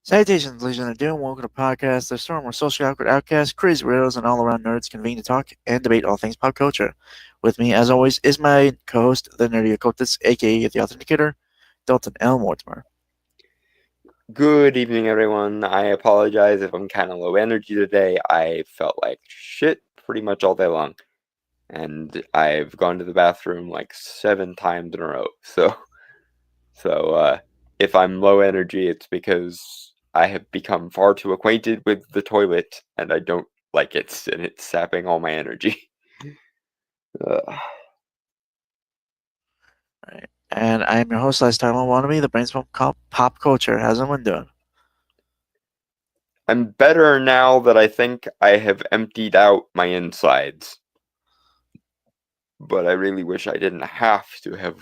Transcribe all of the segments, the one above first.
Salutations, Legion of Doom. Welcome to Podcast, the storm where social awkward outcasts, crazy weirdos, and all around nerds convene to talk and debate all things pop culture. With me, as always, is my co host, the Nerdy Occultist, aka the Authenticator, Dalton L. Mortimer. Good evening, everyone. I apologize if I'm kind of low energy today. I felt like shit pretty much all day long. And I've gone to the bathroom like 7 times in a row. So if I'm low energy, it's because I have become far too acquainted with the toilet and I don't like it, and it's sapping all my energy. Right. And I am your host, last time I want to be, the Brainstorm Pop Culture. How's everyone doing? I'm better now that I think I have emptied out my insides. But I really wish I didn't have to have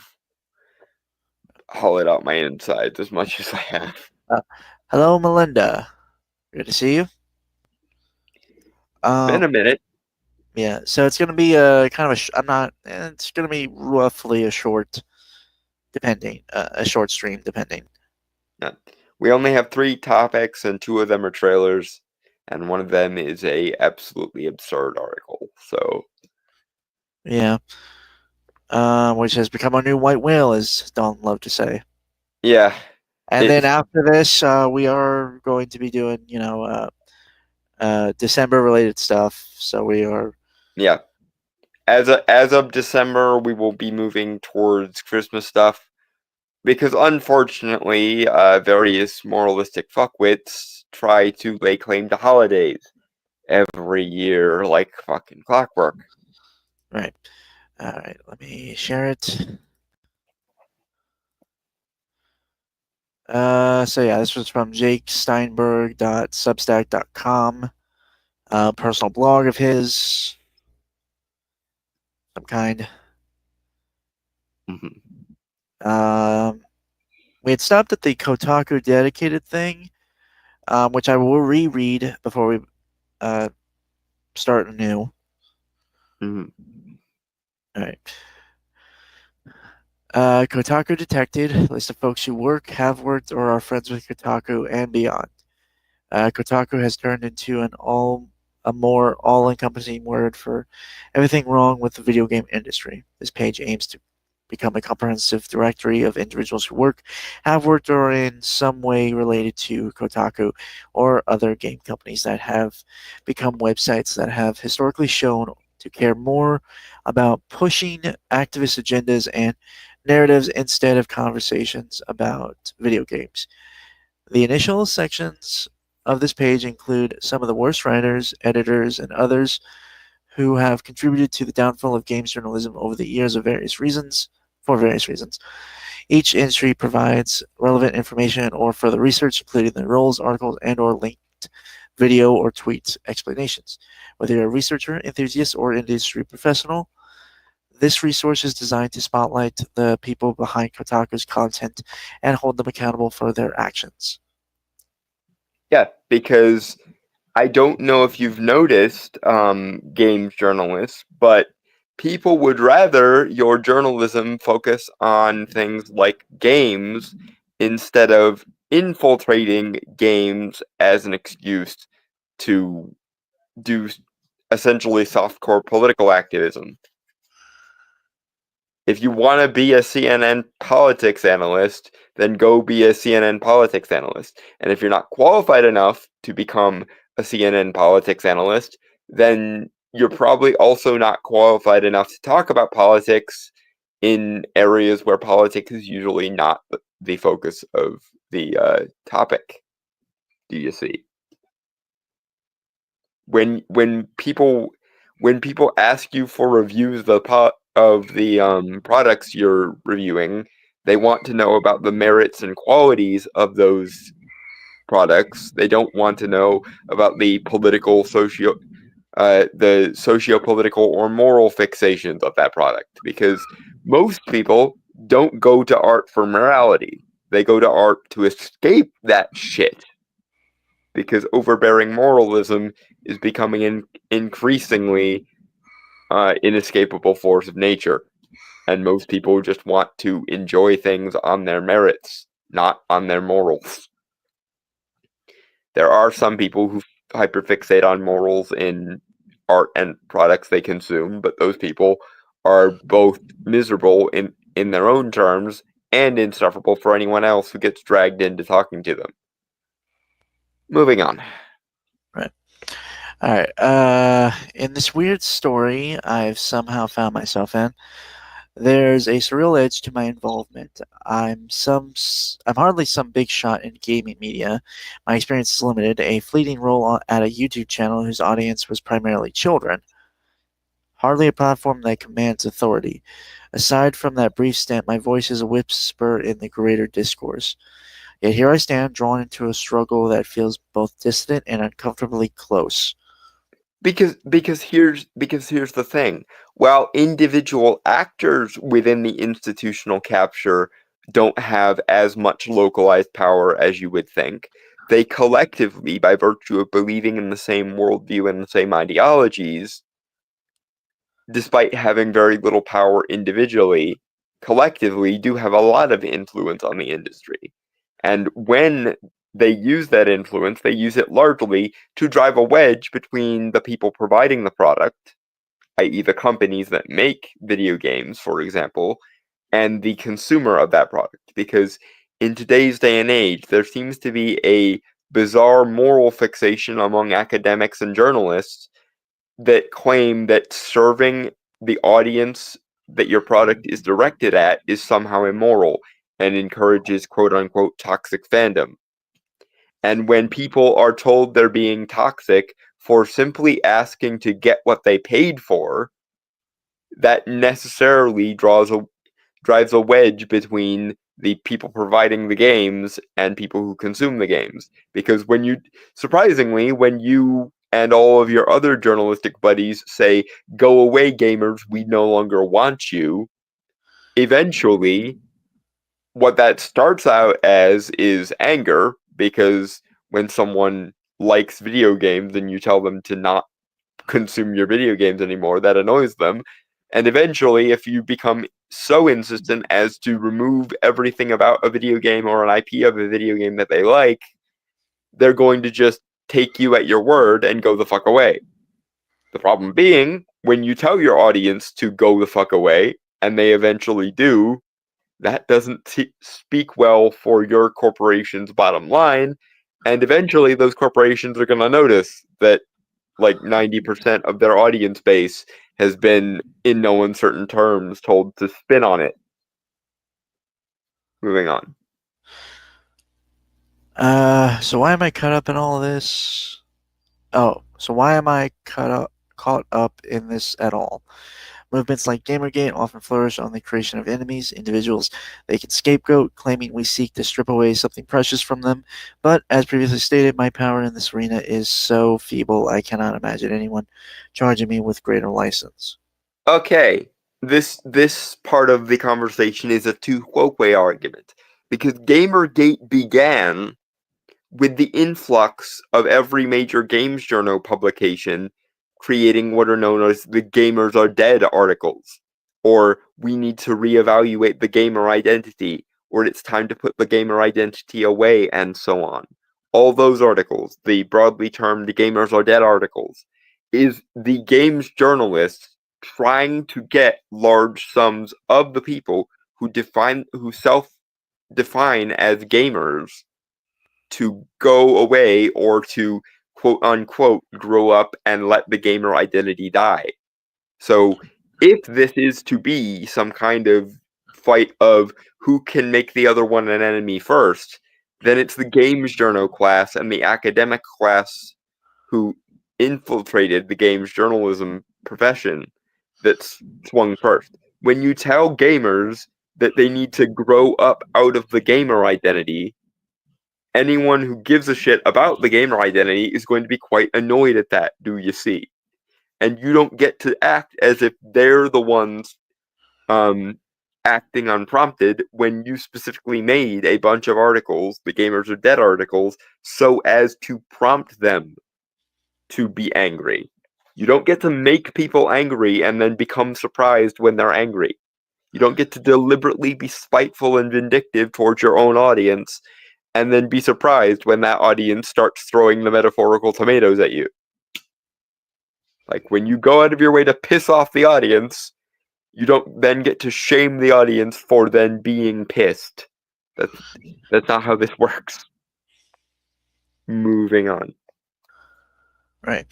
hollowed out my insides as much as I have. Hello, Melinda. Good to see you. Been a minute. Yeah, so it's going to be kind of it's going to be roughly a short, a short stream, depending. We only have 3 topics, and 2 of them are trailers, and one of them is a absolutely absurd article. So, yeah, which has become our new white whale, as Don loved to say. Yeah. And then after this, we are going to be doing, December related stuff. So we are. Yeah. As of December, we will be moving towards Christmas stuff, because unfortunately, various moralistic fuckwits try to lay claim to holidays every year like fucking clockwork. Right. All right. Let me share it. So yeah, this was from jakesteinberg.substack.com, personal blog of his, some kind. We had stopped at the Kotaku dedicated thing, which I will reread before we start anew. All right. Kotaku Detected, list of folks who work, have worked, or are friends with Kotaku and beyond. Kotaku has turned into a more all-encompassing word for everything wrong with the video game industry. This page aims to become a comprehensive directory of individuals who work, have worked, or are in some way related to Kotaku or other game companies that have become websites that have historically shown to care more about pushing activist agendas and narratives instead of conversations about video games. The initial sections of this page include some of the worst writers, editors, and others who have contributed to the downfall of games journalism over the years for various reasons. Each entry provides relevant information or further research, including the roles, articles, and/or linked video or tweet explanations. Whether you're a researcher, enthusiast, or industry professional, this resource is designed to spotlight the people behind Kotaku's content and hold them accountable for their actions. Yeah, because I don't know if you've noticed, games journalists, but people would rather your journalism focus on things like games instead of infiltrating games as an excuse to do essentially softcore political activism. If you want to be a CNN politics analyst, then go be a CNN politics analyst. And if you're not qualified enough to become a CNN politics analyst, then you're probably also not qualified enough to talk about politics in areas where politics is usually not the focus of the topic. Do you see? When people ask you for reviews of the products you're reviewing, they want to know about the merits and qualities of those products. They don't want to know about the socio-political or moral fixations of that product, because most people don't go to art for morality. They go to art to escape that shit, because overbearing moralism is becoming an increasingly inescapable force of nature, and most people just want to enjoy things on their merits, not on their morals. There are some people who hyperfixate on morals in art and products they consume, but those people are both miserable in their own terms and insufferable for anyone else who gets dragged into talking to them. Moving on. Right. All right. In this weird story I've somehow found myself in, there's a surreal edge to my involvement. I'm hardly some big shot in gaming media. My experience is limited. A fleeting role at a YouTube channel whose audience was primarily children. Hardly a platform that commands authority. Aside from that brief stint, my voice is a whisper in the greater discourse. Yet here I stand, drawn into a struggle that feels both distant and uncomfortably close. Because here's the thing. While individual actors within the institutional capture don't have as much localized power as you would think, they collectively, by virtue of believing in the same worldview and the same ideologies, despite having very little power individually, collectively do have a lot of influence on the industry. And when they use that influence, they use it largely to drive a wedge between the people providing the product, i.e., the companies that make video games, for example, and the consumer of that product. Because in today's day and age, there seems to be a bizarre moral fixation among academics and journalists that claim that serving the audience that your product is directed at is somehow immoral and encourages quote unquote toxic fandom. And when people are told they're being toxic for simply asking to get what they paid for, that necessarily drives a wedge between the people providing the games and people who consume the games. Because surprisingly, when you and all of your other journalistic buddies say, "Go away, gamers, we no longer want you," eventually, what that starts out as is anger, because when someone likes video games and you tell them to not consume your video games anymore, that annoys them. And eventually, if you become so insistent as to remove everything about a video game or an IP of a video game that they like, they're going to just take you at your word and go the fuck away. The problem being, when you tell your audience to go the fuck away, and they eventually do, that doesn't speak well for your corporation's bottom line, and eventually those corporations are going to notice that like 90% of their audience base has been, in no uncertain terms, told to spin on it. Moving on. So why am I caught up in all this? Oh, so why am I caught up in this at all? Movements like Gamergate often flourish on the creation of enemies, individuals they can scapegoat, claiming we seek to strip away something precious from them. But, as previously stated, my power in this arena is so feeble I cannot imagine anyone charging me with greater license. Okay, this part of the conversation is a tu quoque argument, because Gamergate began with the influx of every major games journal publication creating what are known as the gamers are dead articles, or we need to reevaluate the gamer identity, or it's time to put the gamer identity away, and so on. All those articles, the broadly termed the gamers are dead articles, is the games journalists trying to get large sums of the people who self-define as gamers to go away or to quote unquote grow up and let the gamer identity die. So if this is to be some kind of fight of who can make the other one an enemy first, then it's the games journal class and the academic class who infiltrated the games journalism profession that's swung first. When you tell gamers that they need to grow up out of the gamer identity, anyone who gives a shit about the gamer identity is going to be quite annoyed at that, do you see? And you don't get to act as if they're the ones acting unprompted when you specifically made a bunch of articles, the Gamers Are Dead articles, so as to prompt them to be angry. You don't get to make people angry and then become surprised when they're angry. You don't get to deliberately be spiteful and vindictive towards your own audience and then be surprised when that audience starts throwing the metaphorical tomatoes at you. Like, when you go out of your way to piss off the audience, you don't then get to shame the audience for then being pissed. That's not how this works. Moving on. Right.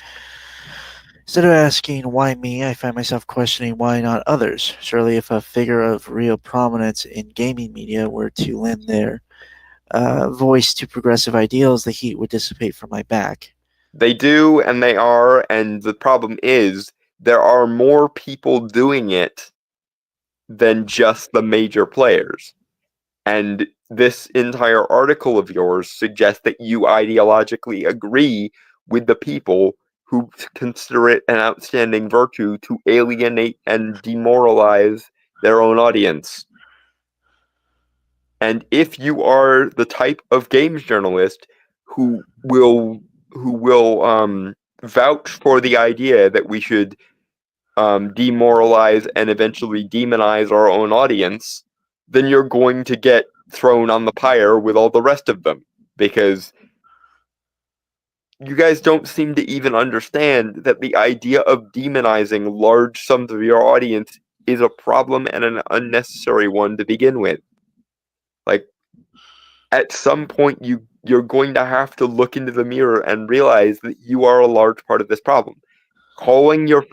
Instead of asking why me, I find myself questioning why not others. Surely, if a figure of real prominence in gaming media were to lend their voice to progressive ideals, the heat would dissipate from my back. They do, and they are, and the problem is there are more people doing it than just the major players. And this entire article of yours suggests that you ideologically agree with the people who consider it an outstanding virtue to alienate and demoralize their own audience. And if you are the type of games journalist who will vouch for the idea that we should demoralize and eventually demonize our own audience, then you're going to get thrown on the pyre with all the rest of them, because you guys don't seem to even understand that the idea of demonizing large sums of your audience is a problem and an unnecessary one to begin with. Like, at some point you're going to have to look into the mirror and realize that you are a large part of this problem. Calling your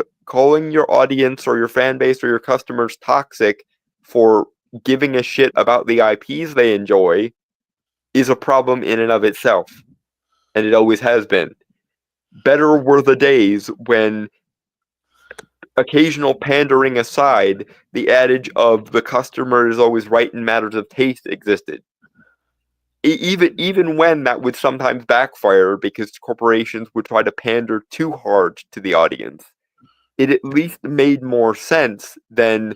audience or your fan base or your customers toxic for giving a shit about the IPs they enjoy is a problem in and of itself, and it always has been. Better were the days when, occasional pandering aside, the adage of the customer is always right in matters of taste existed. Even when that would sometimes backfire because corporations would try to pander too hard to the audience, it at least made more sense than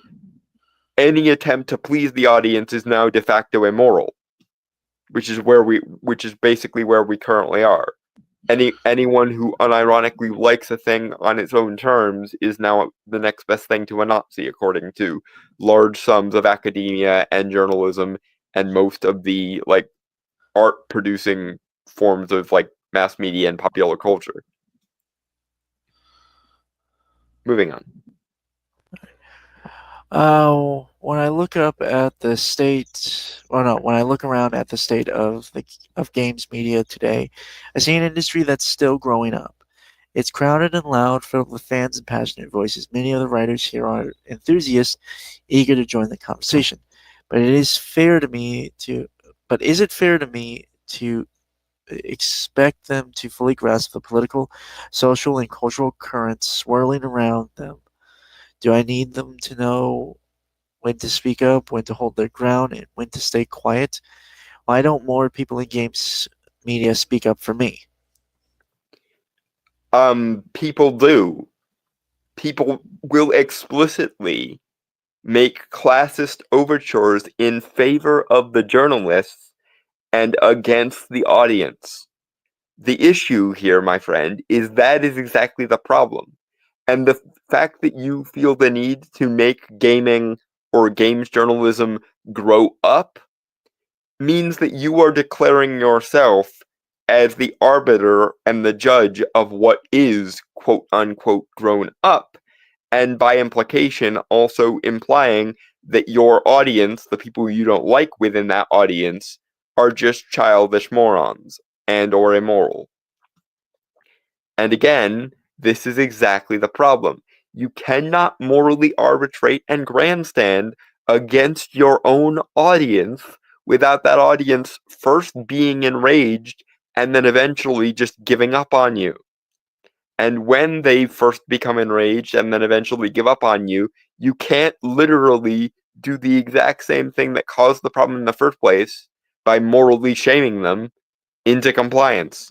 any attempt to please the audience is now de facto immoral, which is basically where we currently are. Anyone who unironically likes a thing on its own terms is now the next best thing to a Nazi, according to large sums of academia and journalism and most of the art producing forms of mass media and popular culture. Moving on. When I look up at the state, when I look around at the state of games media today, I see an industry that's still growing up. It's crowded and loud, filled with fans and passionate voices. Many of the writers here are enthusiasts, eager to join the conversation. But is it fair to me to expect them to fully grasp the political, social, and cultural currents swirling around them? Do I need them to know when to speak up, when to hold their ground, and when to stay quiet? Why don't more people in games media speak up for me? People do. People will explicitly make classist overtures in favor of the journalists and against the audience. The issue here, my friend, is that is exactly the problem. And the fact that you feel the need to make gaming or games journalism grow up means that you are declaring yourself as the arbiter and the judge of what is quote unquote grown up, and by implication also implying that your audience, the people you don't like within that audience, are just childish morons and or immoral. And again, this is exactly the problem. You cannot morally arbitrate and grandstand against your own audience without that audience first being enraged and then eventually just giving up on you. And when they first become enraged and then eventually give up on you, you can't literally do the exact same thing that caused the problem in the first place by morally shaming them into compliance.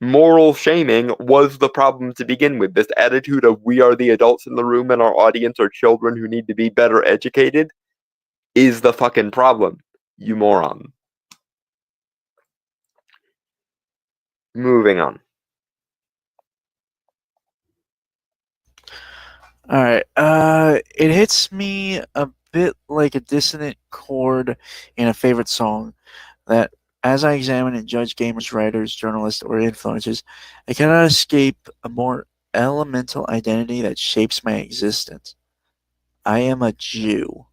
Moral shaming was the problem to begin with. This attitude of we are the adults in the room and our audience are children who need to be better educated is the fucking problem, you moron. Moving on. All right. It hits me a bit like a dissonant chord in a favorite song that as I examine and judge gamers, writers, journalists, or influencers, I cannot escape a more elemental identity that shapes my existence. I am a Jew.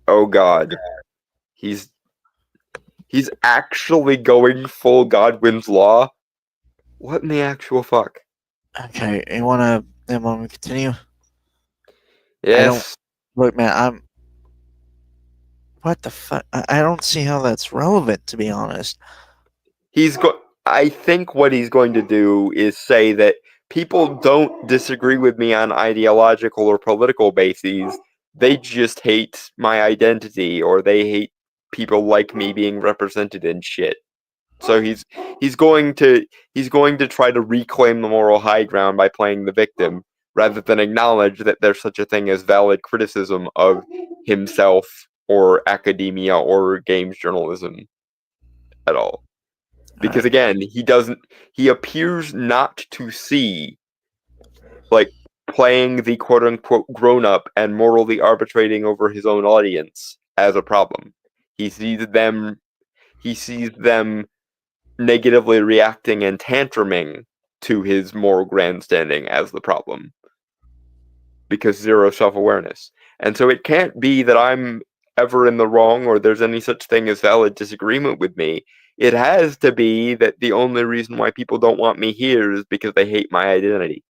Oh god. He's actually going full Godwin's Law? What in the actual fuck? Okay, you wanna me continue? I don't Yes. look, man. What the fuck? I don't see how that's relevant, to be honest. I think what he's going to do is say that people don't disagree with me on ideological or political bases. They just hate my identity or they hate people like me being represented in shit. So he's going to try to reclaim the moral high ground by playing the victim rather than acknowledge that there's such a thing as valid criticism of himself or academia or games journalism at all. Because again, he appears not to see like playing the quote unquote grown up and morally arbitrating over his own audience as a problem. He sees them negatively reacting and tantruming to his moral grandstanding as the problem. Because zero self-awareness. And so it can't be that I'm ever in the wrong or there's any such thing as valid disagreement with me. It has to be that the only reason why people don't want me here is because they hate my identity.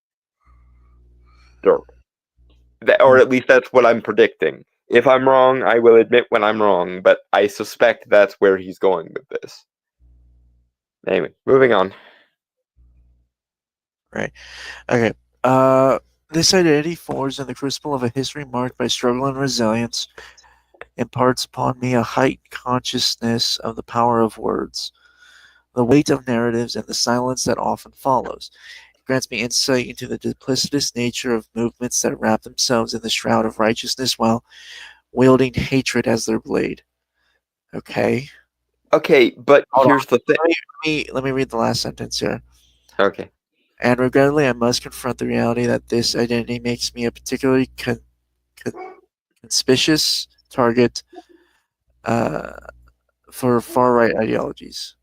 Or at least that's what I'm predicting. If I'm wrong, I will admit when I'm wrong, but I suspect that's where he's going with this. Anyway, moving on. Right. Okay. This identity forms in the crucible of a history marked by struggle and resilience, imparts upon me a heightened consciousness of the power of words, the weight of narratives, and the silence that often follows. It grants me insight into the duplicitous nature of movements that wrap themselves in the shroud of righteousness while wielding hatred as their blade. Okay. Okay, but Hold here's the thing. Let me read the last sentence here. Okay. And regrettably, I must confront the reality that this identity makes me a particularly conspicuous target for far-right ideologies.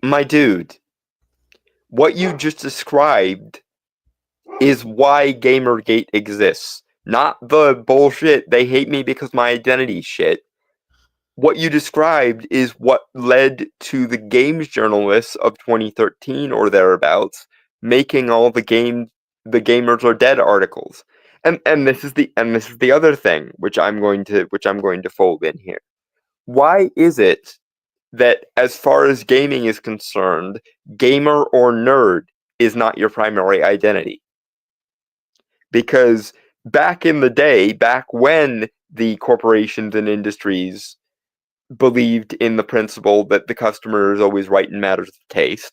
My dude, what you just described is why Gamergate exists. Not the bullshit, they hate me because my identity shit. What you described is what led to the games journalists of 2013 or thereabouts making all the gamers are dead articles. And this is the other thing which I'm going to fold in here. Why is it that as far as gaming is concerned, gamer or nerd is not your primary identity? Because back in the day, back when the corporations and industries believed in the principle that the customer is always right in matters of taste,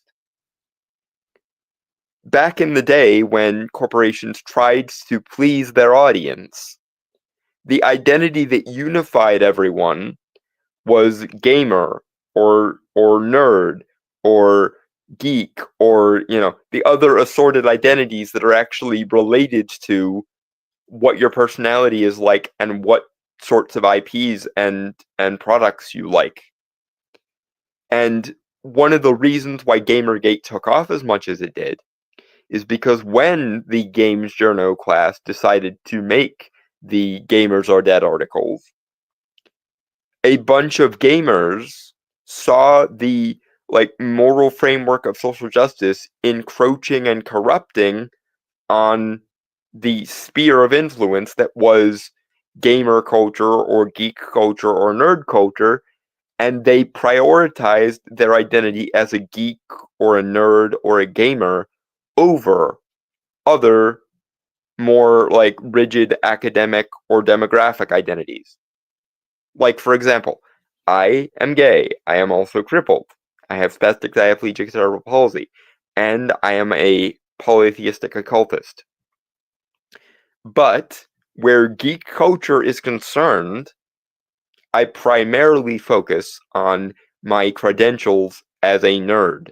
back in the day when corporations tried to please their audience, the identity that unified everyone was gamer or nerd or geek or the other assorted identities that are actually related to what your personality is like and what sorts of IPs and products you like. And one of the reasons why Gamergate took off as much as it did is because when the Games Journo class decided to make the Gamers Are Dead articles, a bunch of gamers saw the moral framework of social justice encroaching and corrupting on the sphere of influence that was gamer culture or geek culture or nerd culture, and they prioritized their identity as a geek or a nerd or a gamer over other more rigid academic or demographic identities. Like, for example, I am gay, I am also crippled, I have spastic diaplegic cerebral palsy, and I am a polytheistic occultist. But where geek culture is concerned, I primarily focus on my credentials as a nerd.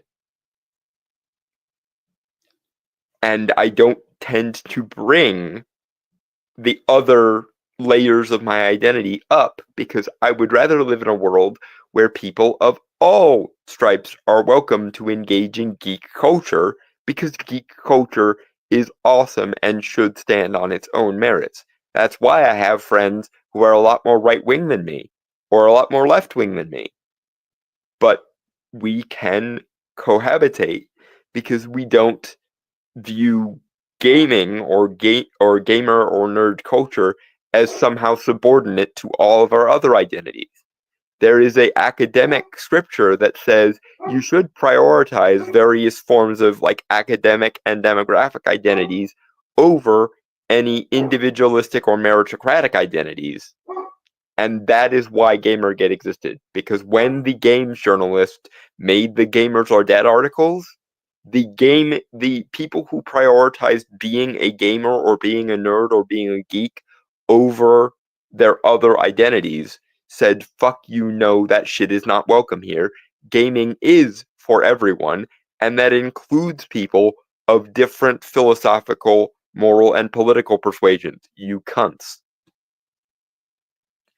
And I don't tend to bring the other layers of my identity up because I would rather live in a world where people of all stripes are welcome to engage in geek culture because geek culture is awesome and should stand on its own merits. That's why I have friends who are a lot more right-wing than me or a lot more left-wing than me. But we can cohabitate because we don't view gaming or gamer or nerd culture as somehow subordinate to all of our other identities. There is a academic scripture that says you should prioritize various forms of academic and demographic identities over any individualistic or meritocratic identities. And that is why Gamergate existed. Because when the games journalist made the Gamers Are Dead articles, the people who prioritized being a gamer or being a nerd or being a geek over their other identities said, fuck you, no, that shit is not welcome here. Gaming is for everyone, and that includes people of different philosophical, moral, and political persuasions. You cunts.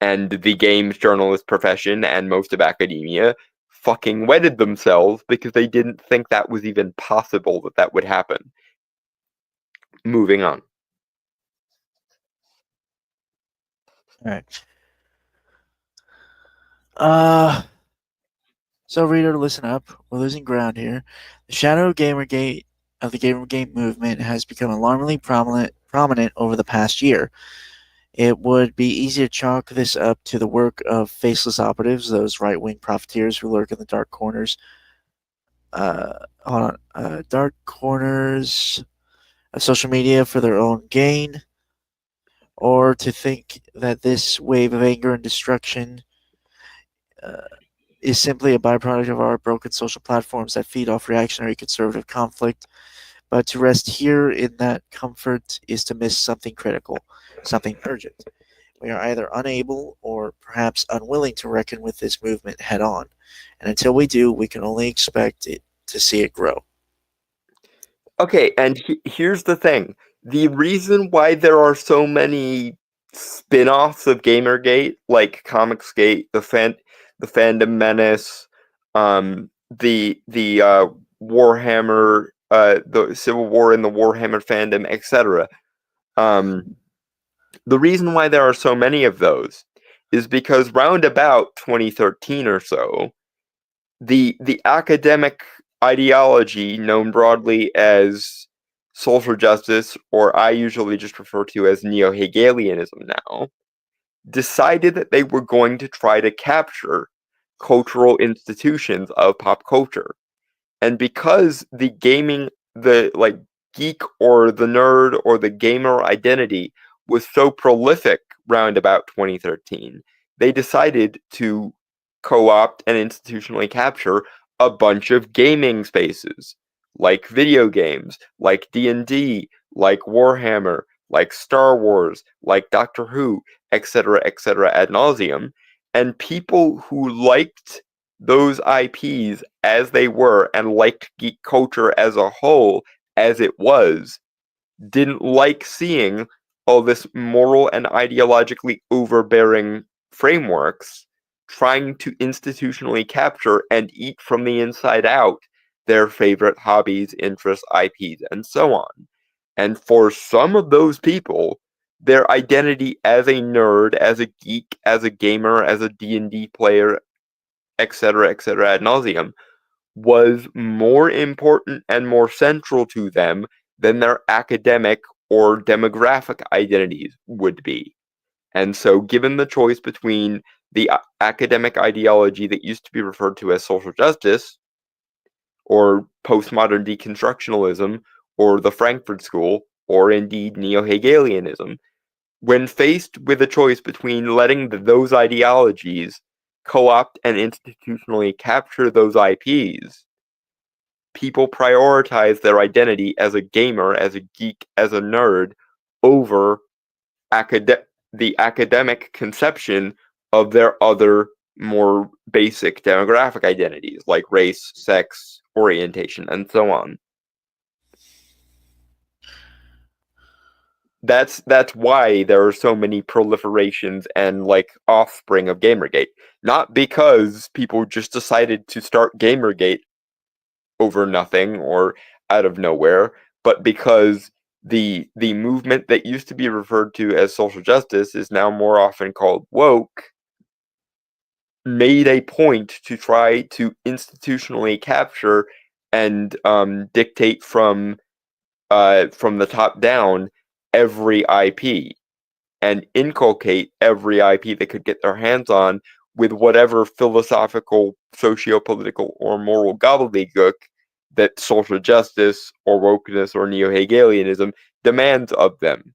And the games journalist profession and most of academia fucking wedded themselves because they didn't think that was even possible that would happen. Moving on. All right. So reader, listen up. We're losing ground here. The shadow of Gamergate of the Gamergate movement has become alarmingly prominent over the past year. It would be easy to chalk this up to the work of faceless operatives, those right-wing profiteers who lurk in the dark corners. Dark corners of social media for their own gain, or to think that this wave of anger and destruction is simply a byproduct of our broken social platforms that feed off reactionary conservative conflict. But to rest here in that comfort is to miss something critical, something urgent. We are either unable or perhaps unwilling to reckon with this movement head on, and until we do, we can only expect it to see it grow. Okay, and here's the thing. The reason why there are so many spin-offs of Gamergate, like Comicsgate, the Fandom Menace, the Warhammer, the Civil War in the Warhammer fandom, etc. The reason why there are so many of those is because round about 2013 or so, the academic ideology known broadly as social justice, or I usually just refer to as neo-Hegelianism now, decided that they were going to try to capture cultural institutions of pop culture. And because the geek or the nerd or the gamer identity was so prolific round about 2013, they decided to co-opt and institutionally capture a bunch of gaming spaces, like video games, like D&D, like Warhammer, like Star Wars, like Doctor Who, etc., ad nauseum, and people who liked those IPs as they were and liked geek culture as a whole as it was, didn't like seeing all this moral and ideologically overbearing frameworks trying to institutionally capture and eat from the inside out their favorite hobbies, interests, IPs, and so on. And for some of those people, their identity as a nerd, as a geek, as a gamer, as a D&D player, etc., ad nauseum, was more important and more central to them than their academic or demographic identities would be. And so, given the choice between the academic ideology that used to be referred to as social justice, or postmodern deconstructionalism, or the Frankfurt School, or indeed neo-Hegelianism, when faced with a choice between letting those ideologies co-opt and institutionally capture those IPs, people prioritize their identity as a gamer, as a geek, as a nerd over the academic conception of their other more basic demographic identities like race, sex, orientation, and so on. That's why there are so many proliferations and like offspring of Gamergate. Not because people just decided to start Gamergate over nothing or out of nowhere, but because the movement that used to be referred to as social justice is now more often called woke, made a point to try to institutionally capture and dictate from the top down every IP and inculcate every IP they could get their hands on with whatever philosophical, socio-political, or moral gobbledygook that social justice or wokeness or neo-Hegelianism demands of them.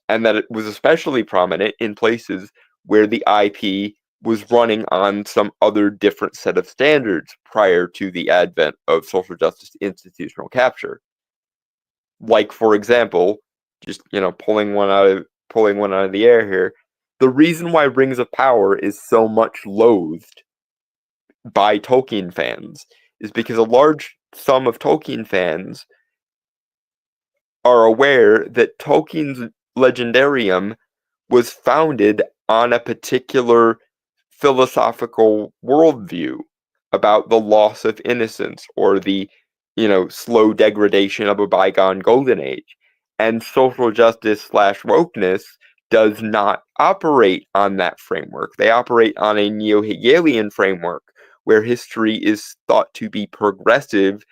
And that it was especially prominent in places where the IP was running on some other different set of standards prior to the advent of social justice institutional capture. Like, for example, just pulling one out of the air here, the reason why Rings of Power is so much loathed by Tolkien fans is because a large sum of Tolkien fans are aware that Tolkien's Legendarium was founded on a particular philosophical worldview about the loss of innocence or the slow degradation of a bygone golden age. And social justice / wokeness does not operate on that framework. They operate on a neo-Hegelian framework where history is thought to be progressive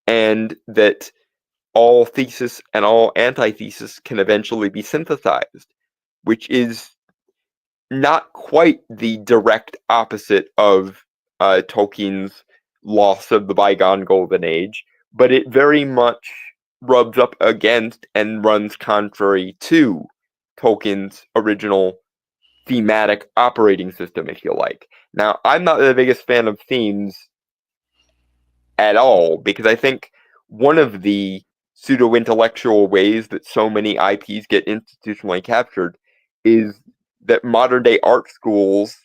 and that all thesis and all antithesis can eventually be synthesized, which is not quite the direct opposite of Tolkien's loss of the bygone golden age, but it very much rubs up against and runs contrary to Tolkien's original thematic operating system, if you like. Now, I'm not the biggest fan of themes at all, because I think one of the pseudo-intellectual ways that so many IPs get institutionally captured is that modern day art schools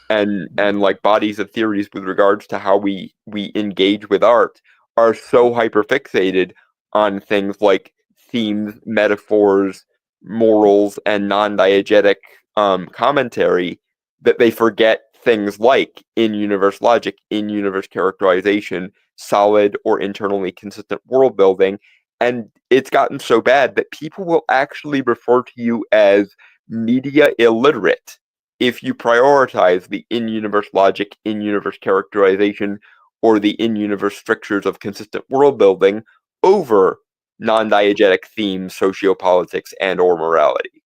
and like bodies of theories with regards to how we engage with art are so hyperfixated on things like themes, metaphors, morals, and non-diegetic commentary that they forget things like in-universe logic, in-universe characterization, solid or internally consistent world building. And it's gotten so bad that people will actually refer to you as media illiterate if you prioritize the in-universe logic, in-universe characterization, or the in-universe strictures of consistent world building over non-diegetic themes, sociopolitics, and or morality.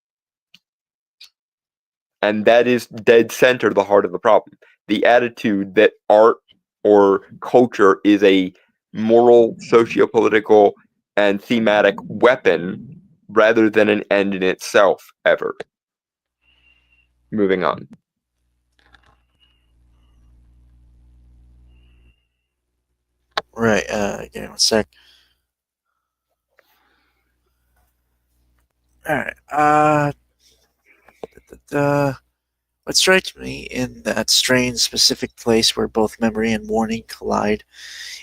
And that is dead center the heart of the problem. The attitude that art or culture is a moral, sociopolitical, and thematic weapon rather than an end in itself ever. Moving on. Right, give me 1 sec. Alright, what strikes me in that strange specific place where both memory and warning collide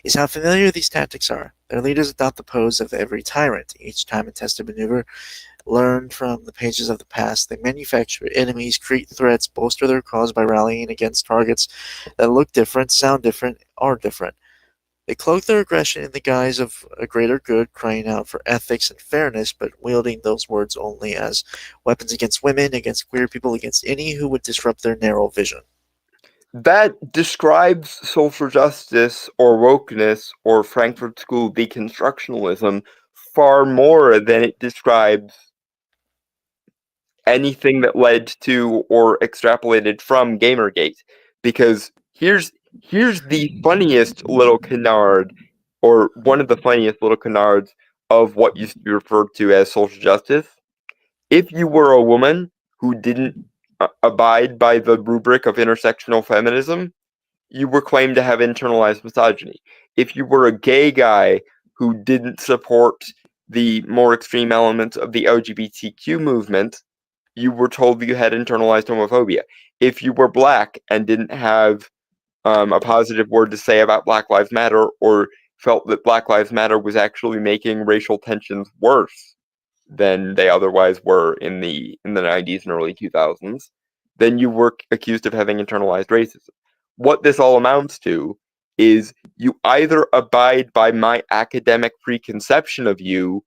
is how familiar these tactics are. Their leaders adopt the pose of every tyrant. Each time a tested maneuver, learned from the pages of the past, they manufacture enemies, create threats, bolster their cause by rallying against targets that look different, sound different, are different. They cloak their aggression in the guise of a greater good, crying out for ethics and fairness, but wielding those words only as weapons against women, against queer people, against any who would disrupt their narrow vision. That describes social justice or wokeness or Frankfurt School deconstructionalism far more than it describes anything that led to or extrapolated from Gamergate. Because here's the funniest little canard, or one of the funniest little canards of what used to be referred to as social justice. If you were a woman who didn't abide by the rubric of intersectional feminism, you were claimed to have internalized misogyny. If you were a gay guy who didn't support the more extreme elements of the LGBTQ movement, you were told you had internalized homophobia. If you were black and didn't have a positive word to say about Black Lives Matter, or felt that Black Lives Matter was actually making racial tensions worse than they otherwise were in the 90s and early 2000s, then you were accused of having internalized racism. What this all amounts to is you either abide by my academic preconception of you,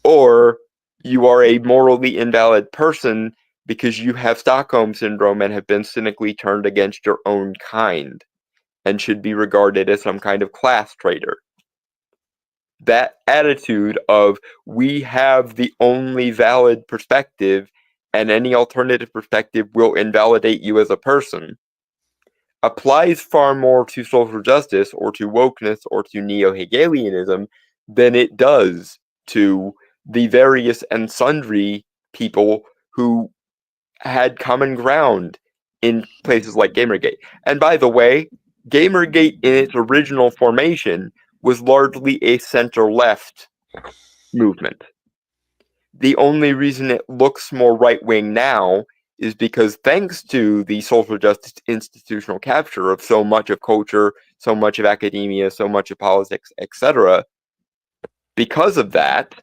or you are a morally invalid person because you have Stockholm Syndrome and have been cynically turned against your own kind and should be regarded as some kind of class traitor. That attitude of we have the only valid perspective and any alternative perspective will invalidate you as a person applies far more to social justice or to wokeness or to neo-Hegelianism than it does to the various and sundry people who had common ground in places like Gamergate. And by the way, Gamergate in its original formation was largely a center-left movement. The only reason it looks more right-wing now is because thanks to the social justice institutional capture of so much of culture, so much of academia, so much of politics, etc., because of that,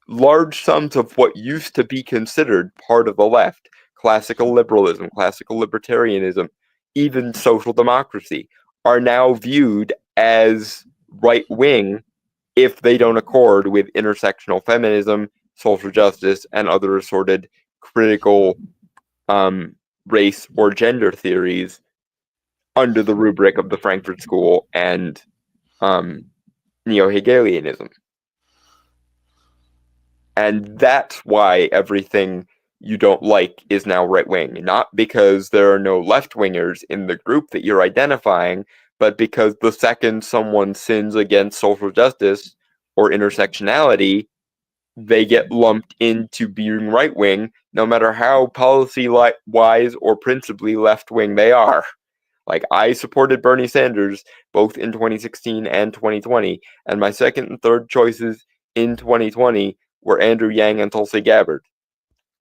large sums of what used to be considered part of the left, classical liberalism, classical libertarianism, even social democracy, are now viewed as right-wing if they don't accord with intersectional feminism, social justice, and other assorted critical race or gender theories under the rubric of the Frankfurt School and neo-Hegelianism. And that's why everything you don't like is now right-wing. Not because there are no left-wingers in the group that you're identifying, but because the second someone sins against social justice or intersectionality, they get lumped into being right-wing, no matter how policy-wise or principally left-wing they are. Like, I supported Bernie Sanders both in 2016 and 2020, and my second and third choices in 2020 were Andrew Yang and Tulsi Gabbard.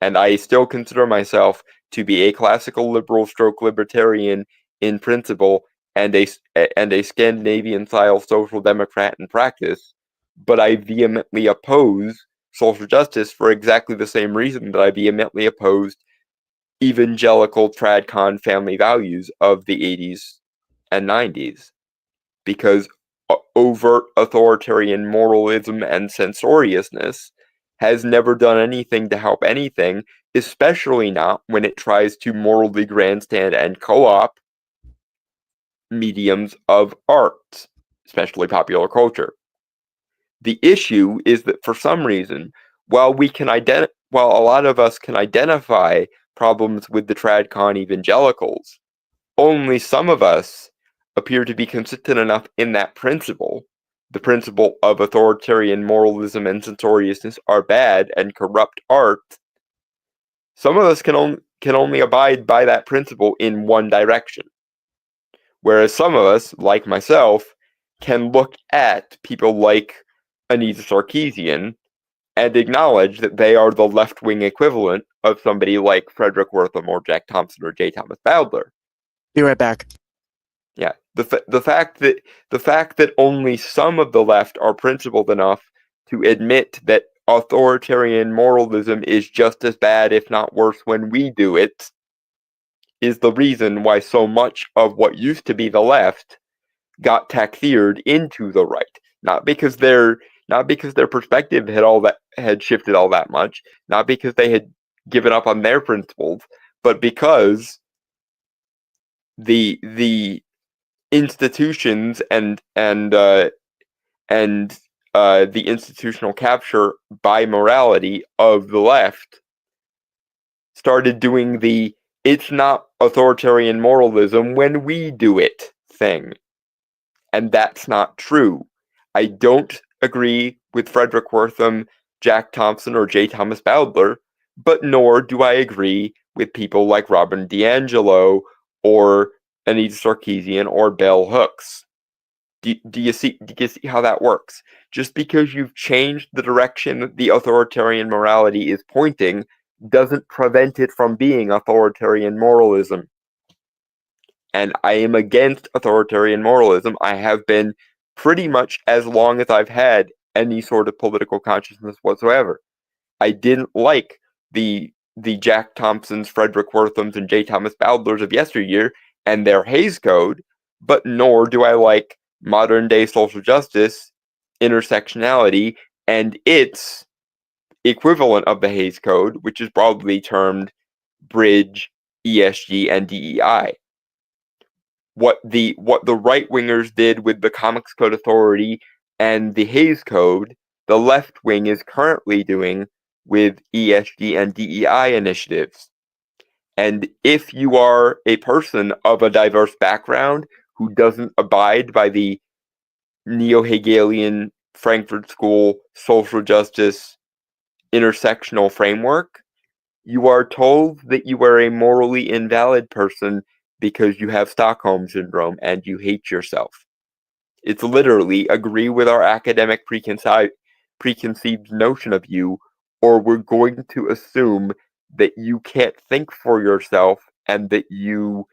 And I still consider myself to be a classical liberal stroke libertarian in principle and a Scandinavian-style social democrat in practice, but I vehemently oppose social justice for exactly the same reason that I vehemently opposed evangelical tradcon family values of the 80s and 90s. Because overt authoritarian moralism and censoriousness has never done anything to help anything, especially not when it tries to morally grandstand and co-op mediums of art, especially popular culture. The issue is that for some reason, while a lot of us can identify problems with the tradcon evangelicals, only some of us appear to be consistent enough in that principle. The principle of authoritarian moralism and censoriousness are bad and corrupt art. Some of us can only abide by that principle in one direction. Whereas some of us, like myself, can look at people like Anita Sarkeesian and acknowledge that they are the left-wing equivalent of somebody like Frederick Wertham or Jack Thompson or J. Thomas Bowdler. Be right back. Yeah, the fact that only some of the left are principled enough to admit that authoritarian moralism is just as bad, if not worse, when we do it, is the reason why so much of what used to be the left got takfired into the right, not because their perspective had shifted all that much, not because they had given up on their principles, but because the institutions and the institutional capture by morality of the left started doing the "it's not authoritarian moralism when we do it" thing. And that's not true. I don't agree with Frederick Wortham, Jack Thompson, or J. Thomas Bowdler, but nor do I agree with people like Robin DiAngelo or Anita Sarkeesian or Bell Hooks. Do you see how that works? Just because you've changed the direction the authoritarian morality is pointing doesn't prevent it from being authoritarian moralism. And I am against authoritarian moralism. I have been pretty much as long as I've had any sort of political consciousness whatsoever. I didn't like the Jack Thompsons, Frederick Worthams, and J. Thomas Bowdlers of yesteryear and their Hays Code, but nor do I like modern day social justice, intersectionality, and its equivalent of the Hays Code, which is broadly termed Bridge, ESG, and DEI. What the right wingers did with the Comics Code Authority and the Hays Code, the left wing is currently doing with ESG and DEI initiatives. And if you are a person of a diverse background who doesn't abide by the neo-Hegelian Frankfurt School social justice intersectional framework, you are told that you are a morally invalid person because you have Stockholm Syndrome and you hate yourself. It's literally agree with our academic preconceived notion of you, or we're going to assume that you can't think for yourself and that you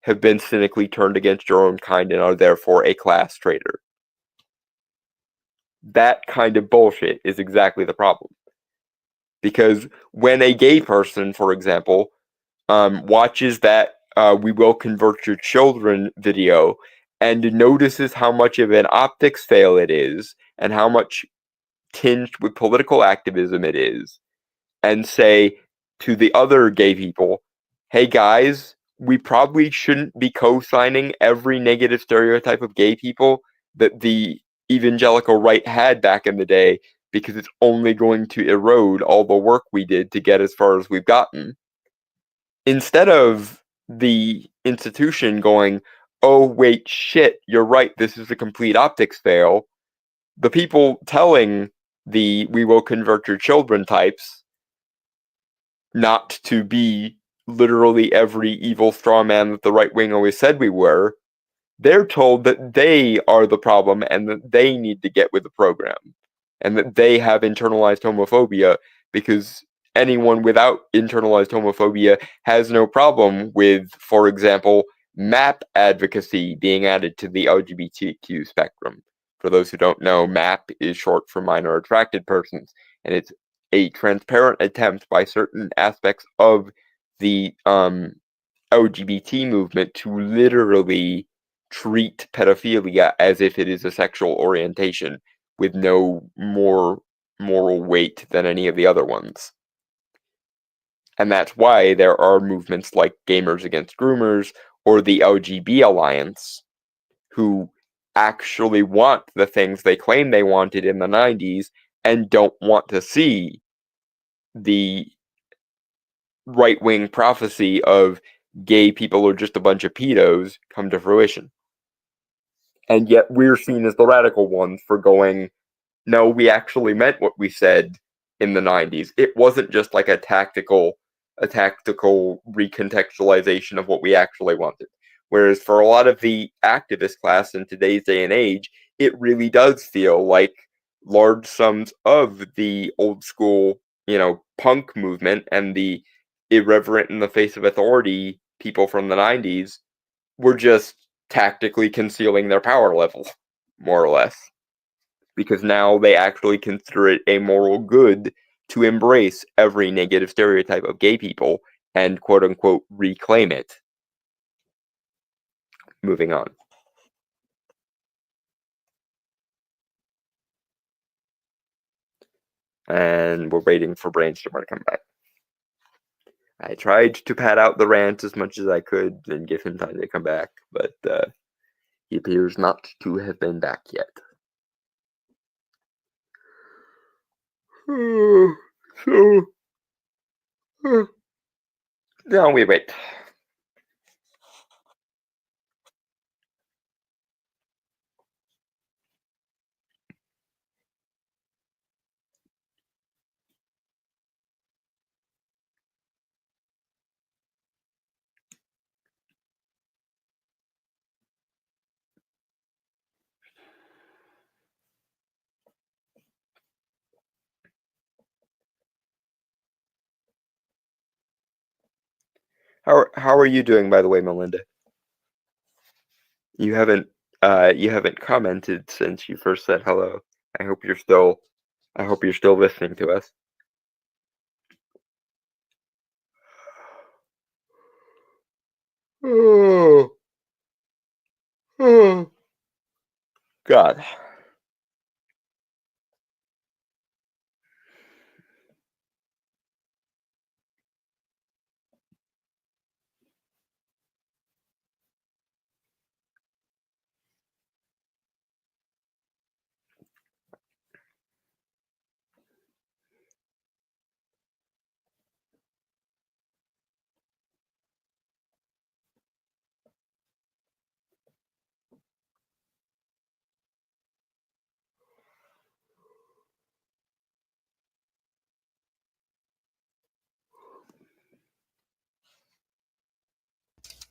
have been cynically turned against your own kind and are therefore a class traitor. That kind of bullshit is exactly the problem. Because when a gay person, for example, watches that "We Will Convert Your Children" video and notices how much of an optics fail it is and how much tinged with political activism it is, and say to the other gay people, "Hey guys, we probably shouldn't be co-signing every negative stereotype of gay people that the evangelical right had back in the day, because it's only going to erode all the work we did to get as far as we've gotten." Instead of the institution going, "Oh, wait, shit, you're right, this is a complete optics fail," the people telling the "we will convert your children" types not to be literally every evil straw man that the right wing always said we were, they're told that they are the problem and that they need to get with the program and that they have internalized homophobia, because anyone without internalized homophobia has no problem with, for example, MAP advocacy being added to the LGBTQ spectrum. For those who don't know, MAP is short for minor attracted persons, and it's a transparent attempt by certain aspects of the LGBT movement to literally treat pedophilia as if it is a sexual orientation with no more moral weight than any of the other ones. And that's why there are movements like Gamers Against Groomers or the LGB Alliance, who actually want the things they claim they wanted in the 90s and don't want to see the right-wing prophecy of gay people are just a bunch of pedos come to fruition. And yet we're seen as the radical ones for going, no, we actually meant what we said in the 90s. It wasn't just like a tactical recontextualization of what we actually wanted. Whereas for a lot of the activist class in today's day and age, it really does feel like large sums of the old school, punk movement and the irreverent in the face of authority people from the 90s were just tactically concealing their power level, more or less. Because now they actually consider it a moral good to embrace every negative stereotype of gay people and quote unquote reclaim it. Moving on. and we're waiting for Brainstormer to come back. I tried to pad out the rant as much as I could and give him time to come back, but he appears not to have been back yet. So, now we wait. How are you doing, by the way, Melinda? You haven't commented since you first said hello. I hope you're still listening to us. Oh, oh, God.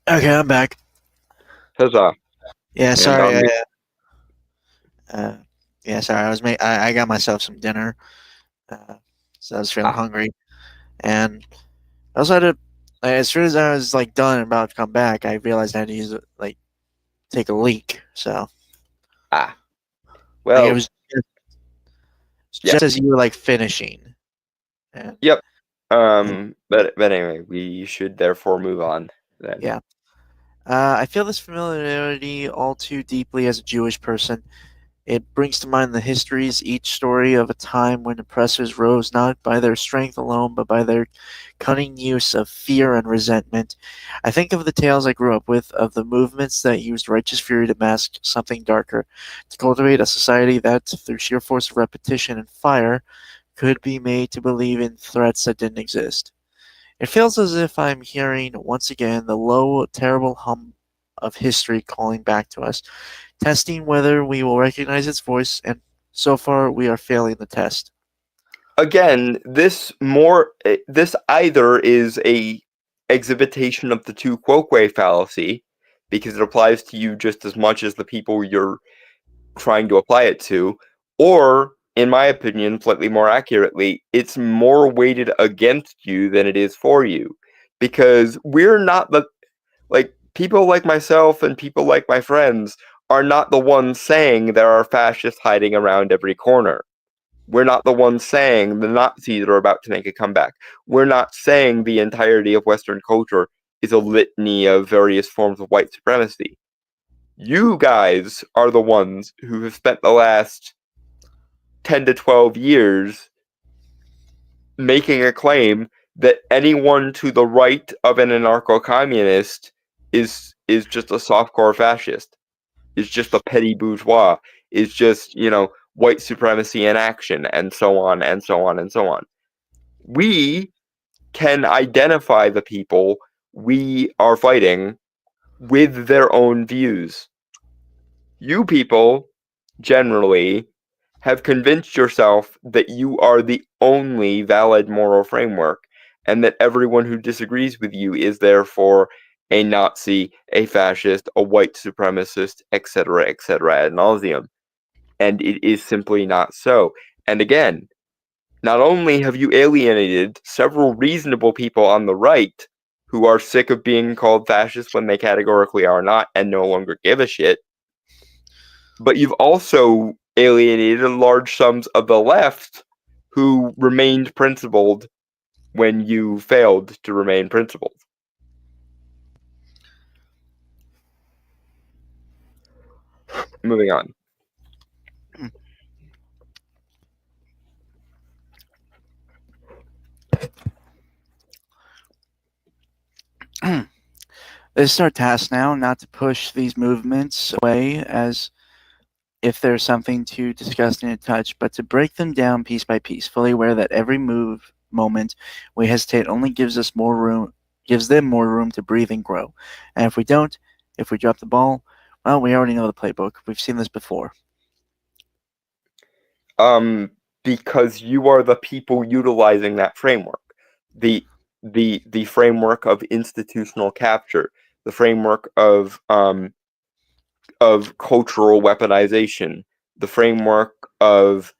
Okay, I'm back. Huzzah. Yeah, And sorry. on Sorry. I got myself some dinner, so I was feeling hungry, and I also had to. As soon as I was like done and about to come back, I realized I had to use take a leak. So it well, was yeah. just as you were like finishing. And, Yep. and But anyway, we should therefore move on then. yeah. I feel this familiarity all too deeply as a Jewish person. It brings to mind the histories, each story of a time when oppressors rose not by their strength alone, but by their cunning use of fear and resentment. I think of the tales I grew up with, of the movements that used righteous fury to mask something darker, to cultivate a society that, through sheer force of repetition and fire, could be made to believe in threats that didn't exist. It feels as if I'm hearing, once again, the low, terrible hum of history calling back to us, testing whether we will recognize its voice, and so far we are failing the test. Again, this either is a exhibition of the tu quoque fallacy, because it applies to you just as much as the people you're trying to apply it to, or, in my opinion, slightly more accurately, it's more weighted against you than it is for you. Because we're not people like myself and people like my friends are not the ones saying there are fascists hiding around every corner. We're not the ones saying the Nazis are about to make a comeback. We're not saying the entirety of Western culture is a litany of various forms of white supremacy. You guys are the ones who have spent the last 10 to 12 years making a claim that anyone to the right of an anarcho-communist is just a softcore fascist, is just a petty bourgeois, is just, white supremacy in action, and so on and so on and so on. We can identify the people we are fighting with their own views. You people, generally, have convinced yourself that you are the only valid moral framework, and that everyone who disagrees with you is therefore a Nazi, a fascist, a white supremacist, etc., ad nauseum. And it is simply not so. And again, not only have you alienated several reasonable people on the right who are sick of being called fascist when they categorically are not and no longer give a shit, but you've also alienated large sums of the left who remained principled when you failed to remain principled. Moving on. This is our task now, not to push these movements away as if there's something too disgusting to touch, but to break them down piece by piece, fully aware that every moment we hesitate only gives them more room to breathe and grow. And if we don't, if we drop the ball, well, we already know the playbook. We've seen this before. Because you are the people utilizing that framework. The framework of institutional capture, the framework of cultural weaponization, the framework of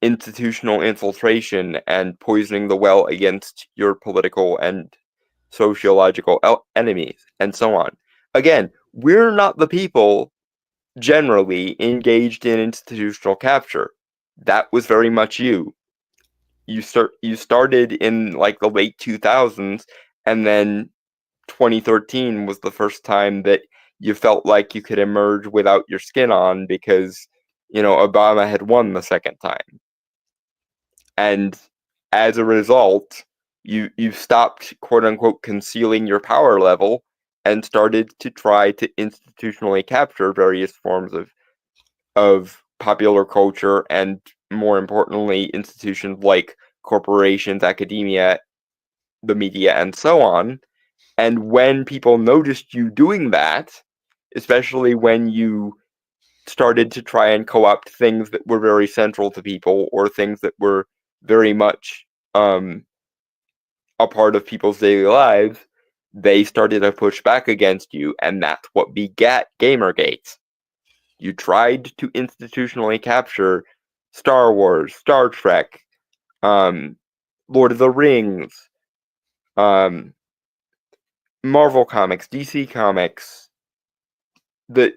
institutional infiltration and poisoning the well against your political and sociological enemies, and so on. Again, we're not the people generally engaged in institutional capture. That was very much you. You started in like the late 2000s, and then 2013 was the first time that you felt like you could emerge without your skin on because, Obama had won the second time. And as a result, you stopped, quote unquote, concealing your power level and started to try to institutionally capture various forms of popular culture and, more importantly, institutions like corporations, academia, the media, and so on. And when people noticed you doing that, especially when you started to try and co-opt things that were very central to people or things that were very much a part of people's daily lives, they started to push back against you, and that's what begat Gamergate. You tried to institutionally capture Star Wars, Star Trek, Lord of the Rings, Marvel Comics, DC Comics, the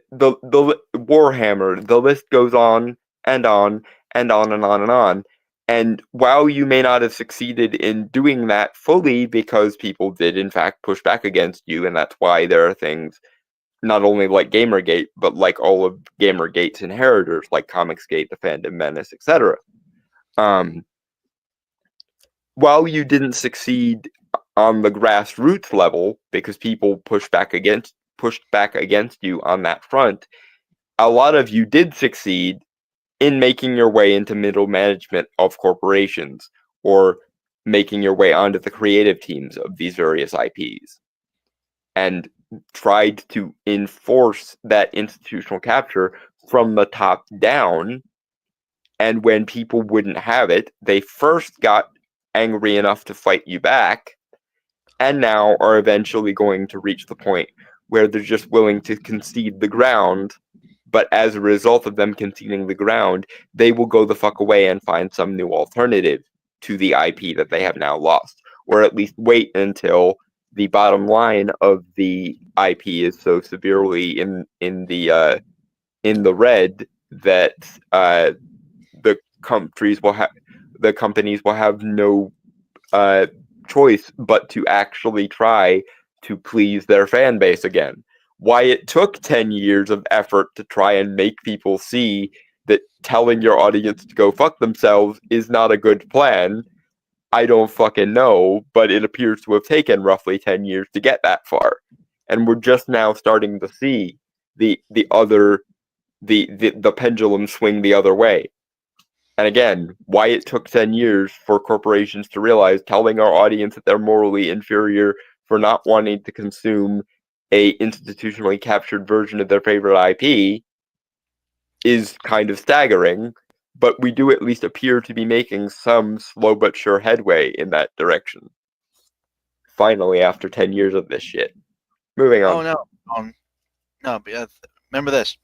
Warhammer. The list goes on and on and on and on and on. And while you may not have succeeded in doing that fully, because people did in fact push back against you, and that's why there are things not only like Gamergate, but like all of Gamergate's inheritors, like Comicsgate, the Fandom Menace, etc. While you didn't succeed on the grassroots level because people pushed back against you on that front, a lot of you did succeed in making your way into middle management of corporations or making your way onto the creative teams of these various IPs and tried to enforce that institutional capture from the top down. And when people wouldn't have it, they first got angry enough to fight you back, and now are eventually going to reach the point where they're just willing to concede the ground. But as a result of them conceding the ground, they will go the fuck away and find some new alternative to the IP that they have now lost, or at least wait until the bottom line of the IP is so severely in the red that the companies will have no choice but to actually try to please their fan base again. Why it took 10 years of effort to try and make people see that telling your audience to go fuck themselves is not a good plan, I don't fucking know, but it appears to have taken roughly 10 years to get that far. And we're just now starting to see the pendulum swing the other way. And again, why it took 10 years for corporations to realize telling our audience that they're morally inferior for not wanting to consume a institutionally captured version of their favorite IP is kind of staggering, but we do at least appear to be making some slow but sure headway in that direction. Finally, after 10 years of this shit. Moving on. Oh, no. But, remember this.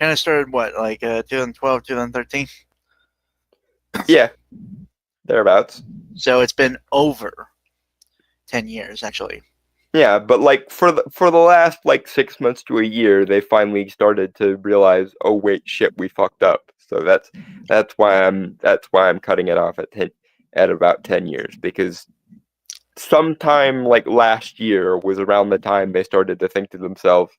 Kind of started, 2012, 2013? Yeah, thereabouts. So it's been over 10 years, actually. Yeah, but for the last 6 months to a year, they finally started to realize, oh wait, shit, we fucked up. So that's why I'm cutting it off at about 10 years, because sometime last year was around the time they started to think to themselves,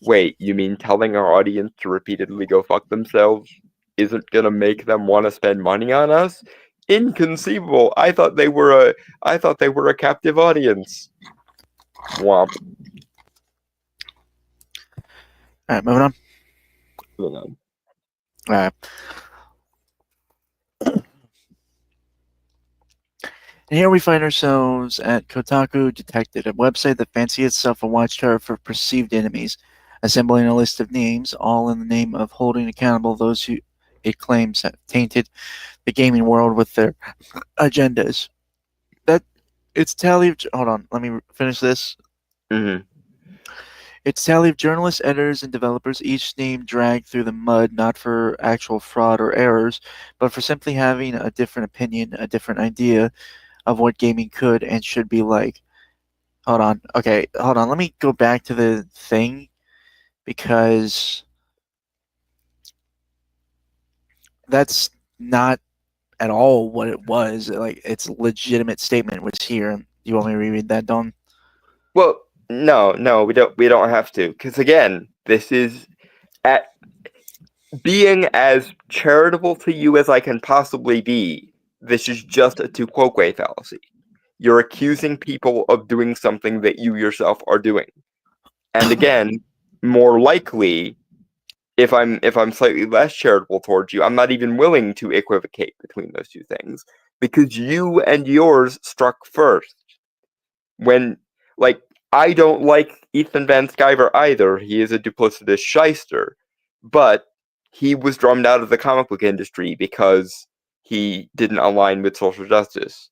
wait, you mean telling our audience to repeatedly go fuck themselves isn't gonna make them want to spend money on us? Inconceivable. I thought they were a captive audience. Womp. All right, moving on. Moving on. All right. And here we find ourselves at Kotaku Detected, a website that fancies itself a watchtower for perceived enemies, assembling a list of names, all in the name of holding accountable those who it claims have tainted the gaming world with their agendas. That it's tally of hold on, let me finish this. Mm-hmm. It's tally of journalists, editors, and developers, each name dragged through the mud not for actual fraud or errors, but for simply having a different opinion, a different idea of what gaming could and should be like. Hold on. Okay, hold on. Let me go back to the thing because that's not at all what it was. Like, its legitimate statement was here. You want me to reread that, Don? Well, no, we don't have to, because again, this is at being as charitable to you as I can possibly be. This is just a tu quoque fallacy. You're accusing people of doing something that you yourself are doing, and again, more likely, if I'm slightly less charitable towards you, I'm not even willing to equivocate between those two things because you and yours struck first. When, like, I don't like Ethan Van Sciver either. He is a duplicitous shyster, but he was drummed out of the comic book industry because he didn't align with social justice.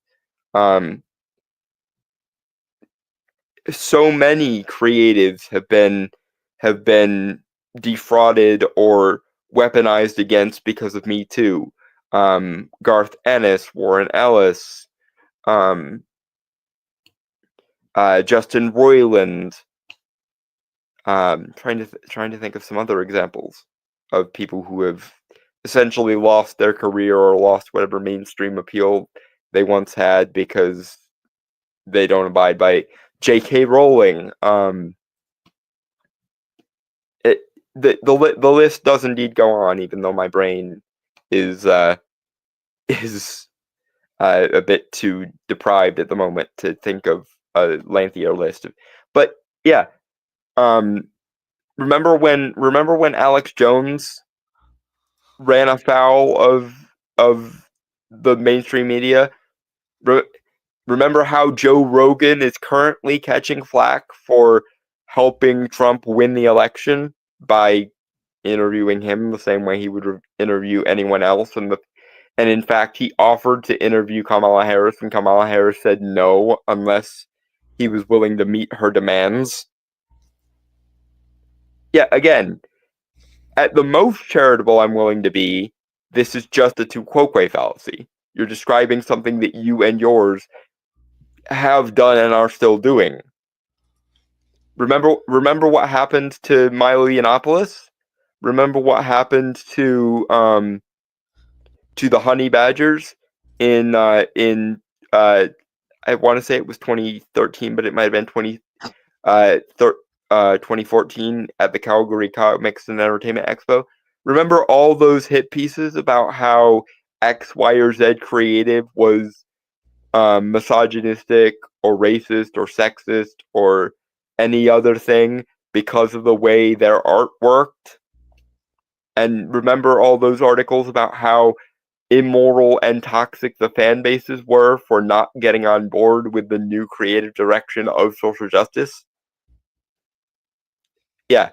So many creatives have been defrauded or weaponized against because of Me Too. Garth Ennis, Warren Ellis, um, Justin Roiland. Trying to think of some other examples of people who have essentially lost their career or lost whatever mainstream appeal they once had because they don't abide by J.K. Rowling. The list does indeed go on, even though my brain is is a bit too deprived at the moment to think of a lengthier list. But yeah, remember when Alex Jones ran afoul of the mainstream media? Re- Remember how Joe Rogan is currently catching flack for helping Trump win the election by interviewing him the same way he would interview anyone else, and in fact he offered to interview Kamala Harris, and Kamala Harris said no unless he was willing to meet her demands. Yeah, again, at the most charitable I'm willing to be, this is just a tu quoque fallacy. You're describing something that you and yours have done and are still doing. Remember what happened to Milo Yiannopoulos? Remember what happened to the Honey Badgers in I want to say it was 2013, but it might have been 2014 at the Calgary Comics and Entertainment Expo. Remember all those hit pieces about how X, Y, or Z creative was misogynistic or racist or sexist or any other thing because of the way their art worked? And remember all those articles about how immoral and toxic the fan bases were for not getting on board with the new creative direction of social justice? Yeah.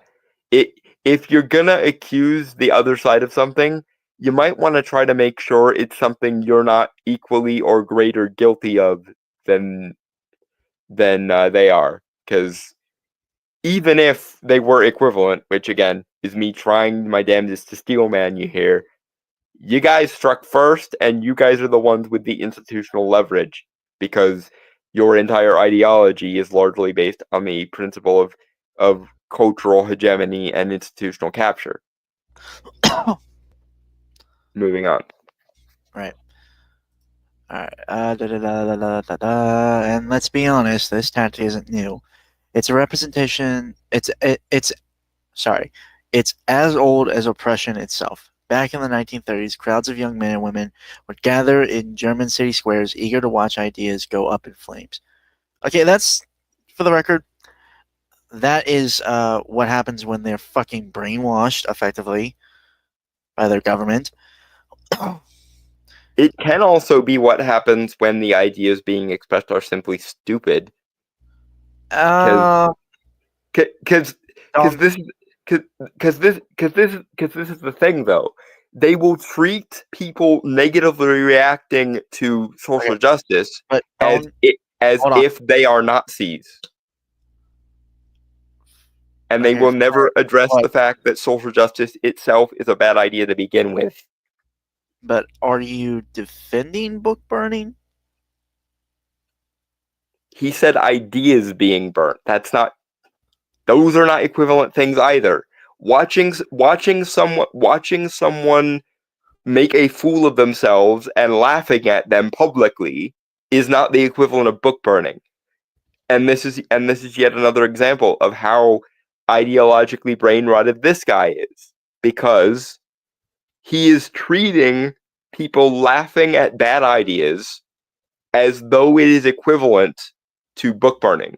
It, if you're gonna accuse the other side of something, you might want to try to make sure it's something you're not equally or greater guilty of than they are. Because even if they were equivalent, which again is me trying my damnedest to steel man you here, you guys struck first, and you guys are the ones with the institutional leverage because your entire ideology is largely based on the principle of cultural hegemony and institutional capture. Moving on. Right. Alright. And let's be honest, this tactic isn't new. It's a representation. It's sorry. It's as old as oppression itself. Back in the 1930s, crowds of young men and women would gather in German city squares, eager to watch ideas go up in flames. Okay, that's, for the record, that is what happens when they're fucking brainwashed effectively by their government. It can also be what happens when the ideas being expressed are simply stupid. Because Uh, because don't this because this is the thing though. They will treat people negatively reacting to okay, social justice but as don't as hold on. if they are Nazis, and they Okay, will never address but the fact that social justice itself is a bad idea to begin with. but are you defending book burning? He said ideas being burnt. Those are not equivalent things either. Watching someone make a fool of themselves and laughing at them publicly is not the equivalent of book burning. And this is yet another example of how ideologically brain rotted this guy is, because he is treating people laughing at bad ideas as though it is equivalent to book burning.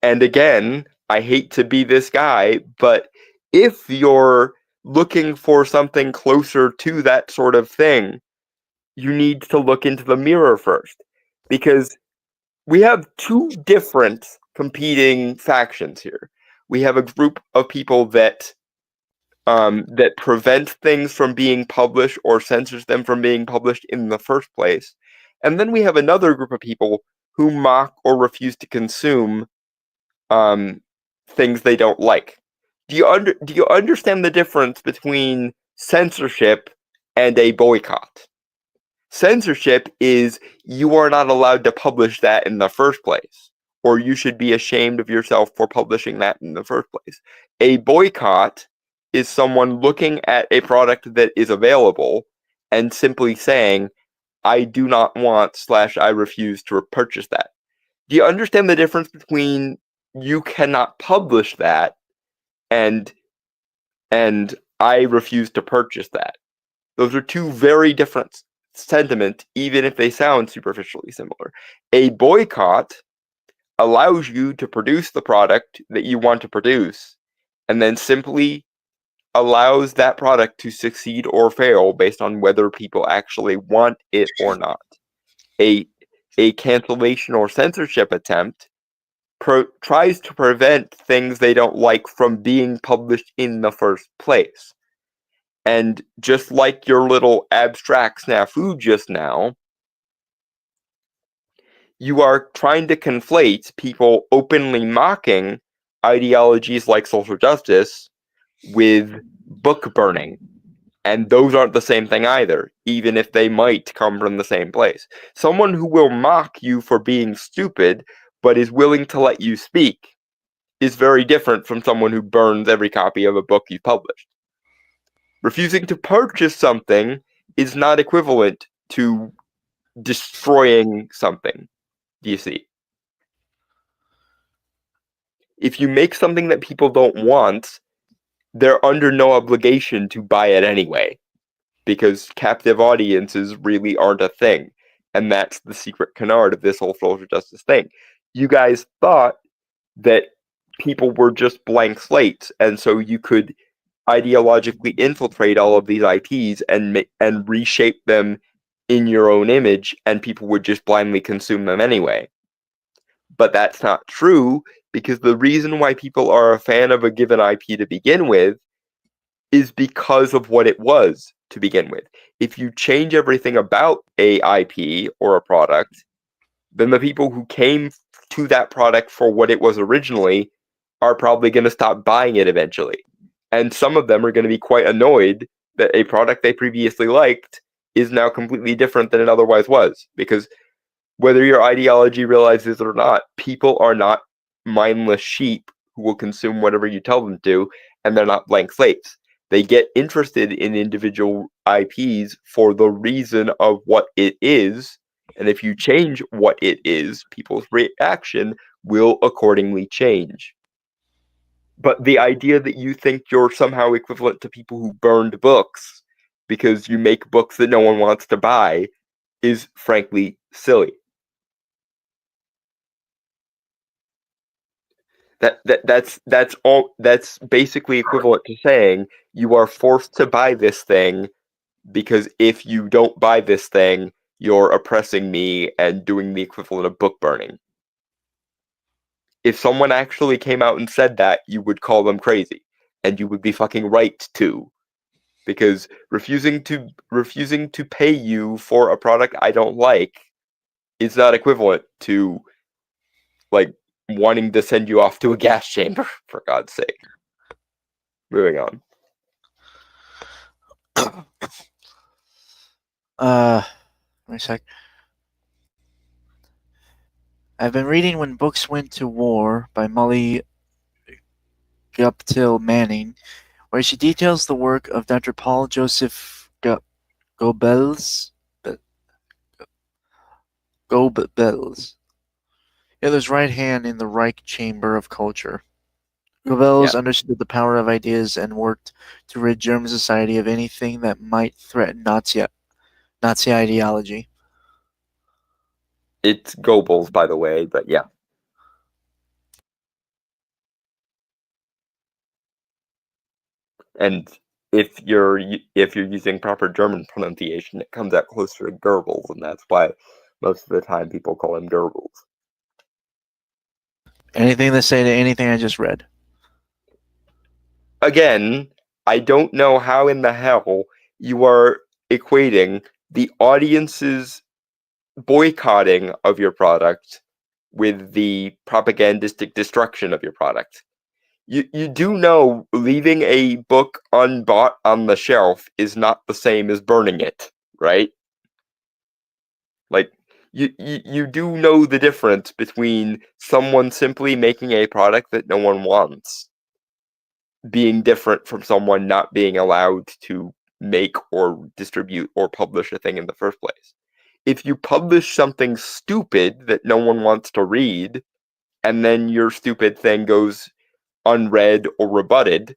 And again, I hate to be this guy, but if you're looking for something closer to that sort of thing, you need to look into the mirror first. Because we have two different competing factions here. We have a group of people that prevent things from being published or censors them from being published in the first place. And then we have another group of people who mock or refuse to consume um, things they don't like. Do you understand the difference between censorship and a boycott? Censorship is you are not allowed to publish that in the first place, or you should be ashamed of yourself for publishing that in the first place. A boycott is someone looking at a product that is available and simply saying, I do not want / I refuse to purchase that. Do you understand the difference between you cannot publish that and I refuse to purchase that? Those are two very different sentiments, even if they sound superficially similar. A boycott allows you to produce the product that you want to produce and then simply allows that product to succeed or fail based on whether people actually want it or not. A cancellation or censorship attempt tries to prevent things they don't like from being published in the first place. And just like your little abstract snafu just now, you are trying to conflate people openly mocking ideologies like social justice with book burning. And those aren't the same thing either, even if they might come from the same place. Someone who will mock you for being stupid but is willing to let you speak is very different from someone who burns every copy of a book you published. Refusing to purchase something is not equivalent to destroying something. Do you see? If you make something that people don't want, they're under no obligation to buy it anyway, because captive audiences really aren't a thing. And that's the secret canard of this whole social justice thing. You guys thought that people were just blank slates, and so you could ideologically infiltrate all of these IPs and reshape them in your own image, and people would just blindly consume them anyway. But that's not true, because the reason why people are a fan of a given IP to begin with is because of what it was to begin with. If you change everything about a IP or a product, then the people who came to that product for what it was originally are probably going to stop buying it eventually. And some of them are going to be quite annoyed that a product they previously liked is now completely different than it otherwise was. Because whether your ideology realizes it or not, people are not mindless sheep who will consume whatever you tell them to, and they're not blank slates. They get interested in individual IPs for the reason of what it is, and if you change what it is, people's reaction will accordingly change. But the idea that you think you're somehow equivalent to people who burned books because you make books that no one wants to buy is frankly silly. That's all. That's basically equivalent to saying you are forced to buy this thing because if you don't buy this thing, you're oppressing me and doing the equivalent of book burning. If someone actually came out and said that, you would call them crazy, and you would be fucking right too, because refusing to pay you for a product I don't like is not equivalent to like wanting to send you off to a gas chamber, for God's sake. Moving on. Wait a sec. I've been reading When Books Went to War by Molly Guptill Manning, where she details the work of Dr. Paul Joseph Goebbels. Goebbels, Hitler's right hand in the Reich chamber of culture. Goebbels understood the power of ideas and worked to rid German society of anything that might threaten Nazi ideology. It's Goebbels, by the way, but yeah. And if you're using proper German pronunciation, it comes out closer to Goebbels, and that's why most of the time people call him Goebbels. Anything to say to anything I just read? Again, I don't know how in the hell you are equating the audience's boycotting of your product with the propagandistic destruction of your product. You do know leaving a book unbought on the shelf is not the same as burning it, right? Like, you do know the difference between someone simply making a product that no one wants being different from someone not being allowed to make or distribute or publish a thing in the first place. If you publish something stupid that no one wants to read, and then your stupid thing goes unread or rebutted,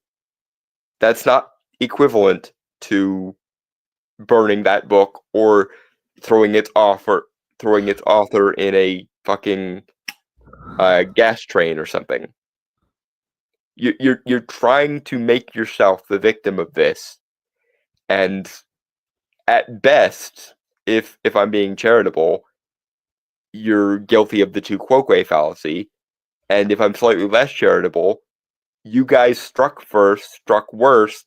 that's not equivalent to burning that book or throwing its author in a fucking gas train or something. You're trying to make yourself the victim of this, and at best, if I'm being charitable, you're guilty of the tu quoque fallacy, and if I'm slightly less charitable, you guys struck first, struck worst,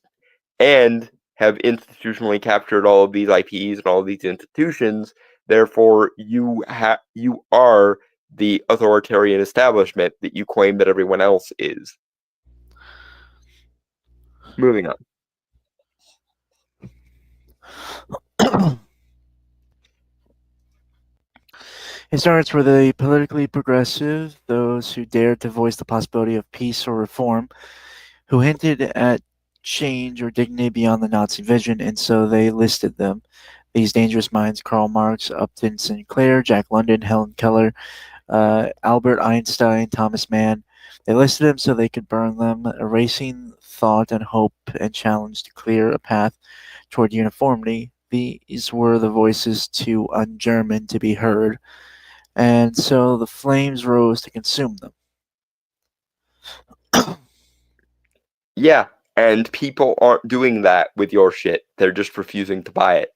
and have institutionally captured all of these IPs and all of these institutions. Therefore, you are the authoritarian establishment that you claim that everyone else is. Moving on. Historians were the politically progressive, those who dared to voice the possibility of peace or reform, who hinted at change or dignity beyond the Nazi vision, and so they listed them. These dangerous minds: Karl Marx, Upton Sinclair, Jack London, Helen Keller, Albert Einstein, Thomas Mann. They listed them so they could burn them, erasing thought and hope and challenge to clear a path toward uniformity. These were the voices too un-German to be heard, and so the flames rose to consume them. Yeah, and people aren't doing that with your shit. They're just refusing to buy it.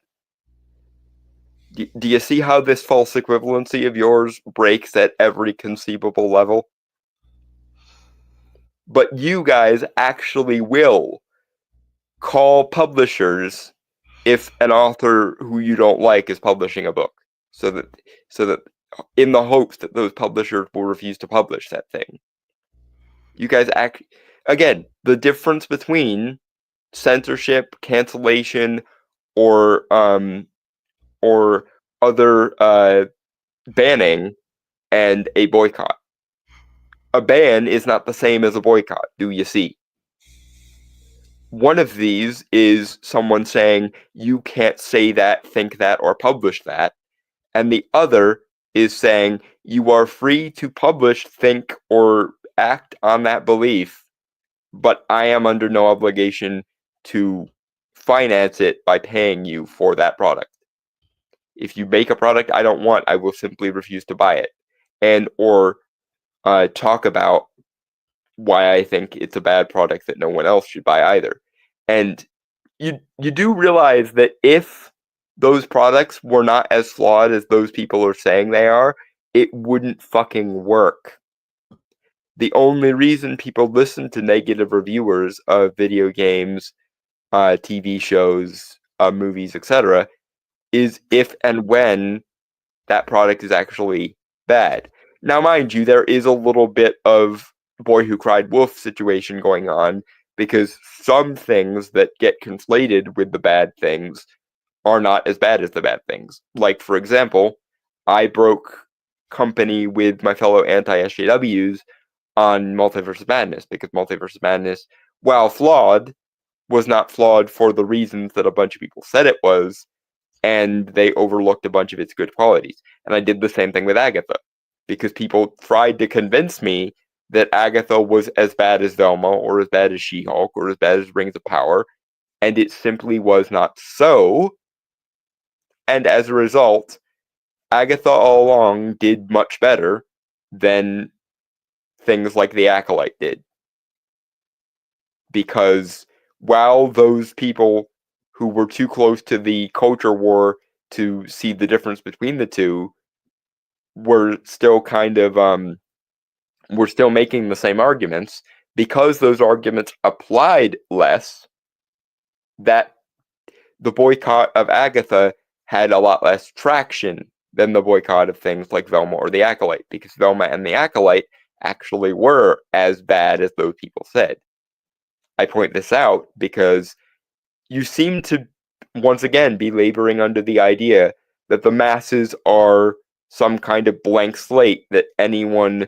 Do you see how this false equivalency of yours breaks at every conceivable level? But you guys actually will call publishers if an author who you don't like is publishing a book, so that in the hopes that those publishers will refuse to publish that thing. You guys again, the difference between censorship, cancellation, or other banning and a boycott. A ban is not the same as a boycott, do you see? One of these is someone saying you can't say that, think that, or publish that. And the other is saying you are free to publish, think, or act on that belief, but I am under no obligation to finance it by paying you for that product. If you make a product I don't want, I will simply refuse to buy it, and or talk about why I think it's a bad product that no one else should buy either. And you do realize that if those products were not as flawed as those people are saying they are, it wouldn't fucking work. The only reason people listen to negative reviewers of video games, TV shows, movies, etc., is if and when that product is actually bad. Now, mind you, there is a little bit of Boy Who Cried Wolf situation going on, because some things that get conflated with the bad things are not as bad as the bad things. Like, for example, I broke company with my fellow anti-SJWs on Multiverse of Madness, because Multiverse of Madness, while flawed, was not flawed for the reasons that a bunch of people said it was, and they overlooked a bunch of its good qualities. And I did the same thing with Agatha, because people tried to convince me that Agatha was as bad as Velma, or as bad as She-Hulk, or as bad as Rings of Power, and it simply was not so. And as a result, Agatha all along did much better than things like The Acolyte did. Because while those people who were too close to the culture war to see the difference between the two were still kind of were still making the same arguments, because those arguments applied less, that the boycott of Agatha had a lot less traction than the boycott of things like Velma or The Acolyte, because Velma and The Acolyte actually were as bad as those people said. I point this out because you seem to, once again, be laboring under the idea that the masses are some kind of blank slate that anyone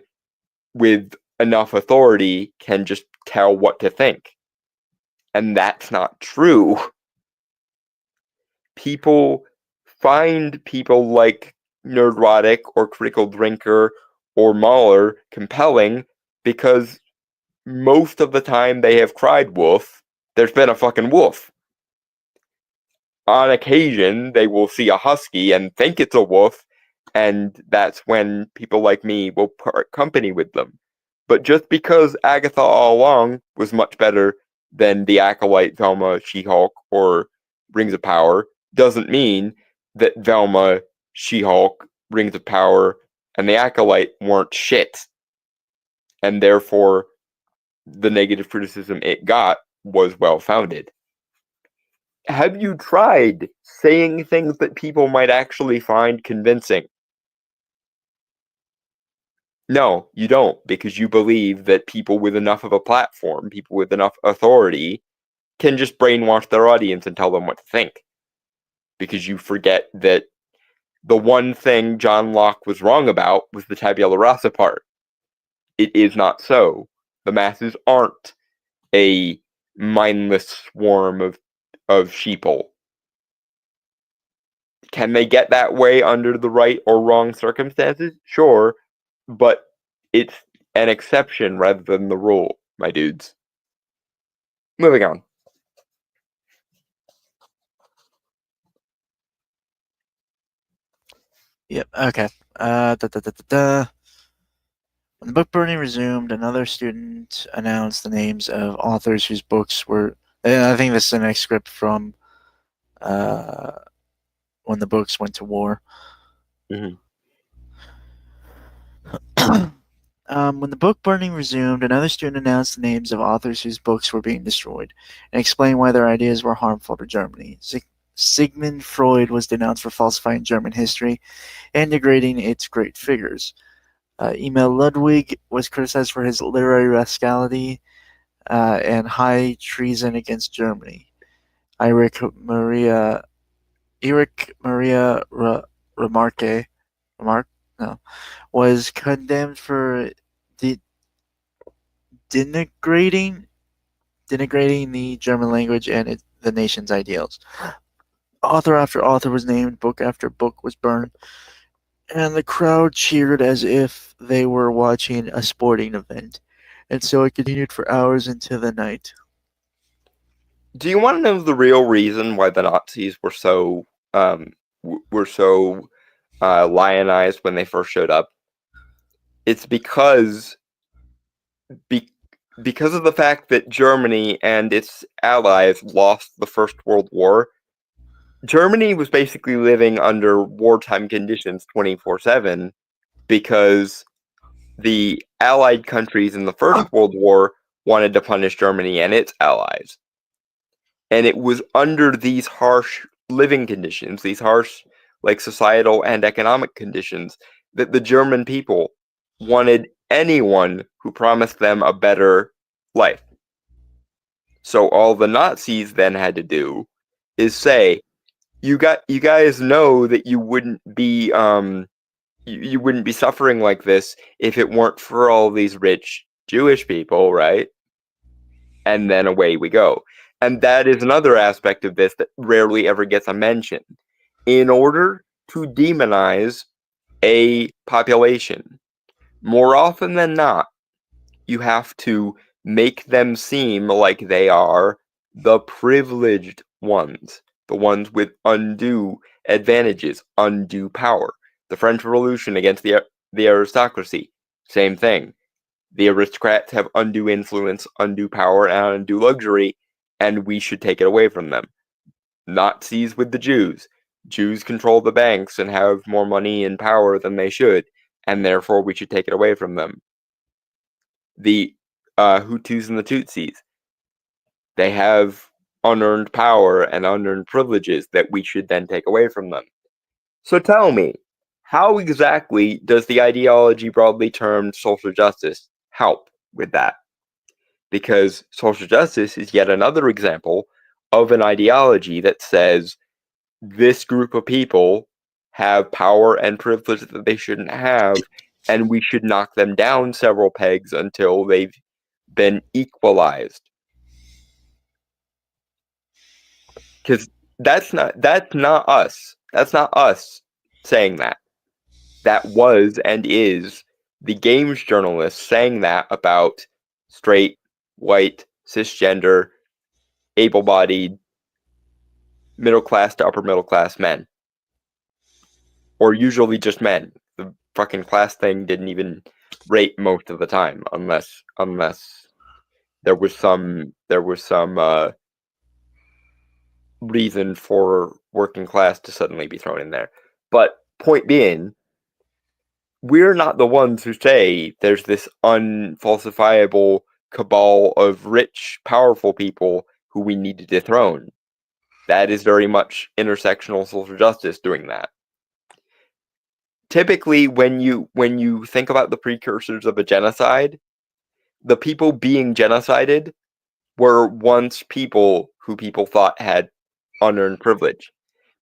with enough authority can just tell what to think. And that's not true. People find people like Nerdrotic or Critical Drinker or Mahler compelling because most of the time they have cried wolf, there's been a fucking wolf. On occasion, they will see a husky and think it's a wolf, and that's when people like me will part company with them. But just because Agatha all along was much better than The Acolyte, Velma, She-Hulk, or Rings of Power, doesn't mean that Velma, She-Hulk, Rings of Power, and The Acolyte weren't shit. And therefore, the negative criticism it got was well-founded. Have you tried saying things that people might actually find convincing? No, you don't, because you believe that people with enough of a platform, people with enough authority, can just brainwash their audience and tell them what to think. Because you forget that the one thing John Locke was wrong about was the tabula rasa part. It is not so. The masses aren't a mindless swarm of sheeple. Can they get that way under the right or wrong circumstances? Sure, but it's an exception rather than the rule, my dudes. Moving on. Yep. Okay. When the book burning resumed, another student announced the names of authors whose books were. And I think this is the next script from when the books went to war. Mhm. When the book burning resumed, another student announced the names of authors whose books were being destroyed and explained why their ideas were harmful to Germany. Sigmund Freud was denounced for falsifying German history and degrading its great figures. Emil Ludwig was criticized for his literary rascality and high treason against Germany. Erich Maria Remarque was condemned for denigrating the German language and the nation's ideals. Author after author was named, book after book was burned, and the crowd cheered as if they were watching a sporting event. And so it continued for hours into the night. Do you want to know the real reason why the Nazis were so lionized when they first showed up? It's because because of the fact that Germany and its allies lost the First World War, Germany was basically living under wartime conditions 24/7 because the allied countries in the First World War wanted to punish Germany and its allies. And it was under these harsh living conditions, these harsh like societal and economic conditions, that the German people wanted anyone who promised them a better life. So all the Nazis then had to do is say, you guys know that you wouldn't be you wouldn't be suffering like this if it weren't for all these rich Jewish people, right? And then away we go. And that is another aspect of this that rarely ever gets a mention. In order to demonize a population, more often than not, you have to make them seem like they are the privileged ones, the ones with undue advantages, undue power. The French Revolution against the aristocracy, same thing. The aristocrats have undue influence, undue power, and undue luxury, and we should take it away from them. Nazis with the Jews. Jews control the banks and have more money and power than they should, and therefore we should take it away from them. The Hutus and the Tutsis. They have unearned power and unearned privileges that we should then take away from them. So tell me, how exactly does the ideology broadly termed social justice help with that? Because social justice is yet another example of an ideology that says this group of people have power and privilege that they shouldn't have, and we should knock them down several pegs until they've been equalized. Because that's not us. That's not us saying that. That was and is the games journalists saying that about straight, white, cisgender, able-bodied, middle-class to upper-middle-class men. Or usually just men. The fucking class thing didn't even rate most of the time, unless there was some reason for working class to suddenly be thrown in there. But point being, we're not the ones who say there's this unfalsifiable cabal of rich, powerful people who we need to dethrone. That is very much intersectional social justice doing that. Typically, when you think about the precursors of a genocide, the people being genocided were once people who people thought had unearned privilege.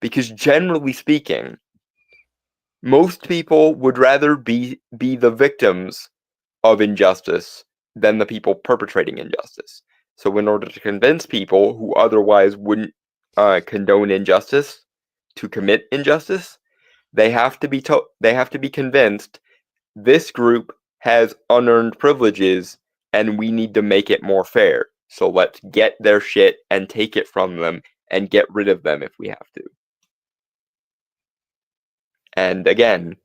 Because generally speaking, most people would rather be the victims of injustice than the people perpetrating injustice. So in order to convince people who otherwise wouldn't condone injustice to commit injustice, they have to be convinced this group has unearned privileges and we need to make it more fair. So let's get their shit and take it from them and get rid of them if we have to. And again,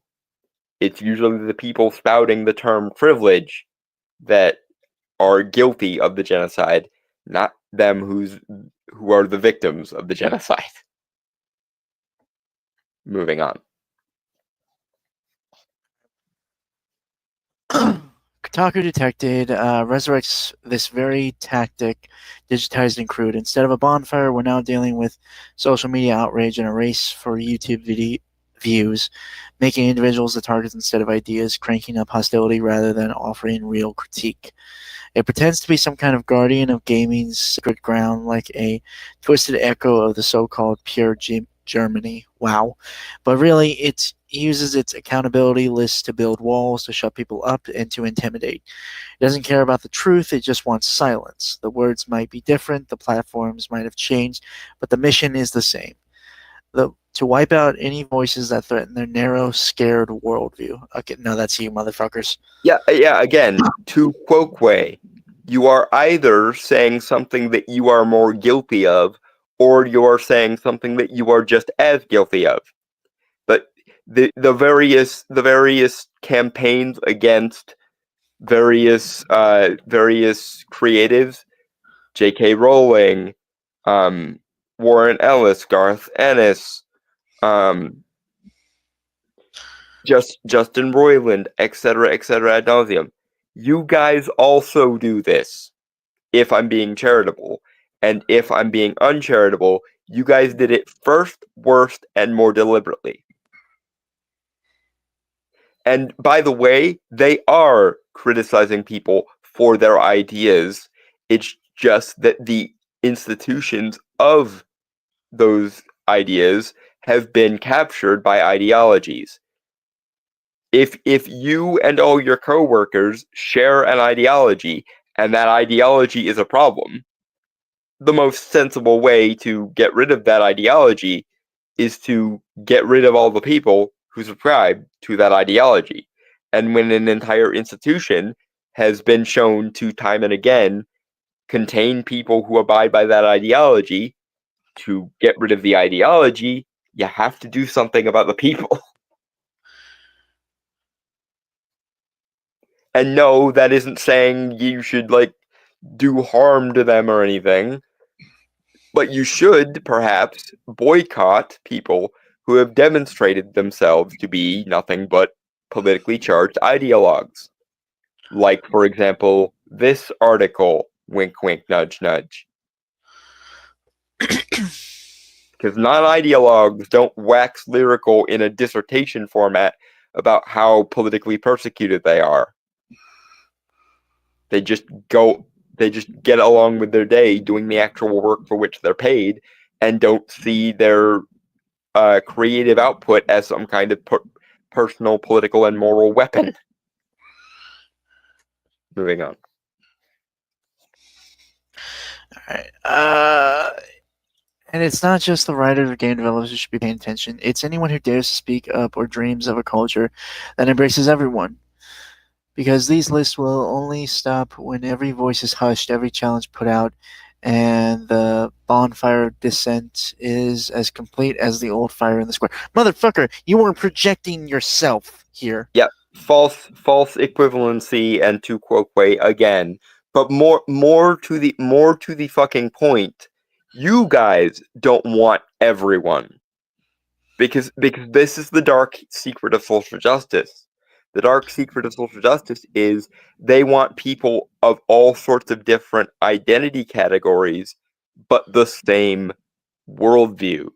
it's usually the people spouting the term privilege that are guilty of the genocide, not them who are the victims of the genocide. Moving on. Kotaku detected resurrects this very tactic, digitized and crude. Instead of a bonfire, we're now dealing with social media outrage and a race for YouTube views, making individuals the targets instead of ideas, cranking up hostility rather than offering real critique. It pretends to be some kind of guardian of gaming's sacred ground, like a twisted echo of the so-called pure Germany. Wow. But really, it uses its accountability lists to build walls, to shut people up, and to intimidate. It doesn't care about the truth, it just wants silence. The words might be different, the platforms might have changed, but the mission is the same. To wipe out any voices that threaten their narrow, scared worldview. Okay, no, that's you, motherfuckers. Yeah, again, to Quoquay, you are either saying something that you are more guilty of, or you are saying something that you are just as guilty of. But the various campaigns against various creatives, J.K. Rowling, Warren Ellis, Garth Ennis, Justin Roiland, etc., ad nauseum. You guys also do this. If I'm being charitable, and if I'm being uncharitable, you guys did it first, worst, and more deliberately. And by the way, they are criticizing people for their ideas. It's just that the institutions of those ideas have been captured by ideologies. If you and all your coworkers share an ideology and that ideology is a problem, the most sensible way to get rid of that ideology is to get rid of all the people who subscribe to that ideology. And when an entire institution has been shown to time and again contain people who abide by that ideology, to get rid of the ideology, you have to do something about the people. And no, that isn't saying you should do harm to them or anything. But you should perhaps boycott people who have demonstrated themselves to be nothing but politically charged ideologues. Like, for example, this article, wink, wink, nudge, nudge. Because non-ideologues don't wax lyrical in a dissertation format about how politically persecuted they are. They just get along with their day doing the actual work for which they're paid and don't see their creative output as some kind of personal, political, and moral weapon. Moving on. Alright. And it's not just the writers or game developers who should be paying attention. It's anyone who dares to speak up or dreams of a culture that embraces everyone. Because these lists will only stop when every voice is hushed, every challenge put out, and the bonfire dissent is as complete as the old fire in the square. Motherfucker, you weren't projecting yourself here. Yep, false equivalency, and to Quoquay again. But more to the fucking point. You guys don't want everyone. Because this is the dark secret of social justice. The dark secret of social justice is they want people of all sorts of different identity categories, but the same worldview.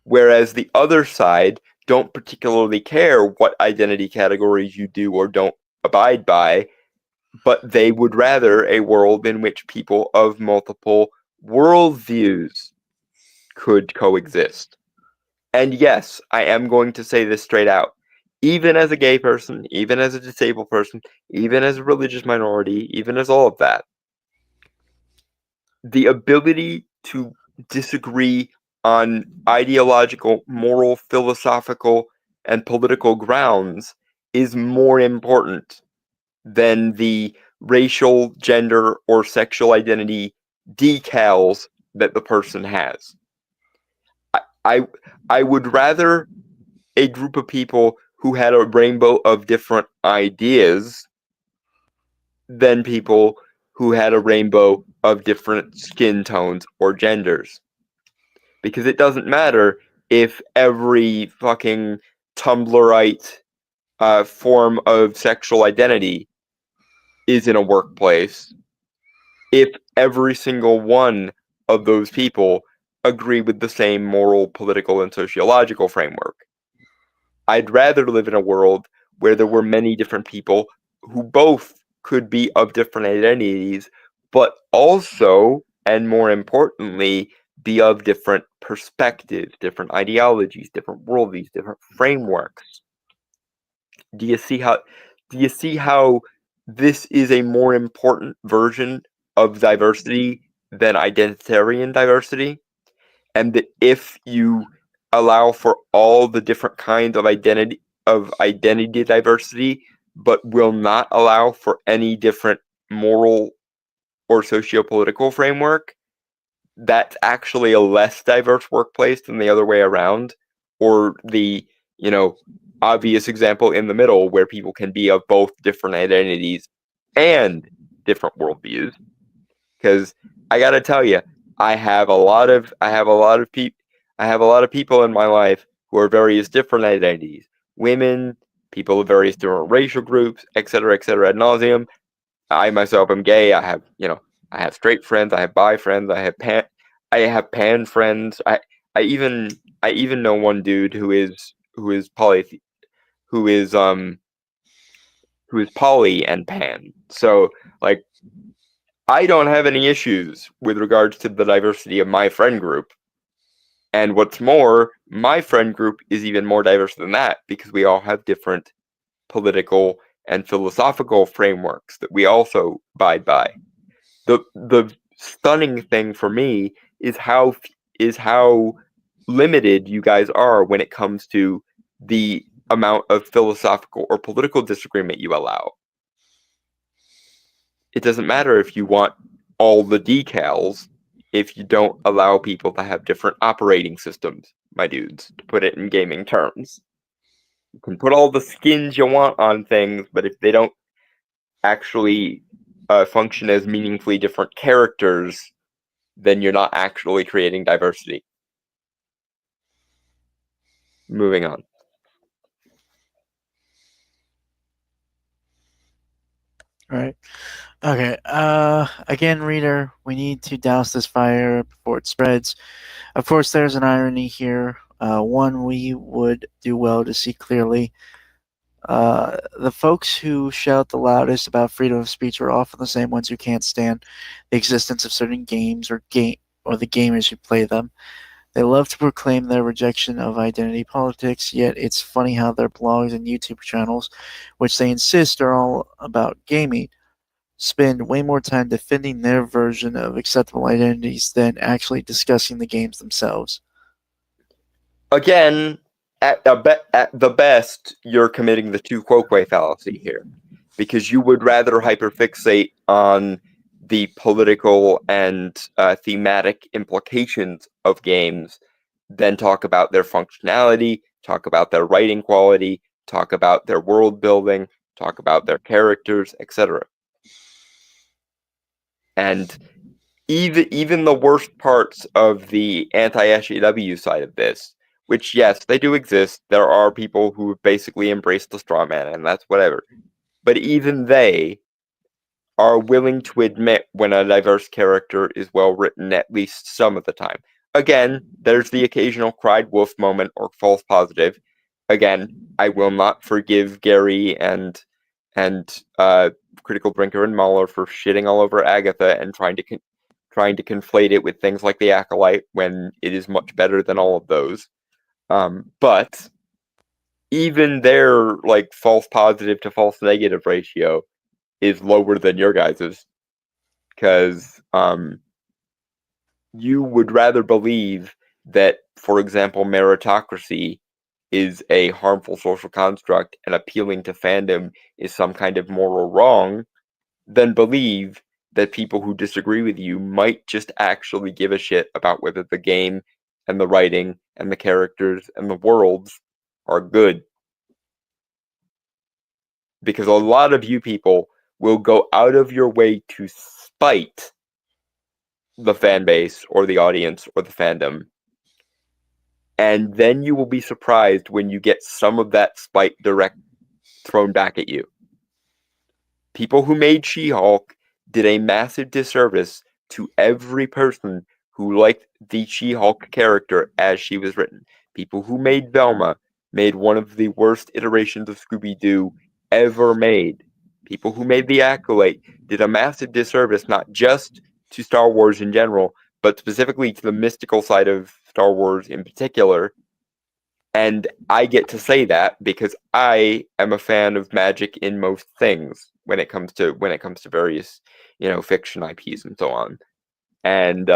Whereas the other side don't particularly care what identity categories you do or don't abide by, but they would rather a world in which people of multiple worldviews could coexist. And yes, I am going to say this straight out. Even as a gay person, even as a disabled person, even as a religious minority, even as all of that, the ability to disagree on ideological, moral, philosophical, and political grounds is more important than the racial, gender, or sexual identity decals that the person has. I would rather a group of people who had a rainbow of different ideas than people who had a rainbow of different skin tones or genders. Because it doesn't matter if every fucking Tumblrite form of sexual identity is in a workplace if every single one of those people agree with the same moral, political, and sociological framework. I'd rather live in a world where there were many different people who both could be of different identities, but also, and more importantly, be of different perspectives, different ideologies, different worldviews, different frameworks. Do you see how this is a more important version of diversity than identitarian diversity? And that if you allow for all the different kinds of identity diversity, but will not allow for any different moral or socio-political framework, that's actually a less diverse workplace than the other way around, or the obvious example in the middle where people can be of both different identities and different worldviews. Because I gotta tell you, I have a lot of people in my life who are various different identities, women, people of various different racial groups, etc., ad nauseum. I myself am gay. I have straight friends. I have bi friends. I have pan friends. I even know one dude who is who is poly and pan. So like I don't have any issues with regards to the diversity of my friend group. And what's more, my friend group is even more diverse than that because we all have different political and philosophical frameworks that we also abide by. The stunning thing for me is how limited you guys are when it comes to the amount of philosophical or political disagreement you allow. It doesn't matter if you want all the decals if you don't allow people to have different operating systems, my dudes, to put it in gaming terms. You can put all the skins you want on things, but if they don't actually function as meaningfully different characters, then you're not actually creating diversity. Moving on. All right. Okay. Again, reader, we need to douse this fire before it spreads. Of course, there's an irony here. One we would do well to see clearly. The folks who shout the loudest about freedom of speech are often the same ones who can't stand the existence of certain games or the gamers who play them. They love to proclaim their rejection of identity politics, yet it's funny how their blogs and YouTube channels, which they insist are all about gaming, spend way more time defending their version of acceptable identities than actually discussing the games themselves. Again, at the best, you're committing the tu quoque fallacy here, because you would rather hyperfixate on the political and thematic implications of games than talk about their functionality, talk about their writing quality, talk about their world building, talk about their characters, etc. And even the worst parts of the anti-SJW side of this, which, yes, they do exist. There are people who basically embrace the straw man, and that's whatever. But even they are willing to admit when a diverse character is well written at least some of the time. Again, there's the occasional cried wolf moment or false positive. Again, I will not forgive Gary and Critical Drinker and Mahler for shitting all over Agatha and trying to conflate it with things like the Acolyte when it is much better than all of those. But even their like false positive to false negative ratio is lower than your guys's, because you would rather believe that, for example, meritocracy is a harmful social construct and appealing to fandom is some kind of moral wrong than believe that people who disagree with you might just actually give a shit about whether the game and the writing and the characters and the worlds are good. Because a lot of you people will go out of your way to spite the fan base or the audience or the fandom. And then you will be surprised when you get some of that spite direct thrown back at you. People who made She-Hulk did a massive disservice to every person who liked the She-Hulk character as she was written. People who made Velma made one of the worst iterations of Scooby-Doo ever made. People who made The Acolyte did a massive disservice not just to Star Wars in general, but specifically to the mystical side of Star Wars in particular. And I get to say that because I am a fan of magic in most things when it comes to various, fiction IPs and so on. And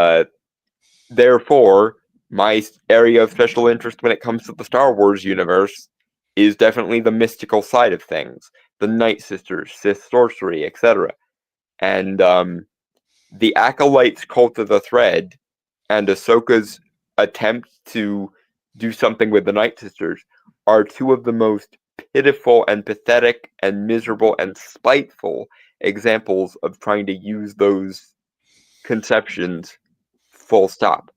therefore, my area of special interest when it comes to the Star Wars universe is definitely the mystical side of things, the Night Sisters, Sith sorcery, etc. And the Acolyte's Cult of the Thread and Ahsoka's attempt to do something with the Night Sisters are two of the most pitiful and pathetic and miserable and spiteful examples of trying to use those conceptions full stop.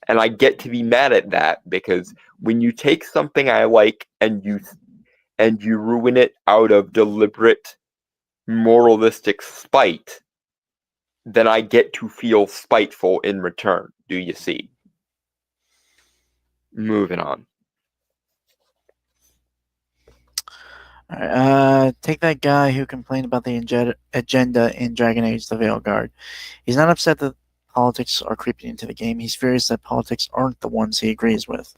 And I get to be mad at that because when you take something I like and you ruin it out of deliberate moralistic spite, then I get to feel spiteful in return. Do you see? Moving on. All right, take that guy who complained about the agenda in Dragon Age: The Veilguard. He's not upset that politics are creeping into the game. He's furious that politics aren't the ones he agrees with.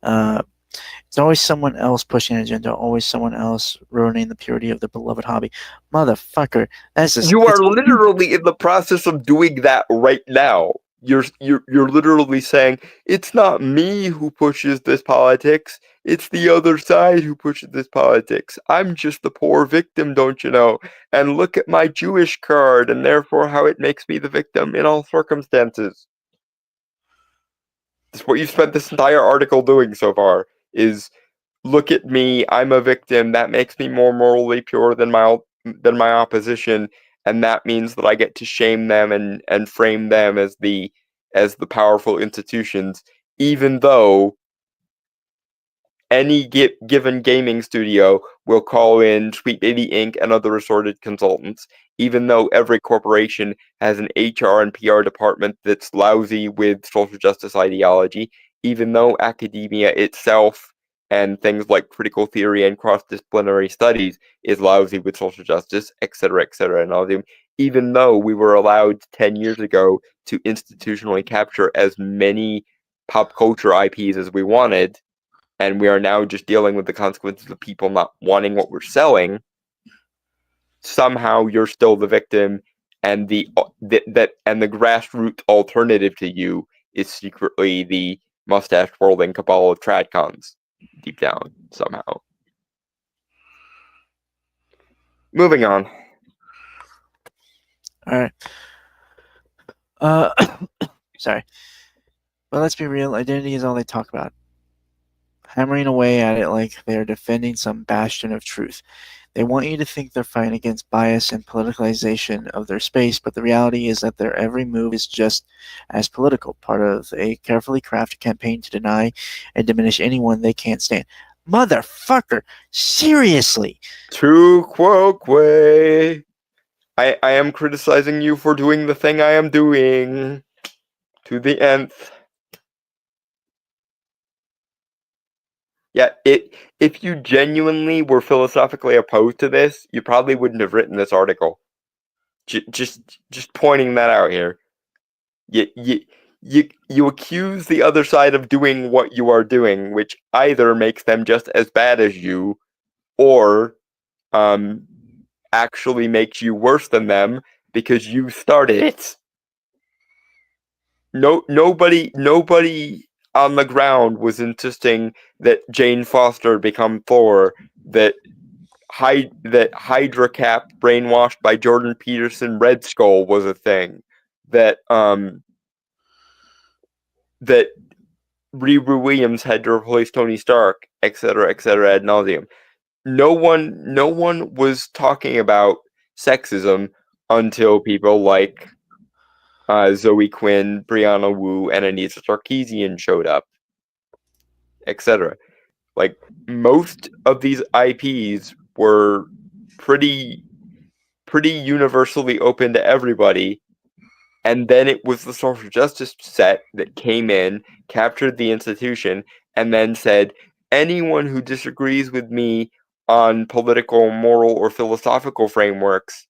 It's always someone else pushing an agenda, always someone else ruining the purity of their beloved hobby. Motherfucker, that's just... You are literally in the process of doing that right now. You're literally saying, it's not me who pushes this politics, it's the other side who pushes this politics. I'm just the poor victim, don't you know? And look at my Jewish card, and therefore how it makes me the victim in all circumstances. That's what you've spent this entire article doing so far, is look at me, I'm a victim, that makes me more morally pure than my opposition, and that means that I get to shame them and frame them as the powerful institutions, even though any given gaming studio will call in Sweet Baby Inc. and other assorted consultants, even though every corporation has an HR and PR department that's lousy with social justice ideology, even though academia itself and things like critical theory and cross-disciplinary studies is lousy with social justice, etc., and even though we were allowed 10 years ago to institutionally capture as many pop culture IPs as we wanted, and we are now just dealing with the consequences of people not wanting what we're selling, somehow you're still the victim, and the grassroots alternative to you is secretly the mustache-twirling cabal of tradcons, deep down, somehow. Moving on. Alright. Sorry. But let's be real, identity is all they talk about. Hammering away at it like they're defending some bastion of truth. They want you to think they're fighting against bias and politicalization of their space, but the reality is that their every move is just as political, part of a carefully crafted campaign to deny and diminish anyone they can't stand. Motherfucker! Seriously! Tu quoque. I am criticizing you for doing the thing I am doing. To the nth. Yeah, if you genuinely were philosophically opposed to this, you probably wouldn't have written this article. Just pointing that out here. You accuse the other side of doing what you are doing, which either makes them just as bad as you, or actually makes you worse than them because you started it. Nobody on the ground was insisting that Jane Foster become Thor, that Hydra Cap brainwashed by Jordan Peterson Red Skull was a thing, that Riri Williams had to replace Tony Stark, etc., ad nauseum. No one was talking about sexism until people like Zoe Quinn, Brianna Wu, and Anissa Sarkeesian showed up, etc. Like, most of these IPs were pretty universally open to everybody, and then it was the social justice set that came in, captured the institution, and then said, anyone who disagrees with me on political, moral, or philosophical frameworks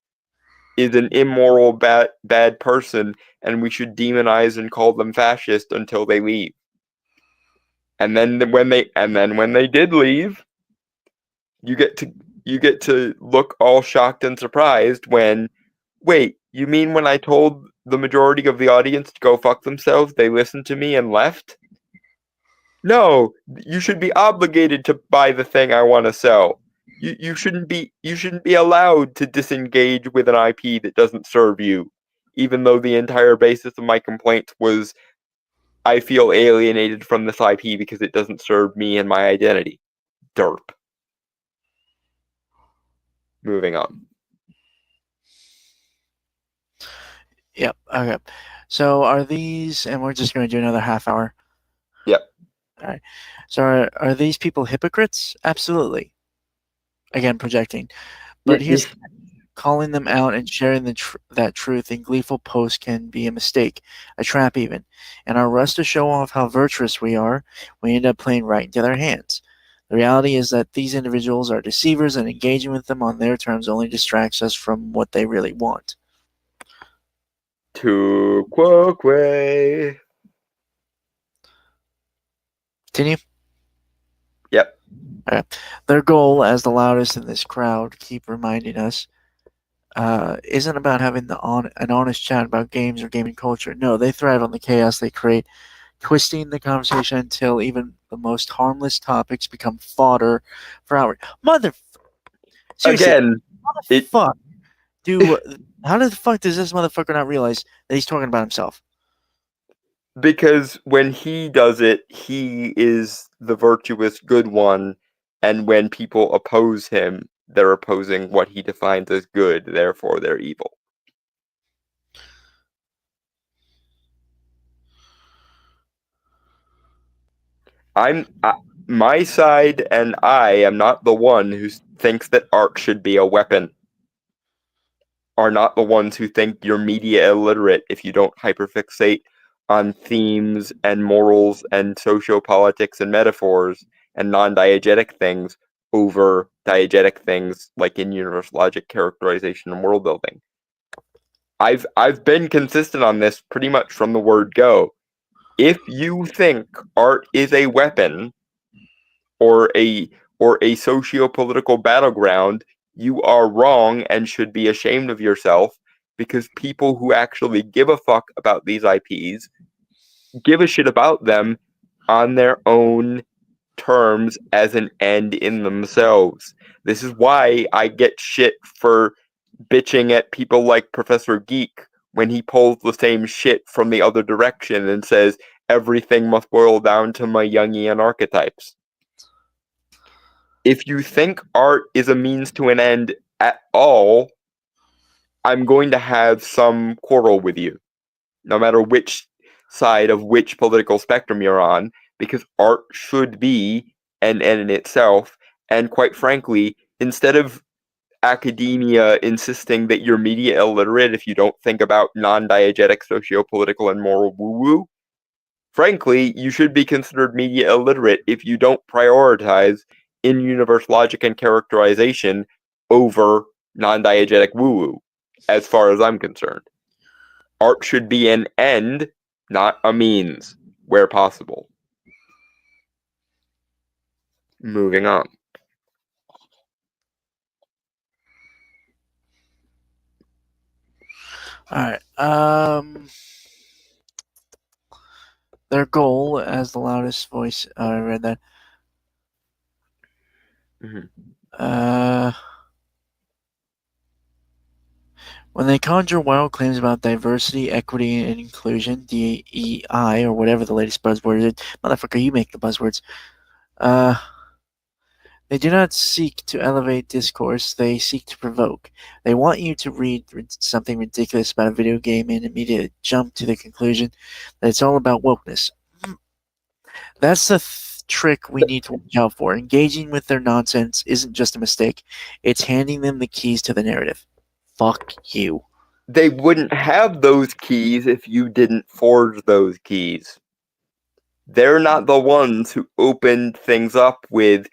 is an immoral, bad person, and we should demonize and call them fascist until they leave. And then when they did leave, you get to look all shocked and surprised when, wait, you mean when I told the majority of the audience to go fuck themselves, they listened to me and left? No, you should be obligated to buy the thing I want to sell. You shouldn't be allowed to disengage with an IP that doesn't serve you, even though the entire basis of my complaint was I feel alienated from this IP because it doesn't serve me and my identity. Derp. Moving on. Yep. Okay. So are these, and we're just going to do another half hour. Yep. All right. So are these people hypocrites? Absolutely. Again, projecting. But here's calling them out and sharing that truth in gleeful posts can be a mistake, a trap even. And our rush to show off how virtuous we are, we end up playing right into their hands. The reality is that these individuals are deceivers, and engaging with them on their terms only distracts us from what they really want. Tu quoque. Continue. Yep. Okay. Their goal, as the loudest in this crowd keep reminding us, isn't about having an honest chat about games or gaming culture. No, they thrive on the chaos they create, twisting the conversation until even the most harmless topics become fodder for outrage. Seriously, Again, how the fuck how the fuck does this motherfucker not realize that he's talking about himself? because when he does it, he is the virtuous good one, and when people oppose him, they're opposing what he defines as good, therefore they're evil. My side, and I am not the one who thinks that art should be a weapon. Are not the ones who think you're media illiterate if you don't hyperfixate on themes and morals and sociopolitics and metaphors and non-diegetic things over diegetic things like in-universe logic, characterization, and world building. I've been consistent on this pretty much from the word go. If you think art is a weapon or a socio-political battleground, you are wrong and should be ashamed of yourself, because people who actually give a fuck about these IPs give a shit about them on their own terms as an end in themselves. This is why I get shit for bitching at people like Professor Geek when he pulls the same shit from the other direction and says everything must boil down to my Jungian archetypes. If you think art is a means to an end at all, I'm going to have some quarrel with you, no matter which side of which political spectrum you're on, because art should be an end in itself. And quite frankly, instead of academia insisting that you're media illiterate if you don't think about non-diegetic socio-political and moral woo-woo, frankly, you should be considered media illiterate if you don't prioritize in-universe logic and characterization over non-diegetic woo-woo, as far as I'm concerned. Art should be an end, not a means, where possible. Moving on. Alright. Their goal, as the loudest voice, I read that. When they conjure wild claims about diversity, equity, and inclusion, DEI, or whatever the latest buzzword is, motherfucker, you make the buzzwords. They do not seek to elevate discourse, they seek to provoke. They want you to read something ridiculous about a video game and immediately jump to the conclusion that it's all about wokeness. That's the trick we need to watch out for. Engaging with their nonsense isn't just a mistake, it's handing them the keys to the narrative. Fuck you. They wouldn't have those keys if you didn't forge those keys. They're not the ones who opened things up with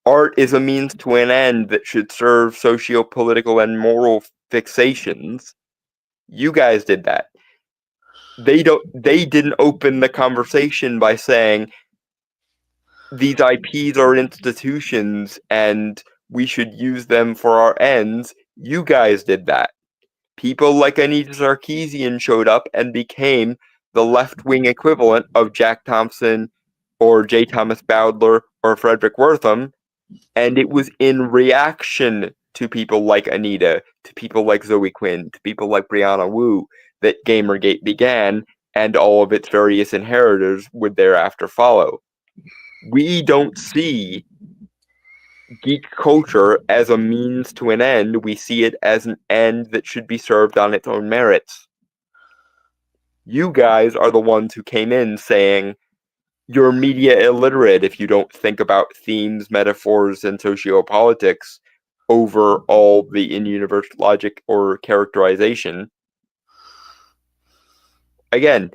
art is a means to an end that should serve socio-political and moral fixations. You guys did that. They didn't open the conversation by saying these IPs are institutions and we should use them for our ends. You guys did that. People like Anita Sarkeesian showed up and became the left-wing equivalent of Jack Thompson or J. Thomas Bowdler or Frederick Wortham, and it was in reaction to people like Anita, to people like Zoe Quinn, to people like Brianna Wu, that Gamergate began, and all of its various inheritors would thereafter follow. We don't see geek culture as a means to an end. We see it as an end that should be served on its own merits. You guys are the ones who came in saying you're media illiterate if you don't think about themes, metaphors, and sociopolitics over all the in-universe logic or characterization. Again,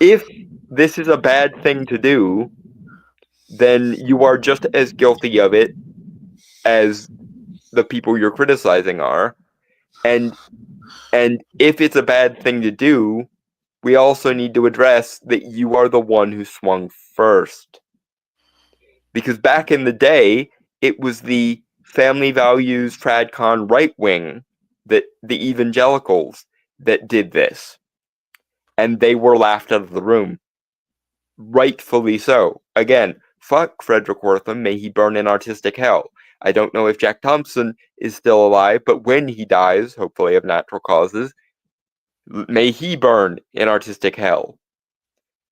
if this is a bad thing to do, then you are just as guilty of it as the people you're criticizing are. And if it's a bad thing to do, we also need to address that you are the one who swung first. Because back in the day, it was the family values tradcon right wing, that the evangelicals, that did this. And they were laughed out of the room. Rightfully so. Again, fuck Frederick Wortham, may he burn in artistic hell. I don't know if Jack Thompson is still alive, but when he dies, hopefully of natural causes, may he burn in artistic hell.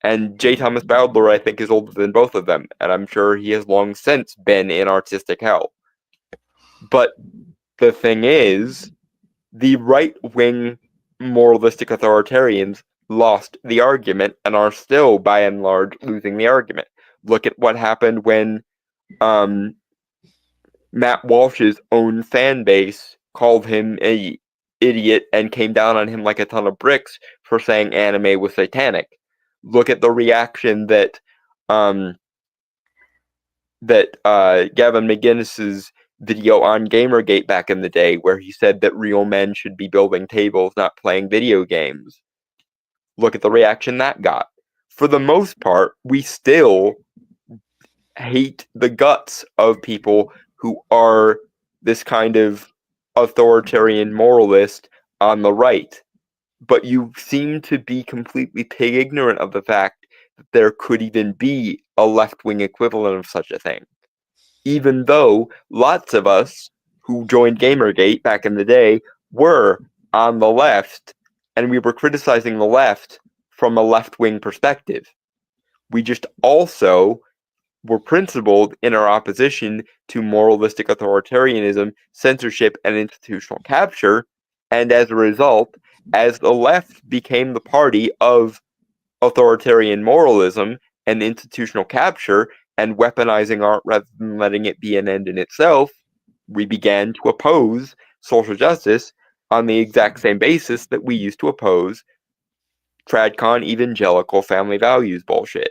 And J. Thomas Bowdler, I think, is older than both of them, and I'm sure he has long since been in artistic hell. But the thing is, the right-wing moralistic authoritarians lost the argument and are still, by and large, losing the argument. Look at what happened when Matt Walsh's own fan base called him an idiot and came down on him like a ton of bricks for saying anime was satanic. Look at the reaction that Gavin McGinnis's video on Gamergate back in the day, where he said that real men should be building tables, not playing video games. Look at the reaction that got. For the most part, we still hate the guts of people who are this kind of authoritarian moralist on the right. But you seem to be completely pig ignorant of the fact that there could even be a left-wing equivalent of such a thing. Even though lots of us who joined Gamergate back in the day were on the left, and we were criticizing the left from a left-wing perspective. We just also were principled in our opposition to moralistic authoritarianism, censorship, and institutional capture, and as a result, as the left became the party of authoritarian moralism and institutional capture and weaponizing art rather than letting it be an end in itself, we began to oppose social justice on the exact same basis that we used to oppose tradcon evangelical family values bullshit.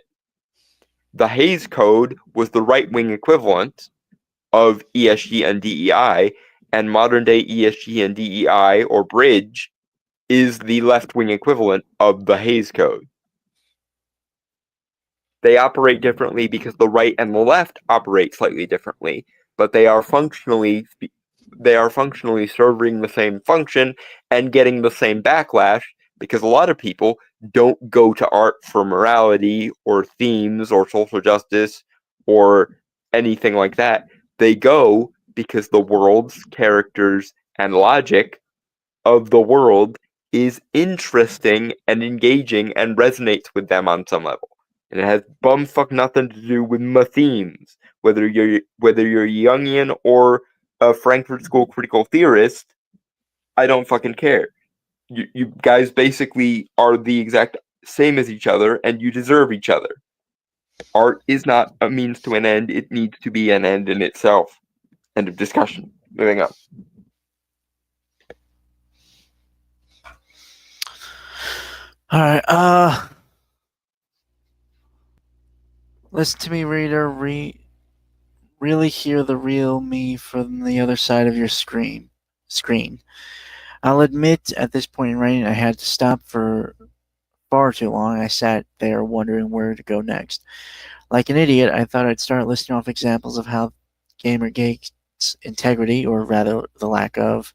The Hays Code was the right-wing equivalent of ESG and DEI, and modern-day ESG and DEI, or Bridge, is the left-wing equivalent of the Hays Code. They operate differently because the right and the left operate slightly differently, but they are functionally serving the same function and getting the same backlash, because a lot of people don't go to art for morality or themes or social justice or anything like that. They go because the world's characters and logic of the world is interesting and engaging and resonates with them on some level. And it has bumfuck nothing to do with my themes. Whether you're Jungian or a Frankfurt School critical theorist, I don't fucking care. You guys basically are the exact same as each other, and you deserve each other. Art is not a means to an end, it needs to be an end in itself. End of discussion. Moving on. Alright, listen to me, reader. Really hear the real me from the other side of your screen. I'll admit, at this point in writing, I had to stop for far too long. I sat there wondering where to go next. Like an idiot, I thought I'd start listing off examples of how Gamergate's integrity, or rather the lack of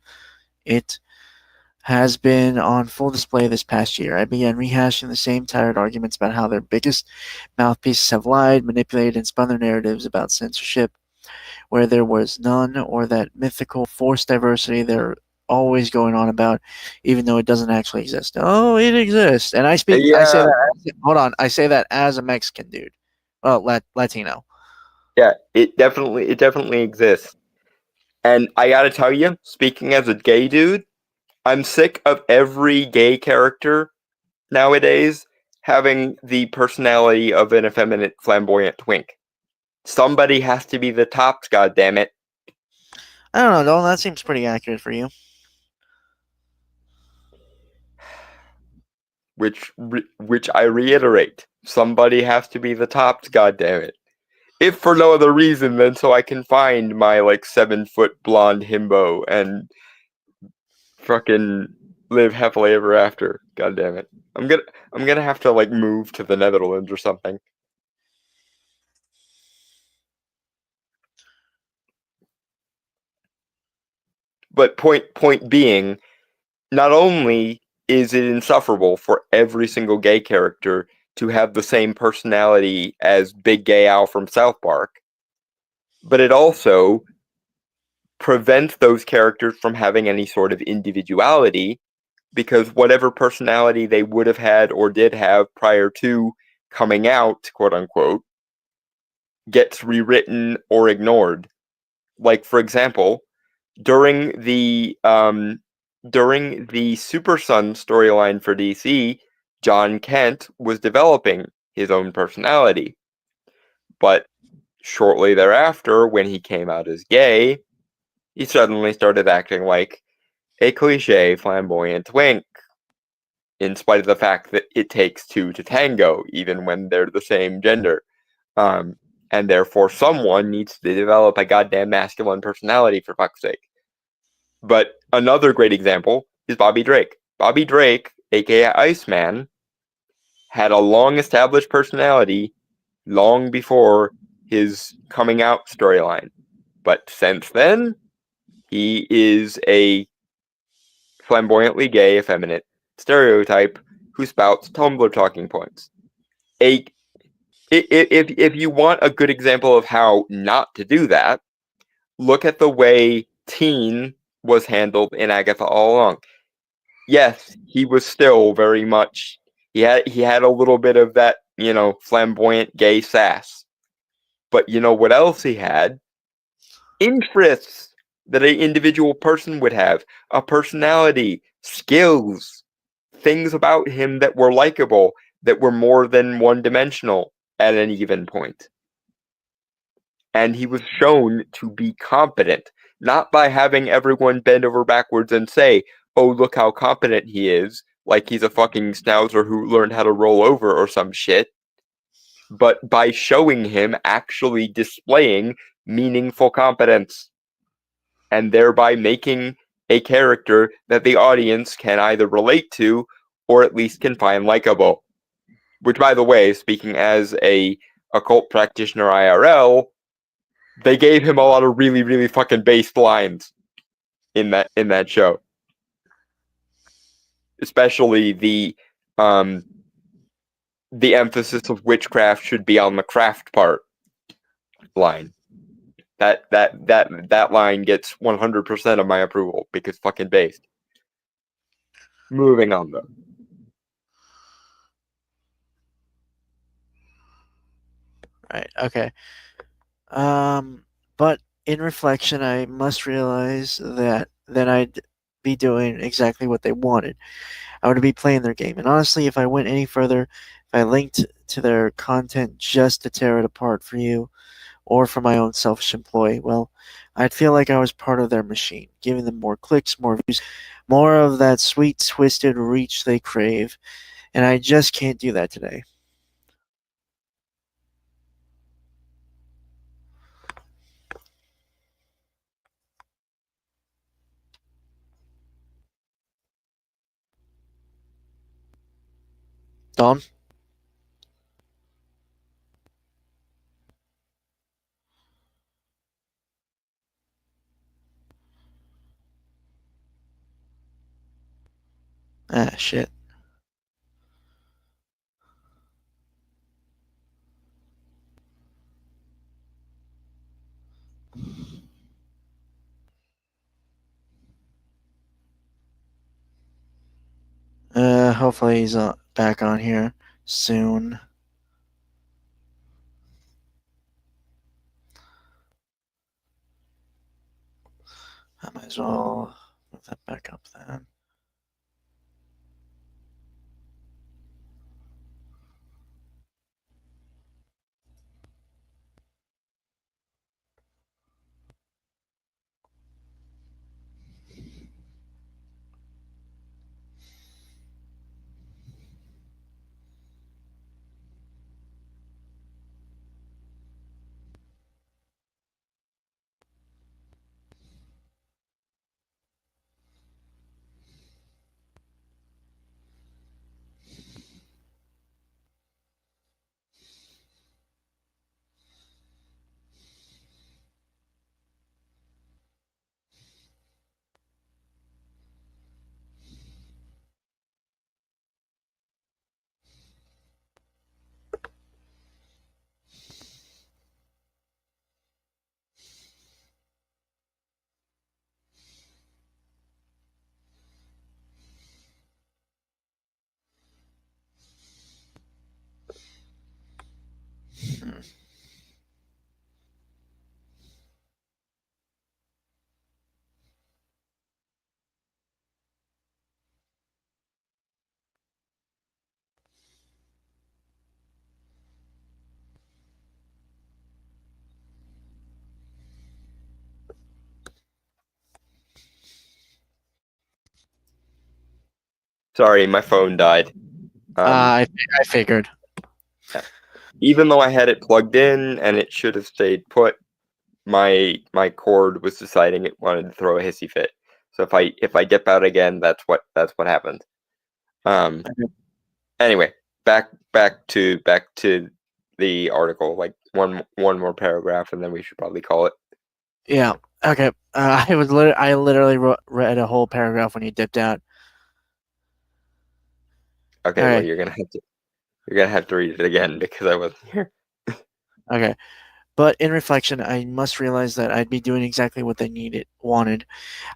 it, has been on full display this past year. I began rehashing the same tired arguments about how their biggest mouthpieces have lied, manipulated, and spun their narratives about censorship where there was none, or that mythical forced diversity there always going on about, even though it doesn't actually exist. Oh, it exists, and I say Yeah, that. Hold on, I say that as a Mexican dude, well, Latino. yeah, it definitely exists. And I gotta tell you, speaking as a gay dude, I'm sick of every gay character nowadays having the personality of an effeminate, flamboyant twink. Somebody has to be the tops, goddammit. I don't know, Dalton. That seems pretty accurate for you. Which I reiterate, somebody has to be the tops, goddammit. If for no other reason than so I can find my like 7 foot blonde himbo and fucking live happily ever after. God damn it. I'm gonna have to like move to the Netherlands or something. But point being, not only is it insufferable for every single gay character to have the same personality as Big Gay Al from South Park, but it also prevents those characters from having any sort of individuality because whatever personality they would have had or did have prior to coming out, quote unquote, gets rewritten or ignored. Like for example, during the Super Son storyline for DC, John Kent was developing his own personality, but shortly thereafter, when he came out as gay, he suddenly started acting like a cliche flamboyant twink, in spite of the fact that it takes two to tango, even when they're the same gender. Um, and therefore, someone needs to develop a goddamn masculine personality, for fuck's sake. But another great example is Bobby Drake. Bobby Drake, aka Iceman, had a long established personality long before his coming out storyline. But since then, he is a flamboyantly gay, effeminate stereotype who spouts Tumblr talking points. A if you want a good example of how not to do that, look at the way Teen was handled in Agatha All Along. Yes, he was still very much he had a little bit of that, flamboyant gay sass. But you know what else he had? Interests that an individual person would have, a personality, skills, things about him that were likable, that were more than one dimensional at any given point. And he was shown to be competent, not by having everyone bend over backwards and say, "Oh, look how competent he is," like he's a fucking schnauzer who learned how to roll over or some shit, but by showing him actually displaying meaningful competence, and thereby making a character that the audience can either relate to or at least can find likable. Which, by the way, speaking as a occult practitioner IRL, they gave him a lot of really, really fucking based lines in that show. Especially the emphasis of witchcraft should be on the craft part line. That line gets 100% of my approval because fucking based. Moving on though. Right. Okay. But in reflection, I must realize that then I'd be doing exactly what they wanted. I would be playing their game. And honestly, if I went any further, if I linked to their content just to tear it apart for you or for my own selfish employ, well, I'd feel like I was part of their machine, giving them more clicks, more views, more of that sweet, twisted reach they crave. And I just can't do that today. Dom? Ah, shit. Hopefully he's back on here soon. I might as well move that back up then. Sorry, my phone died. I figured. Even though I had it plugged in and it should have stayed put, my cord was deciding it wanted to throw a hissy fit. So if I dip out again, that's what happened. Anyway, back to the article. Like one more paragraph, and then we should probably call it. Yeah. Okay. I literally read a whole paragraph when you dipped out. Okay, well you're gonna have to read it again because I wasn't here. Okay. But in reflection, I must realize that I'd be doing exactly what they wanted.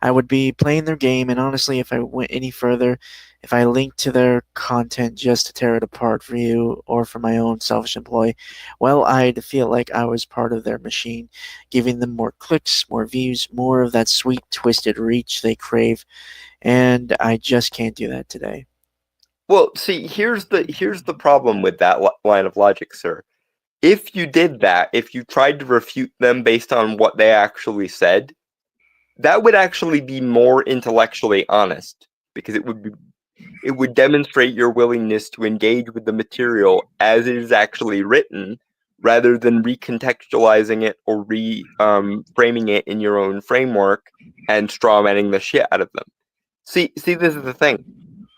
I would be playing their game, and honestly, if I went any further, if I linked to their content just to tear it apart for you or for my own selfish employ, well, I'd feel like I was part of their machine, giving them more clicks, more views, more of that sweet, twisted reach they crave, and I just can't do that today. Well, see, here's the problem with that line of logic, sir. If you did that, if you tried to refute them based on what they actually said, that would actually be more intellectually honest, because it would demonstrate your willingness to engage with the material as it is actually written, rather than recontextualizing it or framing it in your own framework and strawmanning the shit out of them. See, this is the thing.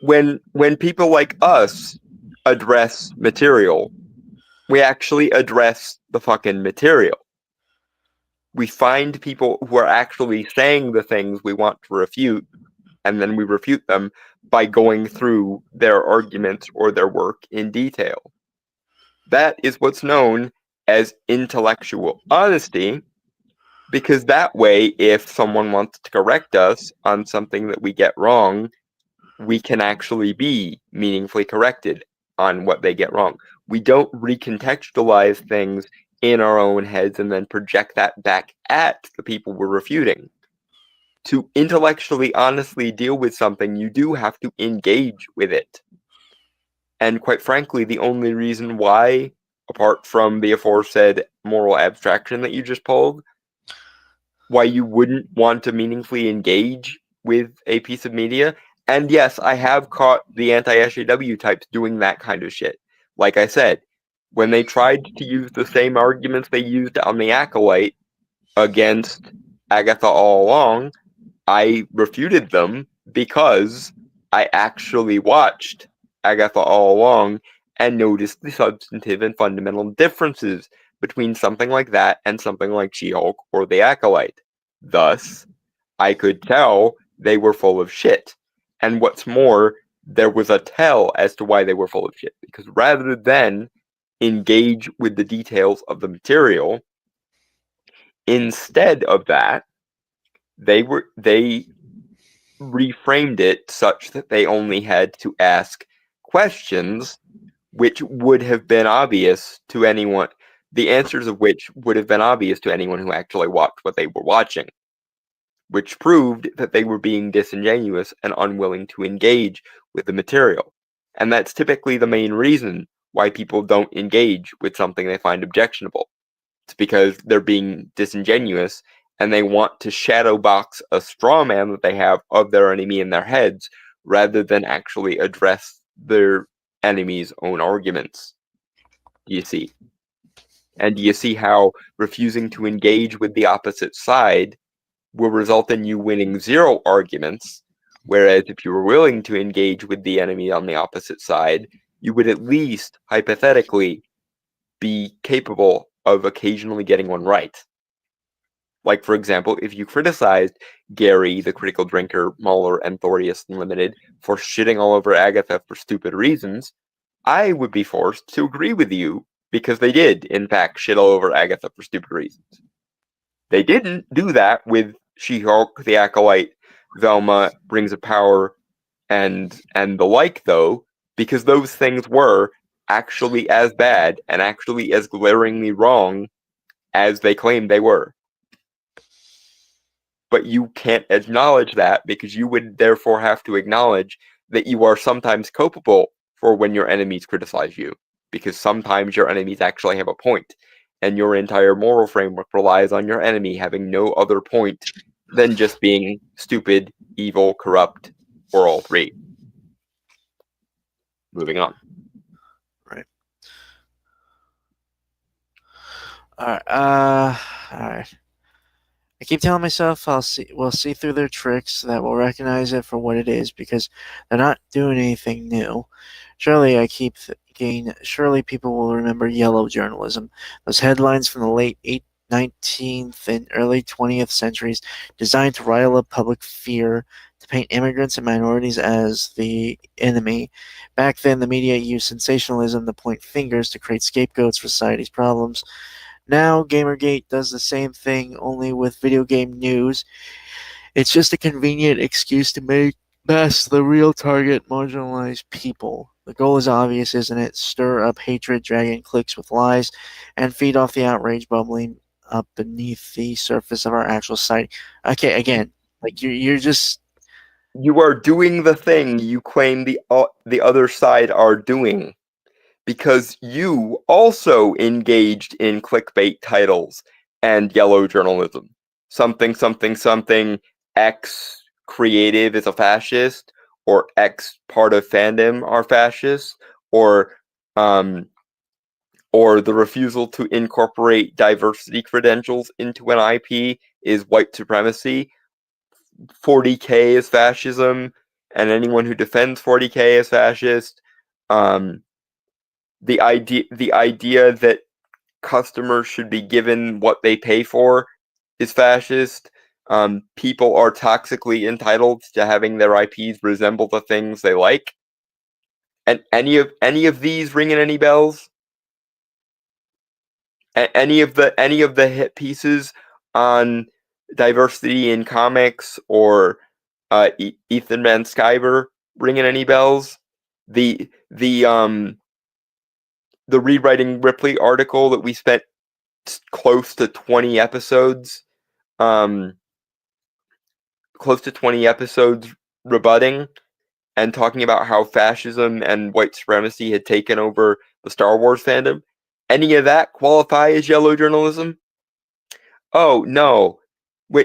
When people like us address material, we actually address the fucking material. We find people who are actually saying the things we want to refute, and then we refute them by going through their arguments or their work in detail. That is what's known as intellectual honesty, because that way, if someone wants to correct us on something that we get wrong, we can actually be meaningfully corrected on what they get wrong. We don't recontextualize things in our own heads and then project that back at the people we're refuting. To intellectually, honestly deal with something, you do have to engage with it. And quite frankly, the only reason why, apart from the aforesaid moral abstraction that you just pulled, why you wouldn't want to meaningfully engage with a piece of media. And yes, I have caught the anti-SJW types doing that kind of shit. Like I said, when they tried to use the same arguments they used on the Acolyte against Agatha all along, I refuted them because I actually watched Agatha all along and noticed the substantive and fundamental differences between something like that and something like She-Hulk or the Acolyte. Thus, I could tell they were full of shit. And what's more, there was a tell as to why they were full of shit. Because rather than engage with the details of the material, instead of that, they reframed it such that they only had to ask questions which would have been obvious to anyone, the answers of which would have been obvious to anyone who actually watched what they were watching, which proved that they were being disingenuous and unwilling to engage with the material. And that's typically the main reason why people don't engage with something they find objectionable. It's because they're being disingenuous and they want to shadow box a straw man that they have of their enemy in their heads rather than actually address their enemy's own arguments. Do you see? And do you see how refusing to engage with the opposite side will result in you winning 0 arguments, whereas if you were willing to engage with the enemy on the opposite side, you would at least, hypothetically, be capable of occasionally getting one right. Like, for example, if you criticized Gary, the Critical Drinker, Muller, and Thorius Unlimited for shitting all over Agatha for stupid reasons, I would be forced to agree with you because they did, in fact, shit all over Agatha for stupid reasons. They didn't do that with She-Hulk, The Acolyte, Velma, Rings of Power, and the like, though, because those things were actually as bad and actually as glaringly wrong as they claimed they were. But you can't acknowledge that because you would therefore have to acknowledge that you are sometimes culpable for when your enemies criticize you, because sometimes your enemies actually have a point, and your entire moral framework relies on your enemy having no other point than just being stupid, evil, corrupt, or all 3. Moving on. Right. Alright. I keep telling myself we'll see through their tricks, that we'll recognize it for what it is, because they're not doing anything new. Surely, I keep thinking, surely people will remember yellow journalism. Those headlines from the late 19th and early 20th centuries, designed to rile up public fear, to paint immigrants and minorities as the enemy. Back then, the media used sensationalism to point fingers to create scapegoats for society's problems. Now, Gamergate does the same thing, only with video game news. It's just a convenient excuse to make mask the real target, marginalized people. The goal is obvious, isn't it? Stir up hatred, drag in clicks with lies, and feed off the outrage bubbling up beneath the surface of our actual society. Okay, again, like you're just... You are doing the thing you claim the other side are doing, because you also engaged in clickbait titles and yellow journalism. Something, something, something, X creative is a fascist, or X part of fandom are fascists, or the refusal to incorporate diversity credentials into an IP is white supremacy. 40K is fascism, and anyone who defends 40K is fascist. The idea that customers should be given what they pay for is fascist. People are toxically entitled to having their IPs resemble the things they like. And any of these ringing any bells? Any of the hit pieces on diversity in comics or Ethan Van Sciver ringing any bells? The Rewriting Ripley article that we spent close to 20 episodes rebutting and talking about how fascism and white supremacy had taken over the Star Wars fandom. Any of that qualify as yellow journalism? Oh, no.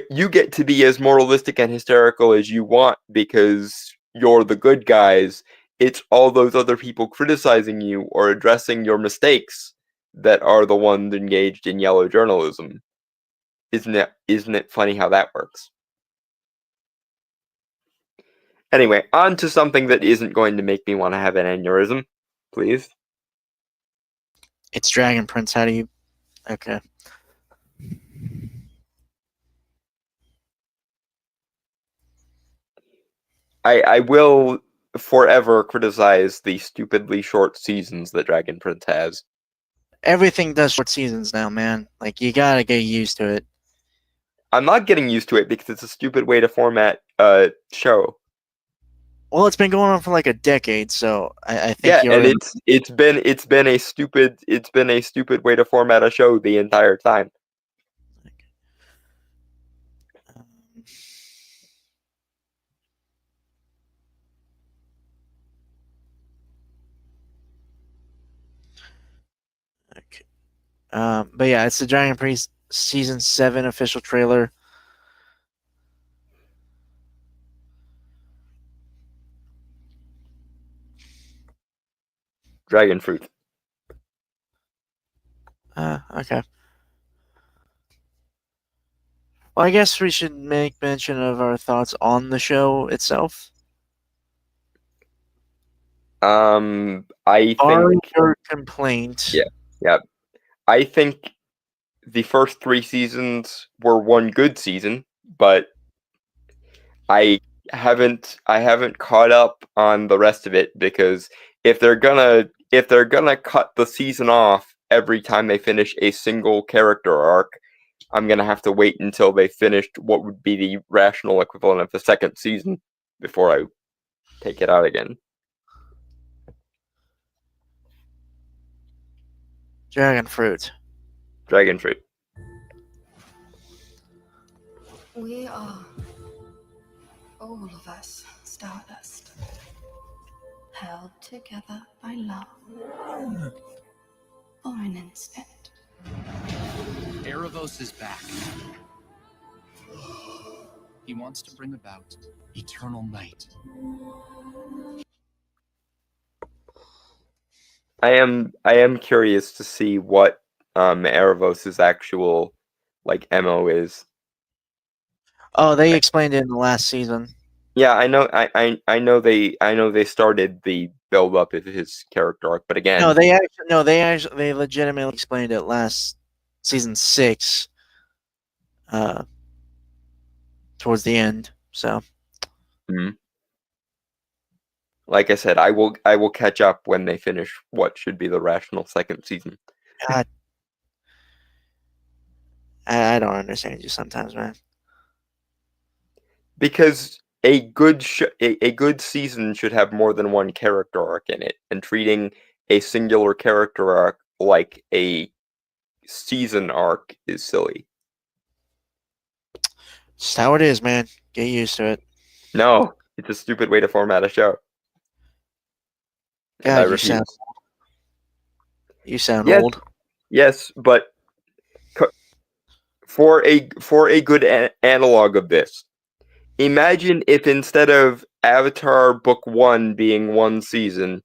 You get to be as moralistic and hysterical as you want because you're the good guys. It's all those other people criticizing you or addressing your mistakes that are the ones engaged in yellow journalism. Isn't it funny how that works? Anyway, on to something that isn't going to make me want to have an aneurysm, please. It's Dragon Prince. How do you... Okay. I will forever criticize the stupidly short seasons that Dragon Prince has. Everything does short seasons now, man. Like, you gotta get used to it. I'm not getting used to it because it's a stupid way to format a show. Well, it's been going on for like a decade, so I think Yeah, you're and in. it's been a stupid way to format a show the entire time. Um, okay. But yeah, it's the Dragon Priest season 7 official trailer. Dragon fruit. Okay. Well, I guess we should make mention of our thoughts on the show itself. I Are think your complaint? yeah, yeah. I think the first 3 seasons were one good season, but I I haven't caught up on the rest of it because if they're gonna cut the season off every time they finish a single character arc, I'm gonna have to wait until they finished what would be the rational equivalent of the second season before I take it out again. Dragon fruit. Dragon fruit. We are, all of us, Stardust, held together by love for an instant. Erebos is back. He wants to bring about eternal night. I am curious to see what Erebos' actual like MO is. Oh, they explained it in the last season. Yeah, I know they started the build up of his character arc, but again, They legitimately explained it last season 6, uh, towards the end. So like I said, I will catch up when they finish what should be the rational second season. God, I don't understand you sometimes, man. Because a good season should have more than one character arc in it, and treating a singular character arc like a season arc is silly. Just how it is, man. Get used to it. No, it's a stupid way to format a show. And I God, refuse. you sound Yes, old. yes, but for a good analog of this, imagine if instead of Avatar Book 1 being one season,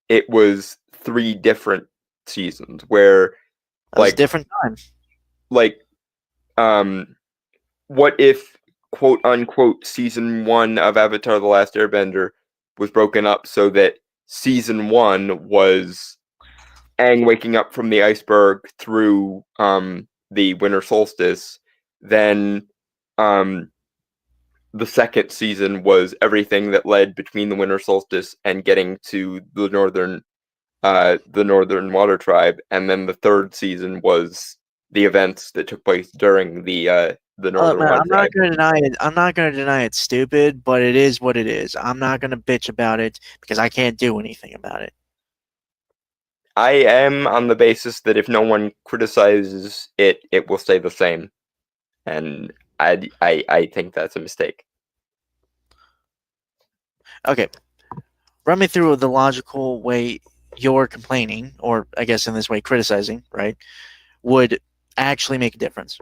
it was 3 different seasons where That was a like different time. like what if quote unquote season 1 of Avatar the Last Airbender was broken up so that season 1 was Aang waking up from the iceberg through the winter solstice, then the second season was everything that led between the winter solstice and getting to the northern water tribe, and then the third season was the events that took place during the northern Man, water I'm not tribe. gonna deny it. I'm not gonna deny it's stupid, but it is what it is. I'm not gonna bitch about it because I can't do anything about it. I am on the basis that if no one criticizes it, it will stay the same, and I think that's a mistake. Okay, run me through the logical way you're complaining, or I guess in this way criticizing, right, would actually make a difference.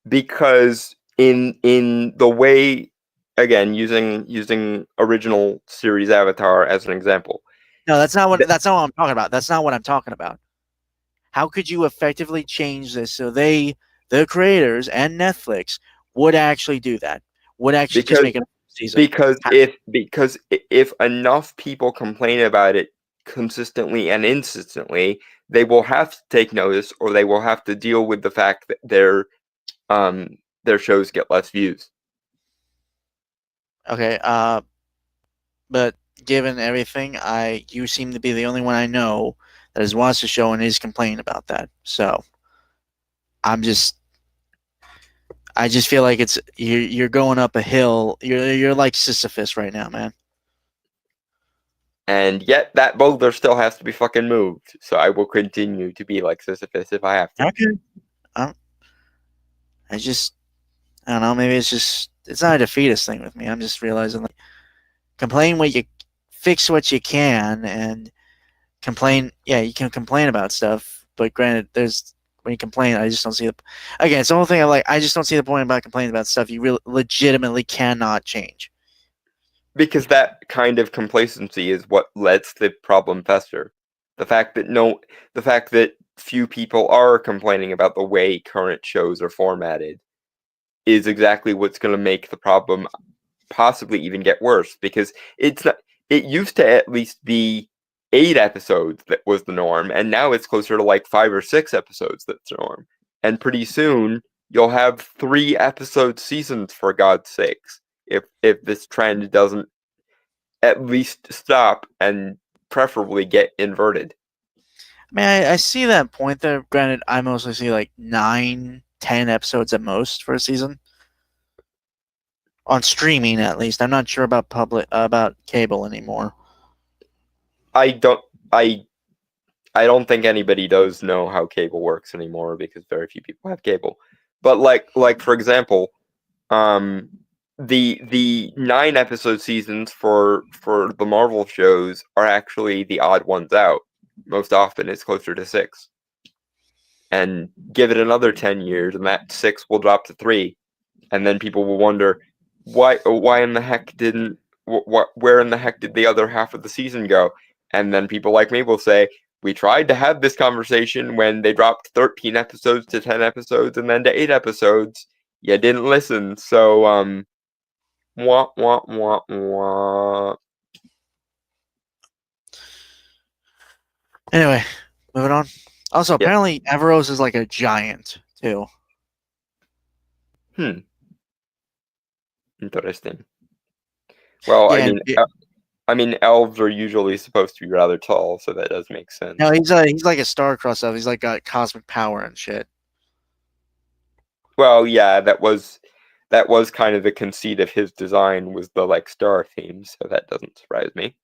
Because in the way, again, using original series Avatar as an example, No, that's not what th- I'm talking about. That's not what I'm talking about. How could you effectively change this so the creators and Netflix would actually do that? Would actually just because make a season? because if enough people complain about it consistently and insistently, they will have to take notice, or they will have to deal with the fact that their shows get less views. Okay, but given everything, you seem to be the only one I know that has watched the show and is complaining about that. So I'm just I just feel like you're going up a hill. You're like Sisyphus right now, man. And yet that boulder still has to be fucking moved. So I will continue to be like Sisyphus if I have to. Okay. I don't know. Maybe it's not a defeatist thing with me. I'm just realizing like fix what you can, and complain. Yeah, you can complain about stuff, but granted, when you complain, I just don't see it's the whole thing. I just don't see the point about complaining about stuff you really legitimately cannot change. Because that kind of complacency is what lets the problem fester. The fact that few people are complaining about the way current shows are formatted is exactly what's going to make the problem possibly even get worse. Because it used to at least be 8 episodes that was the norm, and now it's closer to like 5 or 6 episodes that's the norm. And pretty soon you'll have 3 episode seasons, for God's sakes, if this trend doesn't at least stop and preferably get inverted. I mean, I see that point there. Granted, I mostly see like 9, 10 episodes at most for a season. On streaming, at least. I'm not sure about cable anymore. I don't think anybody does know how cable works anymore because very few people have cable. But like for example, the 9 episode seasons for the Marvel shows are actually the odd ones out. Most often it's closer to 6. And give it another 10 years and that 6 will drop to 3. And then people will wonder why in the heck where in the heck did the other half of the season go? And then people like me will say, we tried to have this conversation when they dropped 13 episodes to 10 episodes and then to 8 episodes. You didn't listen. So, wah, wah, wah, wah. Anyway, moving on. Also, apparently Everose is like a giant, too. Interesting. Well, Yeah, I mean, elves are usually supposed to be rather tall, so that does make sense. No, he's like a star-crossed elf. He's like got cosmic power and shit. Well, yeah, that was kind of the conceit of his design, was the like star theme, so that doesn't surprise me.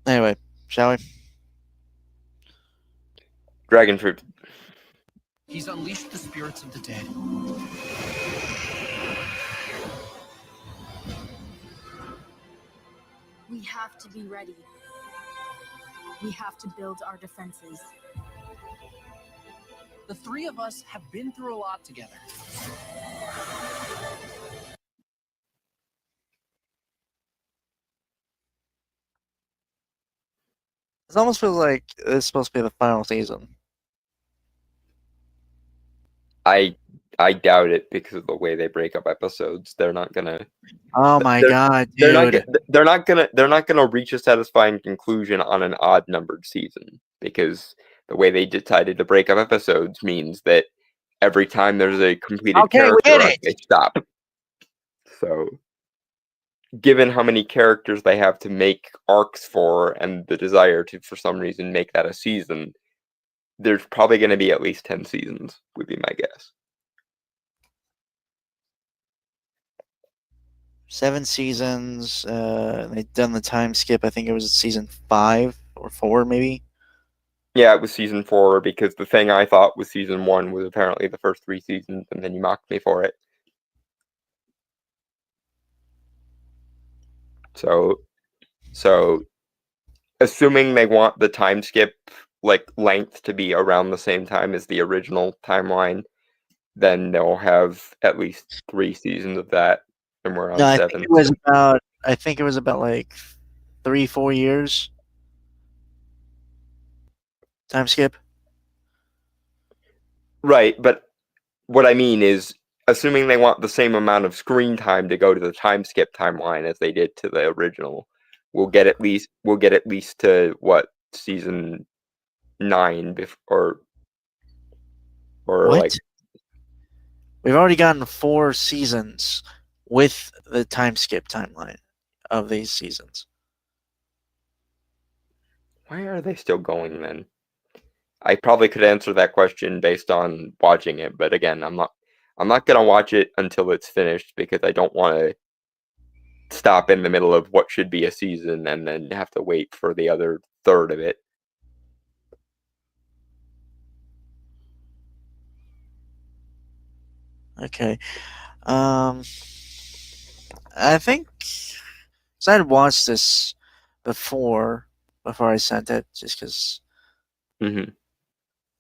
Anyway, shall we? Dragon fruit. He's unleashed the spirits of the dead. We have to be ready. We have to build our defenses. The 3 of us have been through a lot together. It almost feels like it's supposed to be the final season. I doubt it because of the way they break up episodes. They're not gonna. Oh my god, dude! They're not gonna reach a satisfying conclusion on an odd numbered season, because the way they decided to break up episodes means that every time there's a completed character arc, they stop. So, given how many characters they have to make arcs for, and the desire to, for some reason, make that a season, there's probably going to be at least 10 seasons, would be my guess. 7 seasons. They've done the time skip. I think it was season 5 or 4, maybe. Yeah, it was season 4, because the thing I thought was season 1 was apparently the first 3 seasons, and then you mocked me for it. So assuming they want the time skip length to be around the same time as the original timeline, then they'll have at least 3 seasons of that, and we're on 7. I think it was about like 3-4 years. Time skip. Right, but what I mean is, assuming they want the same amount of screen time to go to the time skip timeline as they did to the original, we'll get at least to what, season 9 or what? like. We've already gotten 4 seasons with the time skip timeline of these seasons. Why are they still going then? I probably could answer that question based on watching it, but again, I'm not gonna watch it until it's finished because I don't want to stop in the middle of what should be a season and then have to wait for the other third of it. Okay. I think so. I'd watched this before I sent it, just because. hmm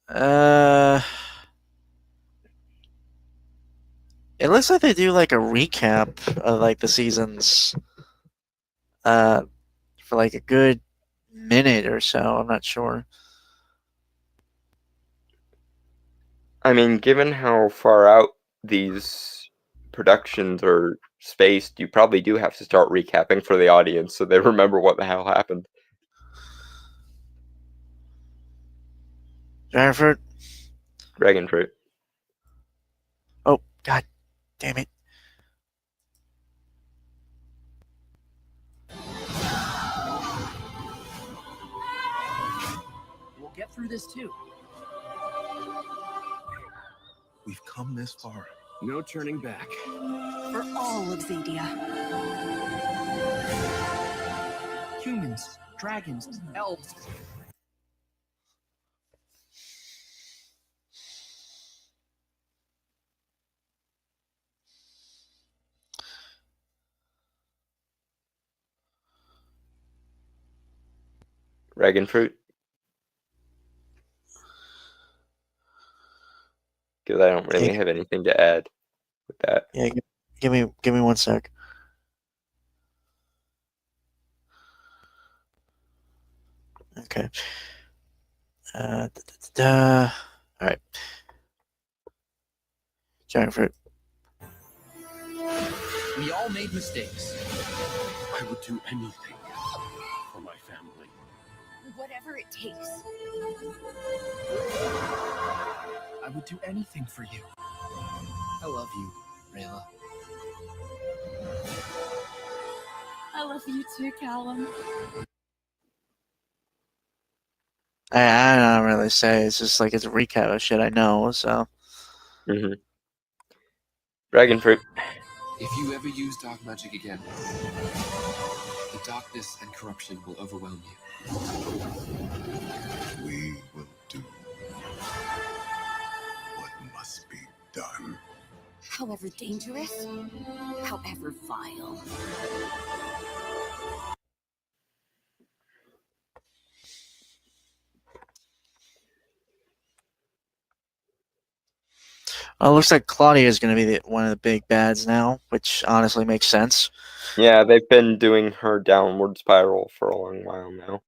Uh, it looks like they do like a recap of like the seasons. For like a good minute or so. I'm not sure. I mean, given how far out these productions are spaced, you probably do have to start recapping for the audience so they remember what the hell happened. Jennifer. Dragon Fruit. Oh God, damn it. We'll get through this too. We've come this far. No turning back. For all of Zadia. Humans, dragons, elves. Dragon Fruit. Because I don't really have anything to add with that. Yeah, give me 1 sec. Okay. All right. Dragon fruit. We all made mistakes. I would do anything for my family. Whatever it takes. I would do anything for you. I love you, Rayla. I love you too, Callum. I don't really say. It's just like it's a recap of shit I know. So. Mm-hmm. Dragon Fruit. If you ever use dark magic again, the darkness and corruption will overwhelm you. We will do what must be done. However dangerous, however vile. Well, it looks like Claudia is going to be one of the big bads now, which honestly makes sense. Yeah, they've been doing her downward spiral for a long while now.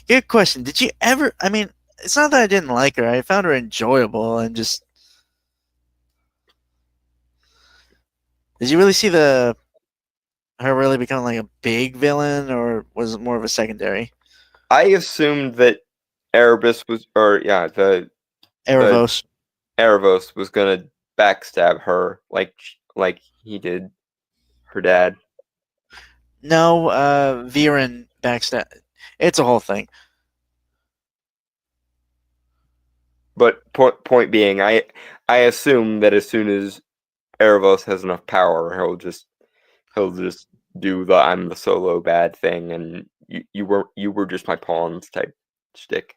Good question. Did you ever? I mean, it's not that I didn't like her. I found her enjoyable and just. Did you really see her really becoming like a big villain, or was it more of a secondary? I assumed that Erebus was, the Erebos. Erebos was gonna backstab her like he did her dad. No, Viren backstab. It's a whole thing. But point being, I assume that as soon as Erebos has enough power, he'll just do the I'm the solo bad thing, and you were just my pawns type shtick.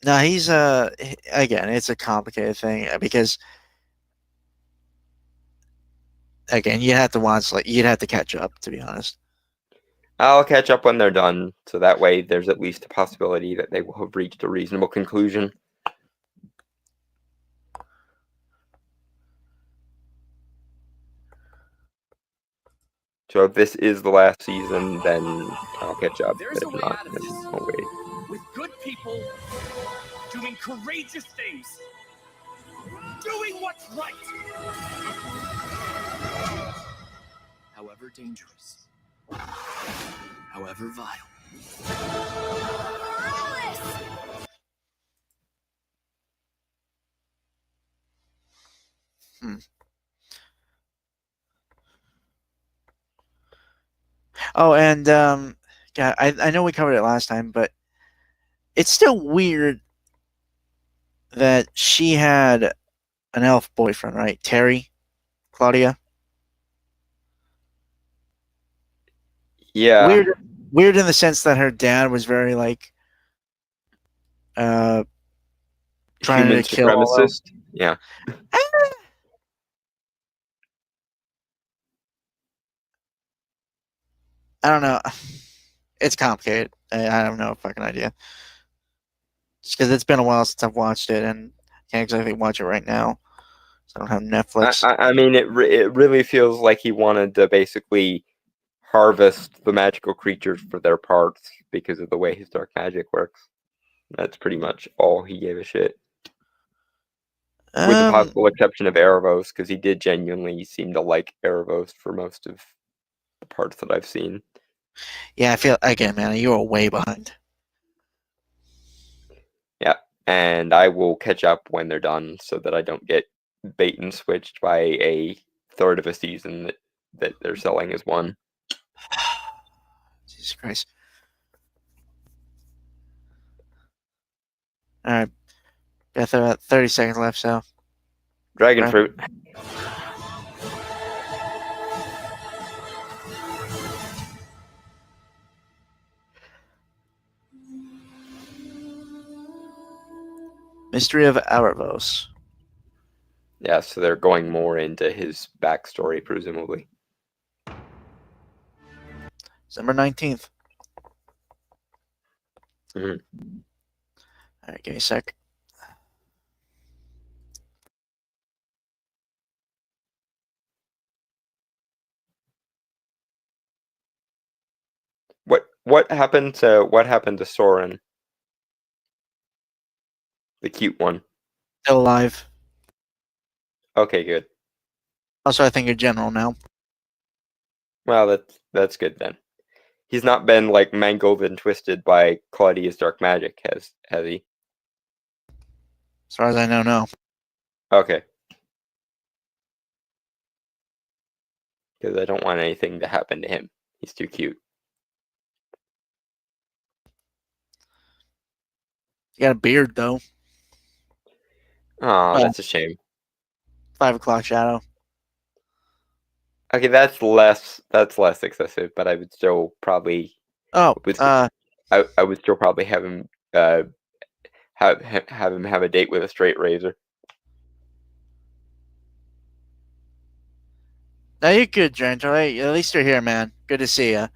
No, he's again, it's a complicated thing because again, you have to watch you'd have to catch up, to be honest. I'll catch up when they're done, so that way there's at least a possibility that they will have reached a reasonable conclusion. So if this is the last season, then I'll catch up. There's But a if way not, out of then this. I'll wait. With good people doing courageous things. Doing what's right. However dangerous. However vile. Oh, and God, I know we covered it last time, but it's still weird that she had an elf boyfriend, right? Terry, Claudia. Yeah, Weird in the sense that her dad was very like uh trying human to kill all of. supremacist. Yeah. I don't know. It's complicated. I have no fucking idea. Just because it's been a while since I've watched it, and I can't exactly watch it right now. So I don't have Netflix. I mean, it really feels like he wanted to basically harvest the magical creatures for their parts because of the way his dark magic works. That's pretty much all he gave a shit. With the possible exception of Erebos, because he did genuinely seem to like Erebos for most of the parts that I've seen. Yeah, I feel again, man. You are way behind. Yeah, and I will catch up when they're done so that I don't get bait and switched by a third of a season that they're selling as one. Jesus Christ. All right, got about 30 seconds left. So Dragon Okay. fruit. Mystery of Erebos. Yeah, so they're going more into his backstory, presumably. December 19th. Mhm. All right, give me a sec. What happened to Soren? The cute one. Still alive. Okay, good. Also, I think in general now. Well, that's good then. He's not been like mangled and twisted by Claudia's dark magic, has he? As far as I know, no. Okay. Because I don't want anything to happen to him. He's too cute. He got a beard though. Oh, Well- that's a shame. 5 o'clock shadow. Okay, that's less excessive, but I would still probably Oh, I would still probably have him have him have a date with a straight razor. now you're good, Gentle. Hey, at least you're here, man. Good to see you.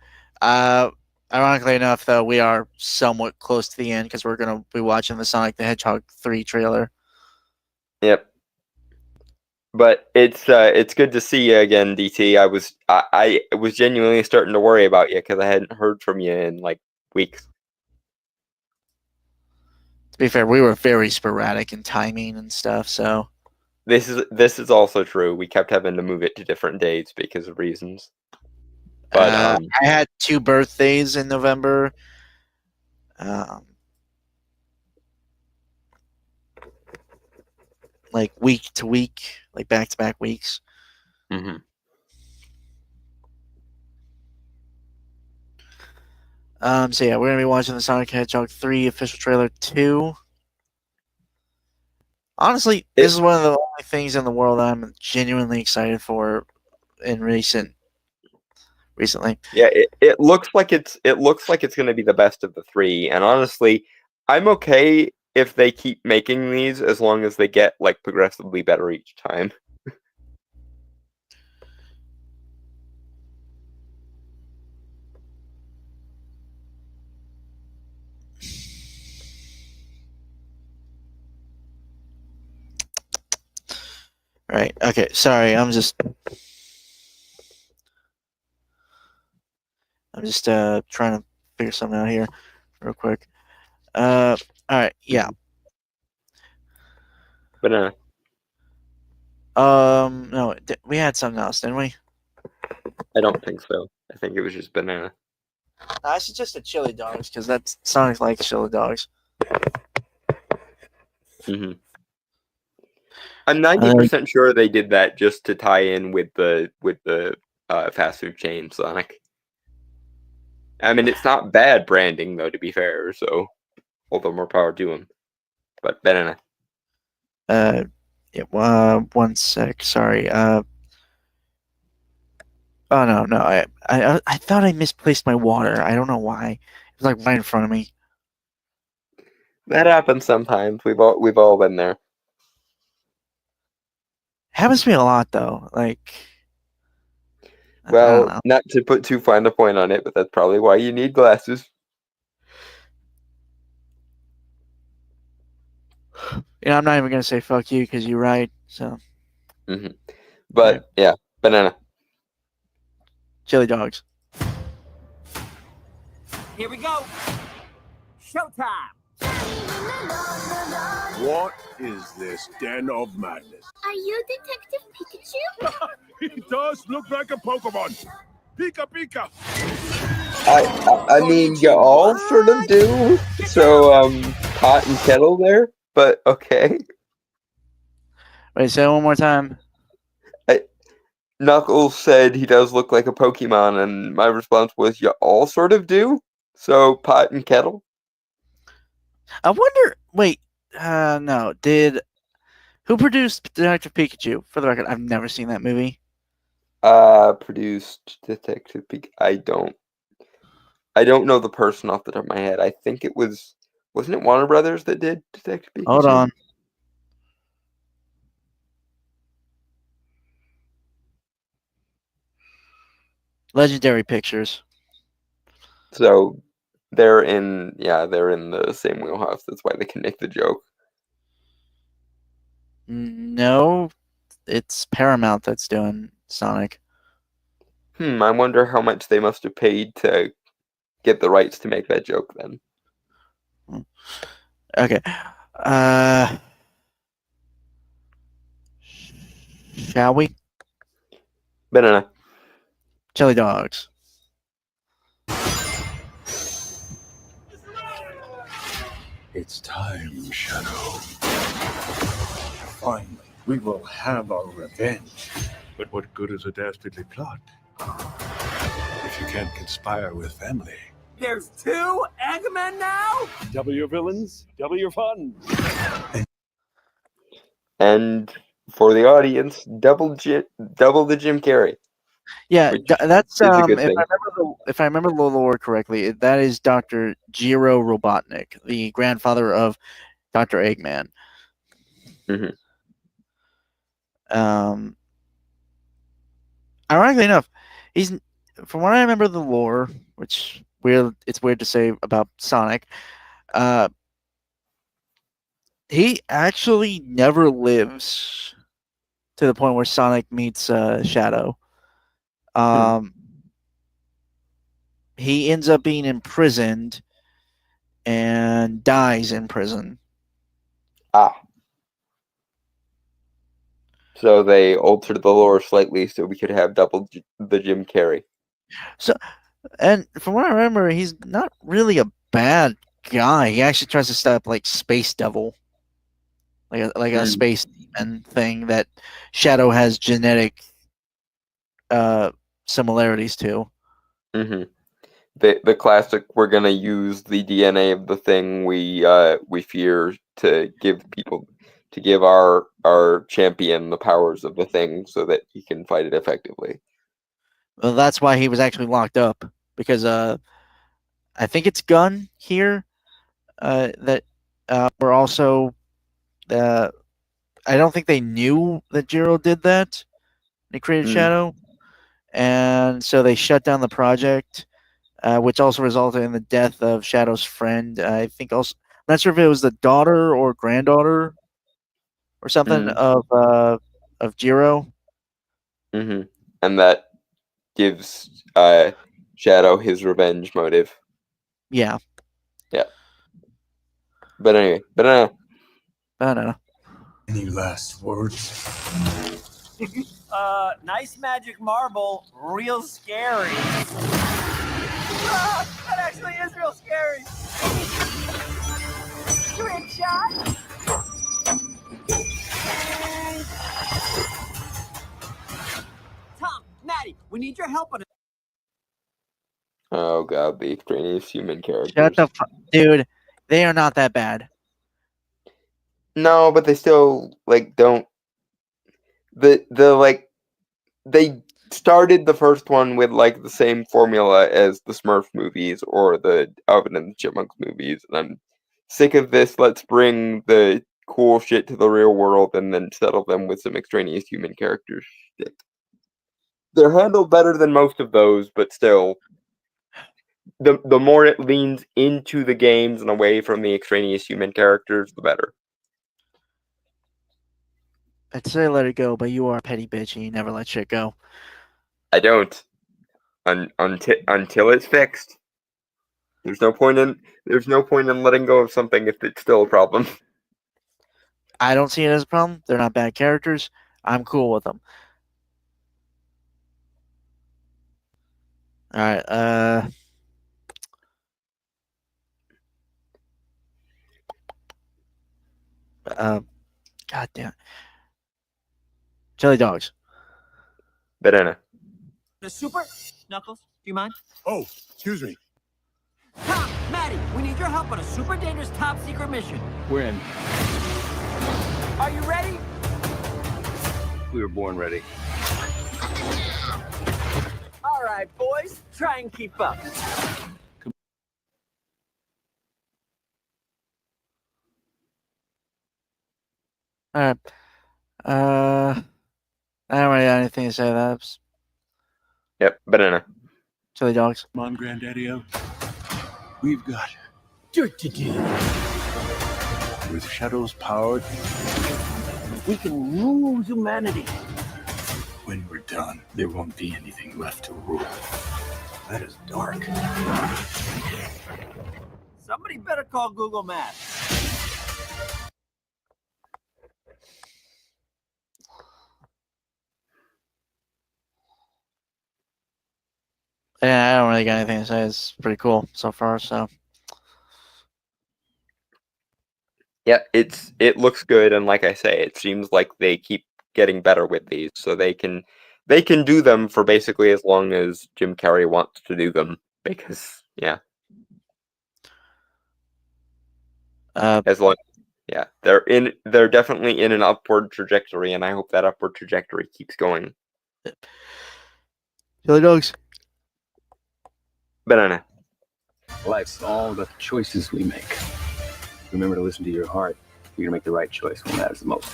Ironically enough, though, we are somewhat close to the end because we're gonna be watching the Sonic the Hedgehog 3 trailer. Yep. But it's good to see you again, DT. I was genuinely starting to worry about you because I hadn't heard from you in like weeks. To be fair, we were very sporadic in timing and stuff, so This is also true. We kept having to move it to different dates because of reasons. But I had 2 birthdays in November. Like week to week, like back to back weeks. mhm. So yeah, we're gonna be watching the Sonic the Hedgehog 3 official trailer 2. Honestly, this is one of the only things in the world that I'm genuinely excited for in recently. Yeah, it looks like it's going to be the best of the 3, and honestly, I'm okay if they keep making these as long as they get like progressively better each time. Right. Okay. Sorry. I'm just trying to figure something out here real quick. All right. Yeah. Banana. No, we had something else, didn't we? I don't think so. I think it was just banana. No, I suggested chili dogs because that Sonic likes chili dogs. Mm-hmm. I'm 90% sure they did that just to tie in with the fast food chain Sonic. I mean, it's not bad branding, though, to be fair, so all the more power to him. But banana. Yeah, 1 sec. Sorry. Oh no. I thought I misplaced my water. I don't know why. It was like right in front of me. That happens sometimes. We've all been there. Happens to me a lot though. Like, I don't Well, know. not to put too fine a point on it, but that's probably why you need glasses. I'm not even gonna say fuck you because you're right. So, But yeah, banana. chili dogs. Here we go. Showtime. What is this den of madness? Are you Detective Pikachu? He does look like a Pokemon. Pika Pika. I mean, you all sort of do. So, pot and kettle there, but okay. Wait, say it one more time. Knuckles said he does look like a Pokemon, and my response was, you all sort of do. So, pot and kettle. I wonder. Wait, no. Who produced Detective Pikachu? For the record, I've never seen that movie. Produced Detective Pikachu. I don't know the person off the top of my head. I think it wasn't it Warner Brothers that did Detective Pikachu? Hold on. Legendary Pictures. So they're in the same wheelhouse. That's why they can make the joke. No, it's Paramount that's doing Sonic. I wonder how much they must have paid to get the rights to make that joke then. Okay. Shall we? Banana. Chili dogs. It's time, Shadow. Finally, we will have our revenge. But what good is a dastardly plot if you can't conspire with family? There's 2 Eggmen now? Double your villains, double your fun. And for the audience, double the Jim Carrey. Yeah, Which that's is a good thing. if I remember the lore correctly, that is Dr. Jiro Robotnik, the grandfather of Dr. Eggman. Ironically enough, he's, from what I remember the lore, which it's weird to say about Sonic, he actually never lives to the point where Sonic meets Shadow. He ends up being imprisoned and dies in prison. So they altered the lore slightly so we could have double the Jim Carrey. And from what I remember, he's not really a bad guy. He actually tries to stop like Space Devil, like a space demon thing that Shadow has genetic similarities to. The classic, we're gonna use the DNA of the thing we fear to give our champion the powers of the thing so that he can fight it effectively. Well, that's why he was actually locked up, because I think it's Gunn here that were also I don't think they knew that Jiro did that. They created Shadow, and so they shut down the project, which also resulted in the death of Shadow's friend. I think also, I'm not sure if it was the daughter or granddaughter or something of Jiro. And that gives Shadow his revenge motive. Yeah. But anyway, I don't know. Any last words? Nice magic marble, real scary. That actually is real scary. Trick shot. Tom, Maddie, we need your help on it. Oh god, the extraneous human characters. Shut the fuck, dude. They are not that bad. No, but they still like don't. The like they started the first one with like the same formula as the Smurf movies or the Alvin and the Chipmunks movies, and I'm sick of this. Let's bring the cool shit to the real world and then settle them with some extraneous human characters shit. They're handled better than most of those, but still, the more it leans into the games and away from the extraneous human characters, the better. I'd say let it go, but you are a petty bitch and you never let shit go. I don't. Until it's fixed. There's no point in letting go of something if it's still a problem. I don't see it as a problem. They're not bad characters. I'm cool with them. All right. God damn it. Chili dogs. Banana. The super? Knuckles, do you mind? Oh, excuse me. Tom, Maddie, we need your help on a super dangerous top secret mission. We're in. Are you ready? We were born ready. All right, boys, try and keep up. All right. I don't really have anything to say to that. Yep, banana. Chili dogs. Come on, Granddaddy-O. We've got Dirt to do. with Shadow's power. We can rule humanity. When we're done, there won't be anything left to rule. That is dark. Somebody better call Google Maps. Yeah, I don't really got anything to say. It's pretty cool so far. So Yeah, it looks good, and like I say, it seems like they keep getting better with these, so they can do them for basically as long as Jim Carrey wants to do them. Because as long they're definitely in an upward trajectory, and I hope that upward trajectory keeps going. chili dogs. Banana. Life's all the choices we make. Remember to listen to your heart. You're gonna make the right choice when it matters the most.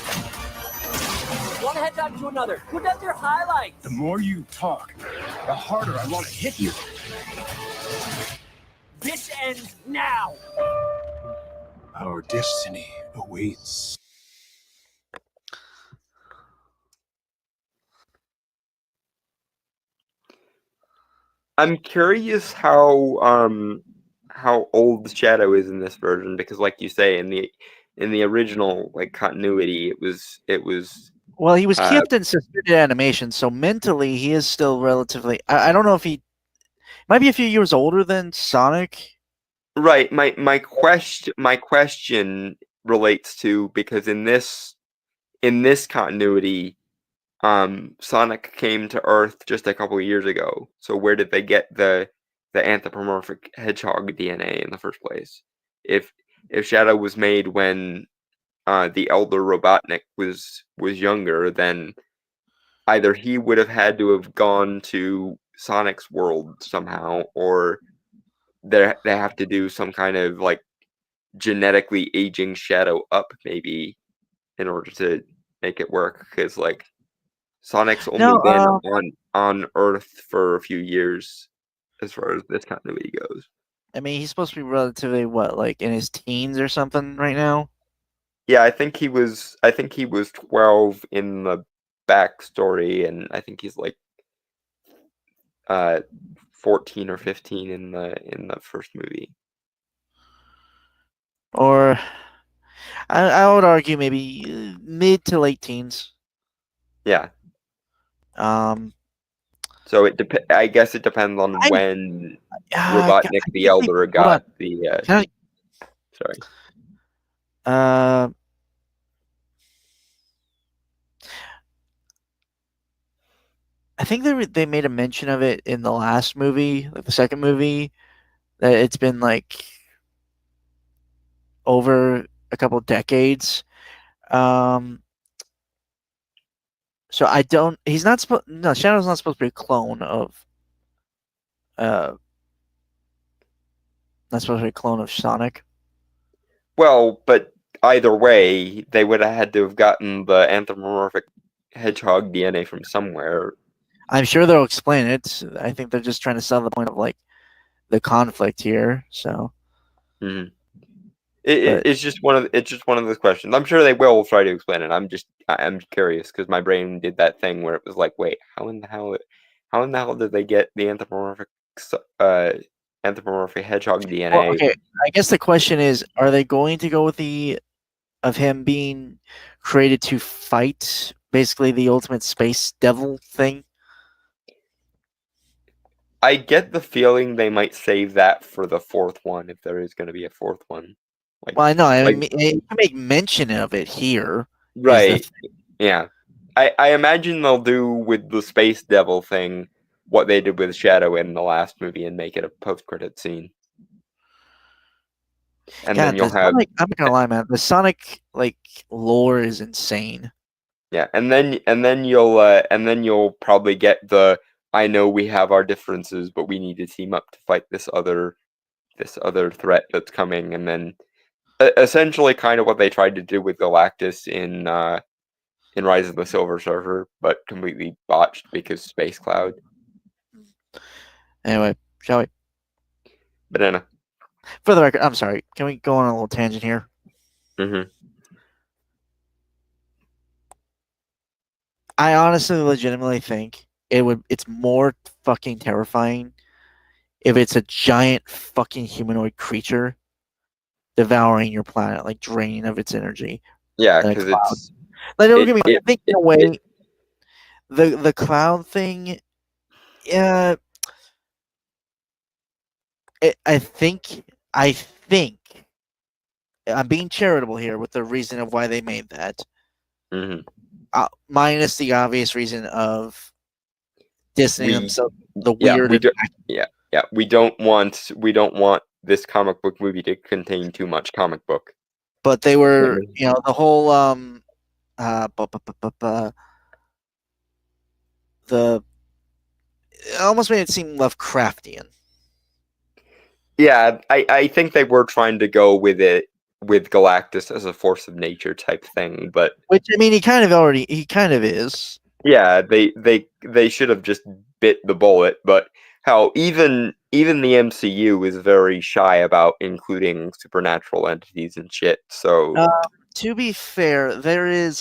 One head on to another. Who does their highlights? The more you talk, the harder I want to hit you. This ends now. Our destiny awaits. I'm curious how old Shadow is in this version, because like you say, in the original like continuity, it was Well, he was kept in suspended animation, so mentally he is still relatively. I don't know if he might be a few years older than Sonic. right. My question relates to, because in this continuity, Sonic came to Earth just a couple of years ago. So where did they get the anthropomorphic hedgehog DNA in the first place? If Shadow was made when the elder Robotnik was younger, then either he would have had to have gone to Sonic's world somehow, or they have to do some kind of like genetically aging Shadow up maybe in order to make it work, because like Sonic's only been on Earth for a few years as far as this continuity goes. I mean, he's supposed to be relatively like in his teens or something right now. Yeah, I think he was 12 in the backstory, and I think he's like 14 or 15 in the first movie. Or I would argue maybe mid to late teens. Yeah. So I guess it depends on when Robotnik the Elder got the. Sorry. I think they made a mention of it in the last movie, like the second movie, that it's been like over a couple decades. So I don't. He's not supposed. No, Shadow's not supposed to be a clone of. Not supposed to be a clone of Sonic. Well, but either way, they would have had to have gotten the anthropomorphic hedgehog DNA from somewhere. I'm sure they'll explain it. I think they're just trying to sell the point of like the conflict here. So. Mm-hmm. It's just one of those questions. I'm sure they will try to explain it. I'm curious because my brain did that thing where it was like, wait, how in the hell did they get the anthropomorphic hedgehog DNA? Well, okay, I guess the question is, are they going to go with of him being created to fight basically the ultimate space devil thing? I get the feeling they might save that for the fourth one if there is going to be a fourth one. Well, I know. I mean, you can make mention of it here. Right. Yeah. I imagine they'll do with the Space Devil thing what they did with Shadow in the last movie and make it a post-credit scene. And then you'll have... Sonic, I'm not gonna lie, man. The Sonic lore is insane. Yeah, and then you'll probably get the I know we have our differences, but we need to team up to fight this other threat that's coming, and then essentially kind of what they tried to do with Galactus in Rise of the Silver Surfer, but completely botched because Space Cloud. Anyway, shall we? Banana. For the record, I'm sorry. Can we go on a little tangent here? Mm-hmm. I honestly, legitimately think it's more fucking terrifying if it's a giant fucking humanoid creature devouring your planet, like draining of its energy. Yeah, because it's... don't get me wrong, I think in a way, the cloud thing, yeah... I think I'm being charitable here with the reason of why they made that. Mm-hmm. Minus the obvious reason of distancing themselves the weird. We don't want this comic book movie to contain too much comic book. But they were, the whole it almost made it seem Lovecraftian. Yeah, I think they were trying to go with Galactus as a force of nature type thing, but which I mean he kind of is. Yeah, they should have just bit the bullet, but how even the MCU is very shy about including supernatural entities and shit. So to be fair, there is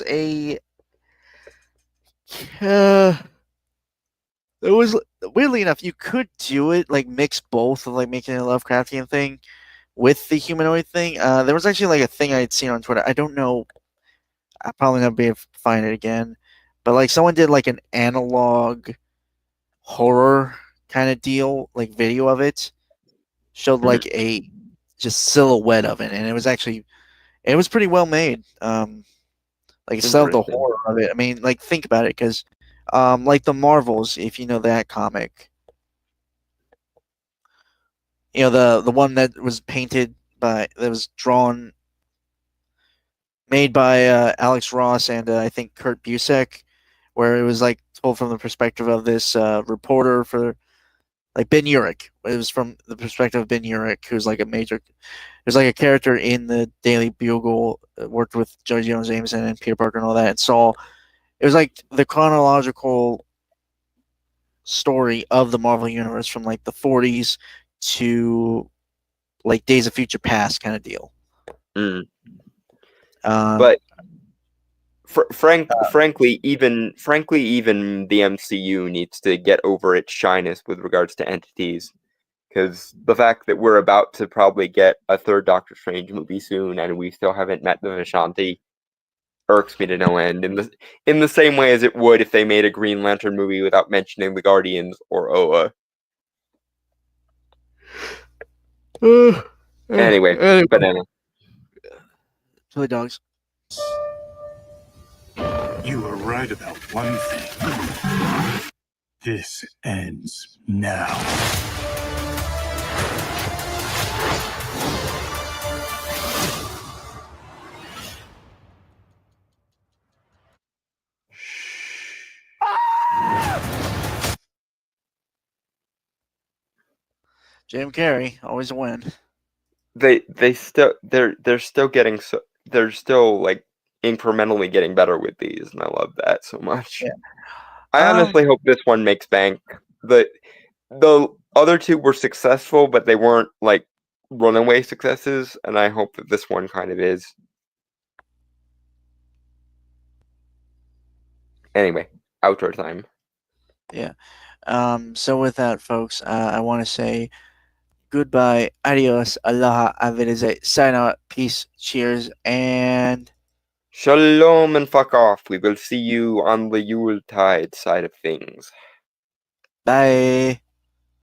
there was, weirdly enough, you could do it, mix both of making a Lovecraftian thing with the humanoid thing. There was actually a thing I had seen on Twitter. I don't know. I'll probably never be able to find it again. But someone did an analog horror kind of deal, video of it. Showed a just silhouette of it, and it was pretty well made. Some of the horror of it. I mean, think about it, because the Marvels, if you know that comic, the one that was made by Alex Ross and I think Kurt Busiek, where it was told from the perspective of this reporter for Ben Urich. It was from the perspective of Ben Urich, who's there's a character in the Daily Bugle, worked with Joe Jonas Jameson and Peter Parker and all that, and saw it was the chronological story of the Marvel Universe from the 40s to Days of Future Past kind of deal. Mm. But frankly, even the MCU needs to get over its shyness with regards to entities, because the fact that we're about to probably get a third Doctor Strange movie soon and we still haven't met the Vishanti irks me to no end. In the same way as it would if they made a Green Lantern movie without mentioning the Guardians or Oa. Anyway, Banana. Chili dogs. You were right about one thing. This ends now. Jim Carrey, always a win. They're still getting they're still like incrementally getting better with these, and I love that so much. Yeah. I honestly hope this one makes bank. The other two were successful, but they weren't like runaway successes, and I hope that this one kind of is. Anyway, outro time. Yeah. So with that, folks, I want to say goodbye, adios, aloha, avideze, sign out, peace, cheers, and Shalom and fuck off. We will see you on the Yuletide side of things. bye.